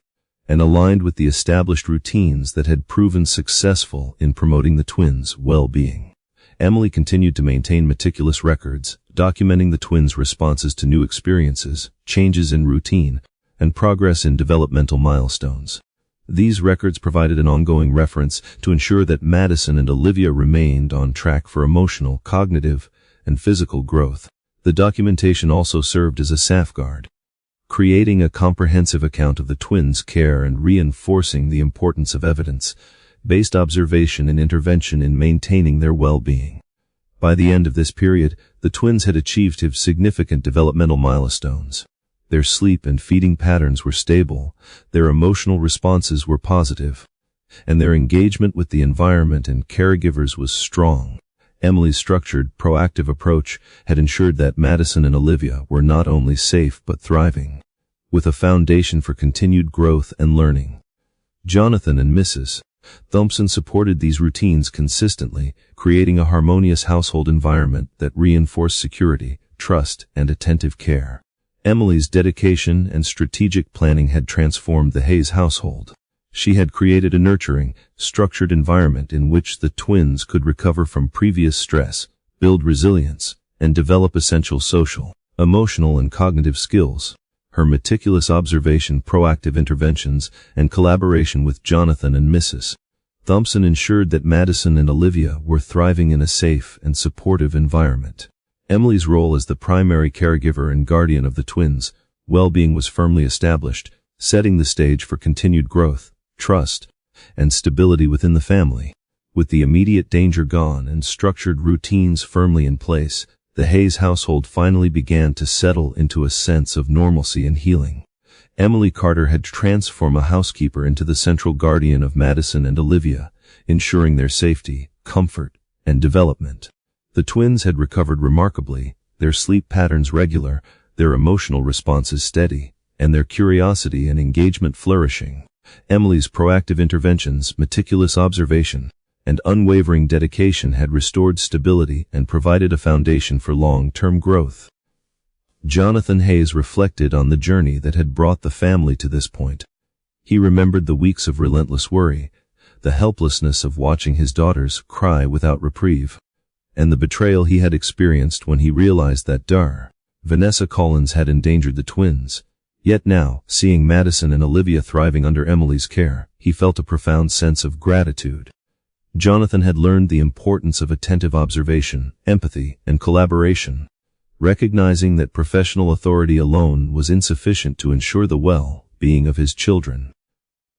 and aligned with the established routines that had proven successful in promoting the twins' well-being. Emily continued to maintain meticulous records, documenting the twins' responses to new experiences, changes in routine, and progress in developmental milestones. These records provided an ongoing reference to ensure that Madison and Olivia remained on track for emotional, cognitive, and physical growth. The documentation also served as a safeguard, creating a comprehensive account of the twins' care and reinforcing the importance of evidence-based observation and intervention in maintaining their well-being. By the end of this period, the twins had achieved significant developmental milestones. Their sleep and feeding patterns were stable, their emotional responses were positive, and their engagement with the environment and caregivers was strong. Emily's structured, proactive approach had ensured that Madison and Olivia were not only safe but thriving, with a foundation for continued growth and learning. Jonathan and Mrs. Thompson supported these routines consistently, creating a harmonious household environment that reinforced security, trust, and attentive care. Emily's dedication and strategic planning had transformed the Hayes household. She had created a nurturing, structured environment in which the twins could recover from previous stress, build resilience, and develop essential social, emotional, and cognitive skills. Her meticulous observation, proactive interventions, and collaboration with Jonathan and Mrs. Thompson ensured that Madison and Olivia were thriving in a safe and supportive environment. Emily's role as the primary caregiver and guardian of the twins' well-being was firmly established, setting the stage for continued growth, trust, and stability within the family. With the immediate danger gone and structured routines firmly in place, the Hayes household finally began to settle into a sense of normalcy and healing. Emily Carter had transformed a housekeeper into the central guardian of Madison and Olivia, ensuring their safety, comfort, and development. The twins had recovered remarkably, their sleep patterns regular, their emotional responses steady, and their curiosity and engagement flourishing. Emily's proactive interventions, meticulous observation, and unwavering dedication had restored stability and provided a foundation for long-term growth. Jonathan Hayes reflected on the journey that had brought the family to this point. He remembered the weeks of relentless worry, the helplessness of watching his daughters cry without reprieve, and the betrayal he had experienced when he realized that Vanessa Collins had endangered the twins. Yet now, seeing Madison and Olivia thriving under Emily's care, he felt a profound sense of gratitude. Jonathan had learned the importance of attentive observation, empathy, and collaboration, recognizing that professional authority alone was insufficient to ensure the well-being of his children.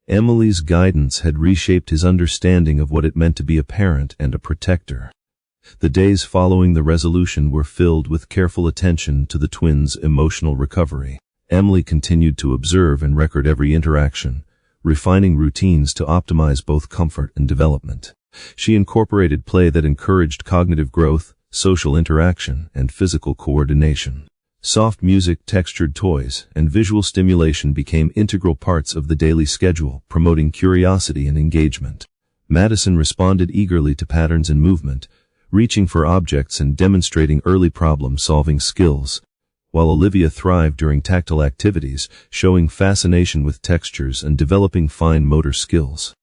Emily's guidance had reshaped his understanding of what it meant to be a parent and a protector. The days following the resolution were filled with careful attention to the twins' emotional recovery. Emily continued to observe and record every interaction, refining routines to optimize both comfort and development. She incorporated play that encouraged cognitive growth, social interaction, and physical coordination. Soft music, textured toys, and visual stimulation became integral parts of the daily schedule, promoting curiosity and engagement. Madison responded eagerly to patterns in movement, reaching for objects and demonstrating early problem-solving skills, while Olivia thrived during tactile activities, showing fascination with textures and developing fine motor skills.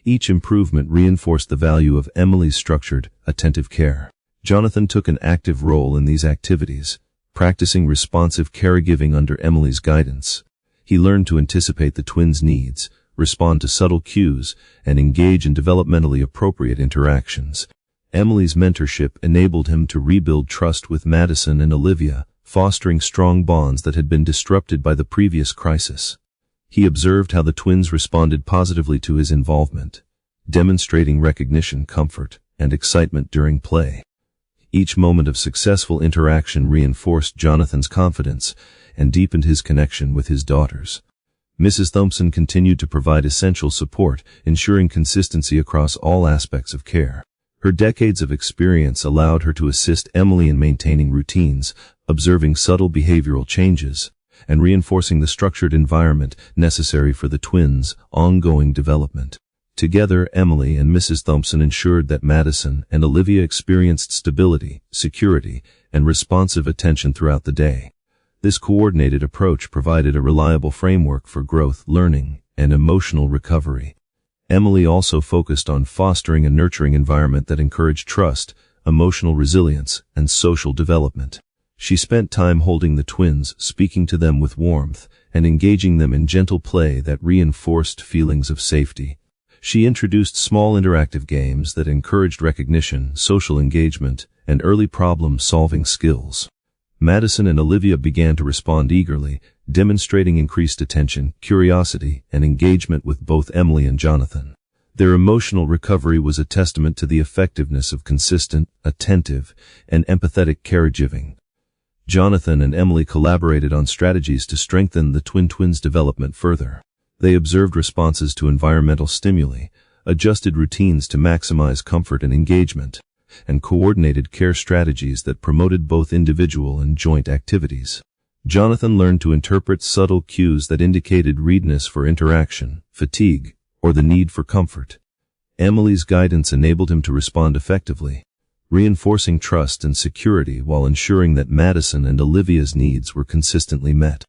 Each improvement reinforced the value of Emily's structured, attentive care. Jonathan took an active role in these activities, practicing responsive caregiving under Emily's guidance. He learned to anticipate the twins' needs, respond to subtle cues, and engage in developmentally appropriate interactions. Emily's mentorship enabled him to rebuild trust with Madison and Olivia, fostering strong bonds that had been disrupted by the previous crisis. He observed how the twins responded positively to his involvement, demonstrating recognition, comfort, and excitement during play. Each moment of successful interaction reinforced Jonathan's confidence and deepened his connection with his daughters. Mrs. Thompson continued to provide essential support, ensuring consistency across all aspects of care. Her decades of experience allowed her to assist Emily in maintaining routines, observing subtle behavioral changes, and reinforcing the structured environment necessary for the twins' ongoing development. Together, Emily and Mrs. Thompson ensured that Madison and Olivia experienced stability, security, and responsive attention throughout the day. This coordinated approach provided a reliable framework for growth, learning, and emotional recovery. Emily also focused on fostering a nurturing environment that encouraged trust, emotional resilience, and social development. She spent time holding the twins, speaking to them with warmth, and engaging them in gentle play that reinforced feelings of safety. She introduced small interactive games that encouraged recognition, social engagement, and early problem-solving skills. Madison and Olivia began to respond eagerly, demonstrating increased attention, curiosity, and engagement with both Emily and Jonathan. Their emotional recovery was a testament to the effectiveness of consistent, attentive, and empathetic caregiving. Jonathan and Emily collaborated on strategies to strengthen the twins' development further. They observed responses to environmental stimuli, adjusted routines to maximize comfort and engagement, and coordinated care strategies that promoted both individual and joint activities. Jonathan learned to interpret subtle cues that indicated readiness for interaction, fatigue, or the need for comfort. Emily's guidance enabled him to respond effectively, reinforcing trust and security while ensuring that Madison and Olivia's needs were consistently met.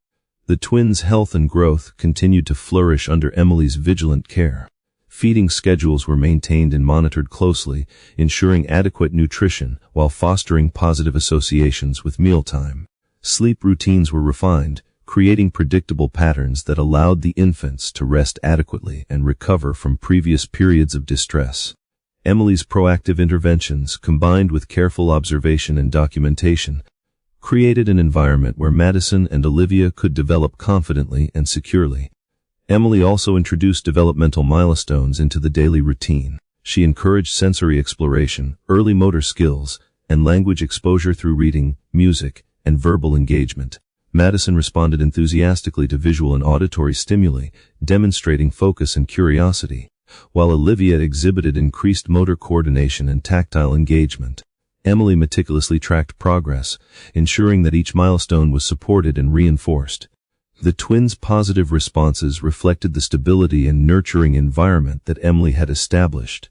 The twins' health and growth continued to flourish under Emily's vigilant care. Feeding schedules were maintained and monitored closely, ensuring adequate nutrition while fostering positive associations with mealtime. Sleep routines were refined, creating predictable patterns that allowed the infants to rest adequately and recover from previous periods of distress. Emily's proactive interventions, combined with careful observation and documentation, created an environment where Madison and Olivia could develop confidently and securely. Emily also introduced developmental milestones into the daily routine. She encouraged sensory exploration, early motor skills, and language exposure through reading, music, and verbal engagement. Madison responded enthusiastically to visual and auditory stimuli, demonstrating focus and curiosity, while Olivia exhibited increased motor coordination and tactile engagement. Emily meticulously tracked progress, ensuring that each milestone was supported and reinforced. The twins' positive responses reflected the stability and nurturing environment that Emily had established,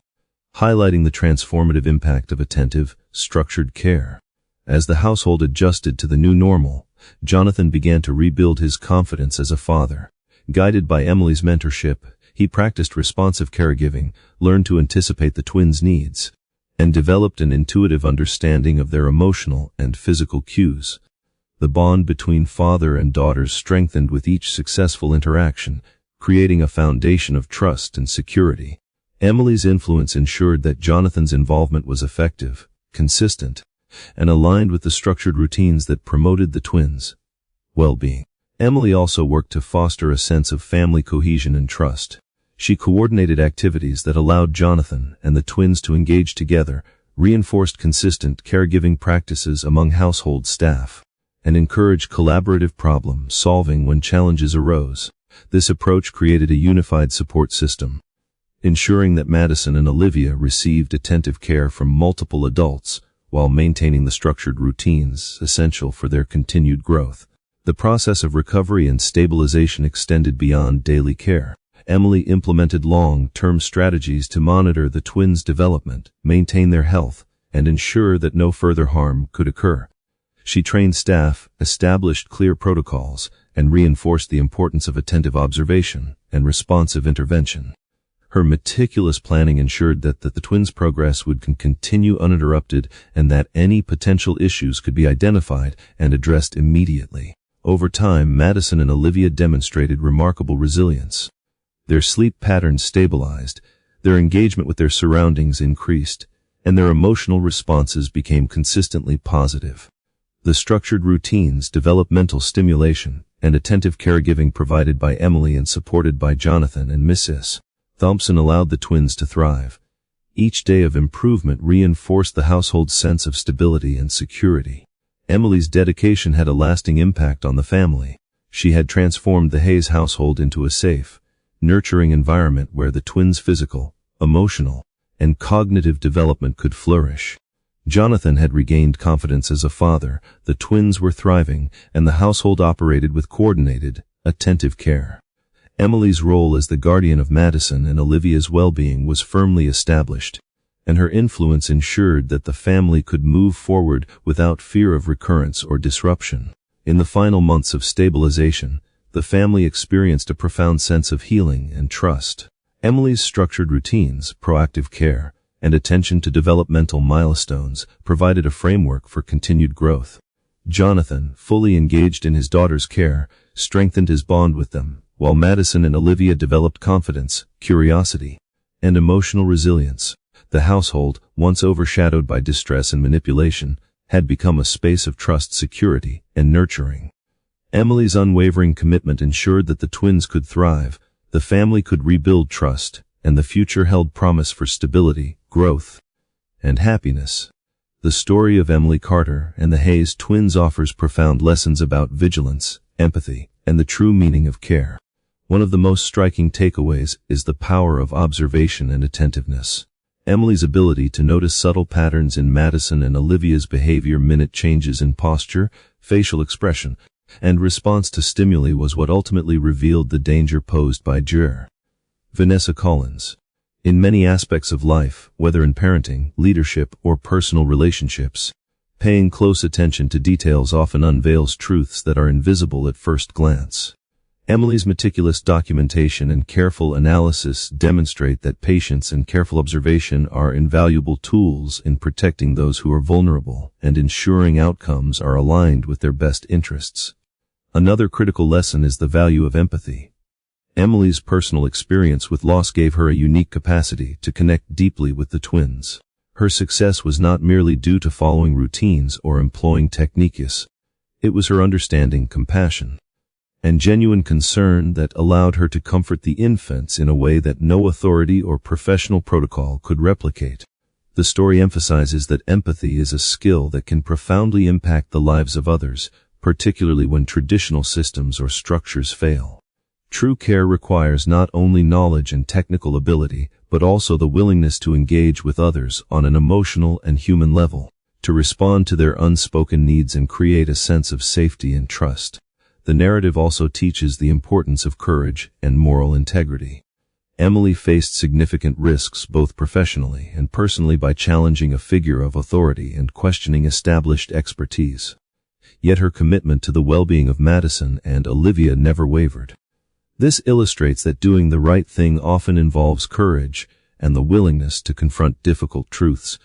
highlighting the transformative impact of attentive, structured care. As the household adjusted to the new normal, Jonathan began to rebuild his confidence as a father. Guided by Emily's mentorship, he practiced responsive caregiving, learned to anticipate the twins' needs, and developed an intuitive understanding of their emotional and physical cues. The bond between father and daughters strengthened with each successful interaction, creating a foundation of trust and security. Emily's influence ensured that Jonathan's involvement was effective, consistent, and aligned with the structured routines that promoted the twins' well-being. Emily also worked to foster a sense of family cohesion and trust. She coordinated activities that allowed Jonathan and the twins to engage together, reinforced consistent caregiving practices among household staff, and encouraged collaborative problem-solving when challenges arose. This approach created a unified support system, ensuring that Madison and Olivia received attentive care from multiple adults while maintaining the structured routines essential for their continued growth. The process of recovery and stabilization extended beyond daily care. Emily implemented long-term strategies to monitor the twins' development, maintain their health, and ensure that no further harm could occur. She trained staff, established clear protocols, and reinforced the importance of attentive observation and responsive intervention. Her meticulous planning ensured that the twins' progress would continue uninterrupted and that any potential issues could be identified and addressed immediately. Over time, Madison and Olivia demonstrated remarkable resilience. Their sleep patterns stabilized, their engagement with their surroundings increased, and their emotional responses became consistently positive. The structured routines, developmental stimulation, and attentive caregiving provided by Emily and supported by Jonathan and Mrs. Thompson allowed the twins to thrive. Each day of improvement reinforced the household's sense of stability and security. Emily's dedication had a lasting impact on the family. She had transformed the Hayes household into a safe, nurturing environment where the twins' physical, emotional, and cognitive development could flourish. Jonathan had regained confidence as a father, the twins were thriving, and the household operated with coordinated, attentive care. Emily's role as the guardian of Madison and Olivia's well-being was firmly established, and her influence ensured that the family could move forward without fear of recurrence or disruption. In the final months of stabilization, the family experienced a profound sense of healing and trust. Emily's structured routines, proactive care, and attention to developmental milestones provided a framework for continued growth. Jonathan, fully engaged in his daughter's care, strengthened his bond with them, while Madison and Olivia developed confidence, curiosity, and emotional resilience. The household, once overshadowed by distress and manipulation, had become a space of trust, security, and nurturing. Emily's unwavering commitment ensured that the twins could thrive, the family could rebuild trust, and the future held promise for stability, growth, and happiness. The story of Emily Carter and the Hayes twins offers profound lessons about vigilance, empathy, and the true meaning of care. One of the most striking takeaways is the power of observation and attentiveness. Emily's ability to notice subtle patterns in Madison and Olivia's behavior, minute changes in posture, facial expression, and response to stimuli was what ultimately revealed the danger posed by Jer. Vanessa Collins. In many aspects of life, whether in parenting, leadership, or personal relationships, paying close attention to details often unveils truths that are invisible at first glance. Emily's meticulous documentation and careful analysis demonstrate that patience and careful observation are invaluable tools in protecting those who are vulnerable and ensuring outcomes are aligned with their best interests. Another critical lesson is the value of empathy. Emily's personal experience with loss gave her a unique capacity to connect deeply with the twins. Her success was not merely due to following routines or employing techniques. It was her understanding, compassion, and genuine concern that allowed her to comfort the infants in a way that no authority or professional protocol could replicate. The story emphasizes that empathy is a skill that can profoundly impact the lives of others, particularly when traditional systems or structures fail. True care requires not only knowledge and technical ability, but also the willingness to engage with others on an emotional and human level, to respond to their unspoken needs and create a sense of safety and trust. The narrative also teaches the importance of courage and moral integrity. Emily faced significant risks both professionally and personally by challenging a figure of authority and questioning established expertise. Yet her commitment to the well-being of Madison and Olivia never wavered. This illustrates that doing the right thing often involves courage and the willingness to confront difficult truths,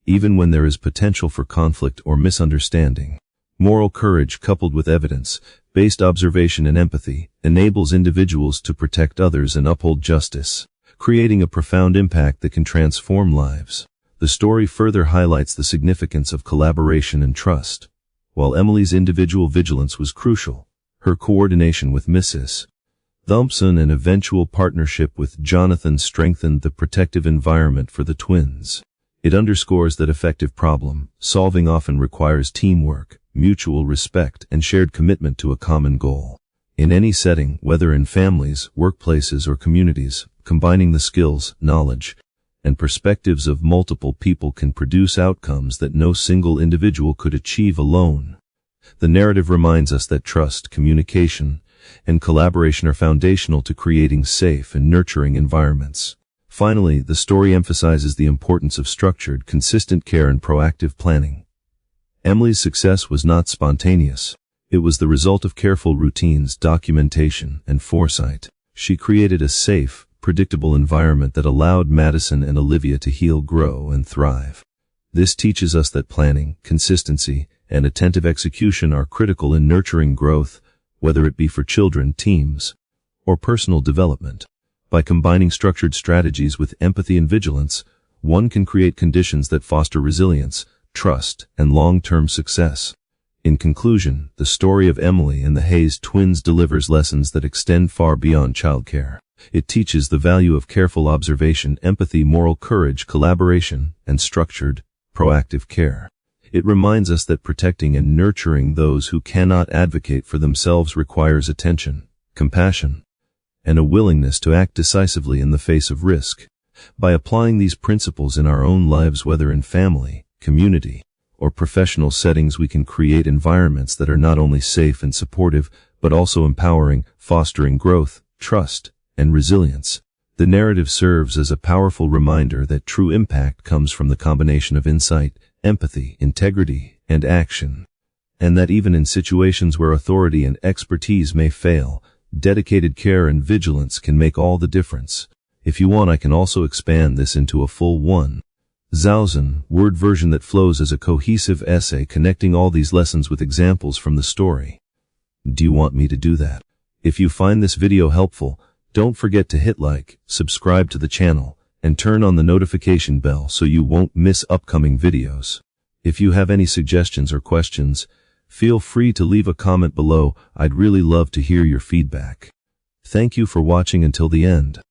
even when there is potential for conflict or misunderstanding. Moral courage coupled with evidence-based observation and empathy enables individuals to protect others and uphold justice, creating a profound impact that can transform lives. The story further highlights the significance of collaboration and trust. While Emily's individual vigilance was crucial, her coordination with Mrs. Thompson and eventual partnership with Jonathan strengthened the protective environment for the twins. It underscores that effective problem-solving often requires teamwork, mutual respect, and shared commitment to a common goal. In any setting, whether in families, workplaces, or communities, combining the skills, knowledge, and perspectives of multiple people can produce outcomes that no single individual could achieve alone. The narrative reminds us that trust, communication, and collaboration are foundational to creating safe and nurturing environments. Finally, the story emphasizes the importance of structured, consistent care and proactive planning. Emily's success was not spontaneous. It was the result of careful routines, documentation, and foresight. She created a safe, predictable environment that allowed Madison and Olivia to heal, grow, and thrive. This teaches us that planning, consistency, and attentive execution are critical in nurturing growth, whether it be for children, teams, or personal development. By combining structured strategies with empathy and vigilance, one can create conditions that foster resilience, trust, and long-term success. In conclusion, the story of Emily and the Hayes twins delivers lessons that extend far beyond childcare. It teaches the value of careful observation, empathy, moral courage, collaboration, and structured, proactive care. It reminds us that protecting and nurturing those who cannot advocate for themselves requires attention, compassion, and a willingness to act decisively in the face of risk. By applying these principles in our own lives, whether in family, community, or professional settings, we can create environments that are not only safe and supportive, but also empowering, fostering growth, trust, and resilience. The narrative serves as a powerful reminder that true impact comes from the combination of insight, empathy, integrity, and action, and that even in situations where authority and expertise may fail, dedicated care and vigilance can make all the difference. If you want, I can also expand this into a full 1,000 word version that flows as a cohesive essay connecting all these lessons with examples from the story. Do you want me to do that? If you find this video helpful, don't forget to hit like, subscribe to the channel, and turn on the notification bell so you won't miss upcoming videos. If you have any suggestions or questions, feel free to leave a comment below. I'd really love to hear your feedback. Thank you for watching until the end.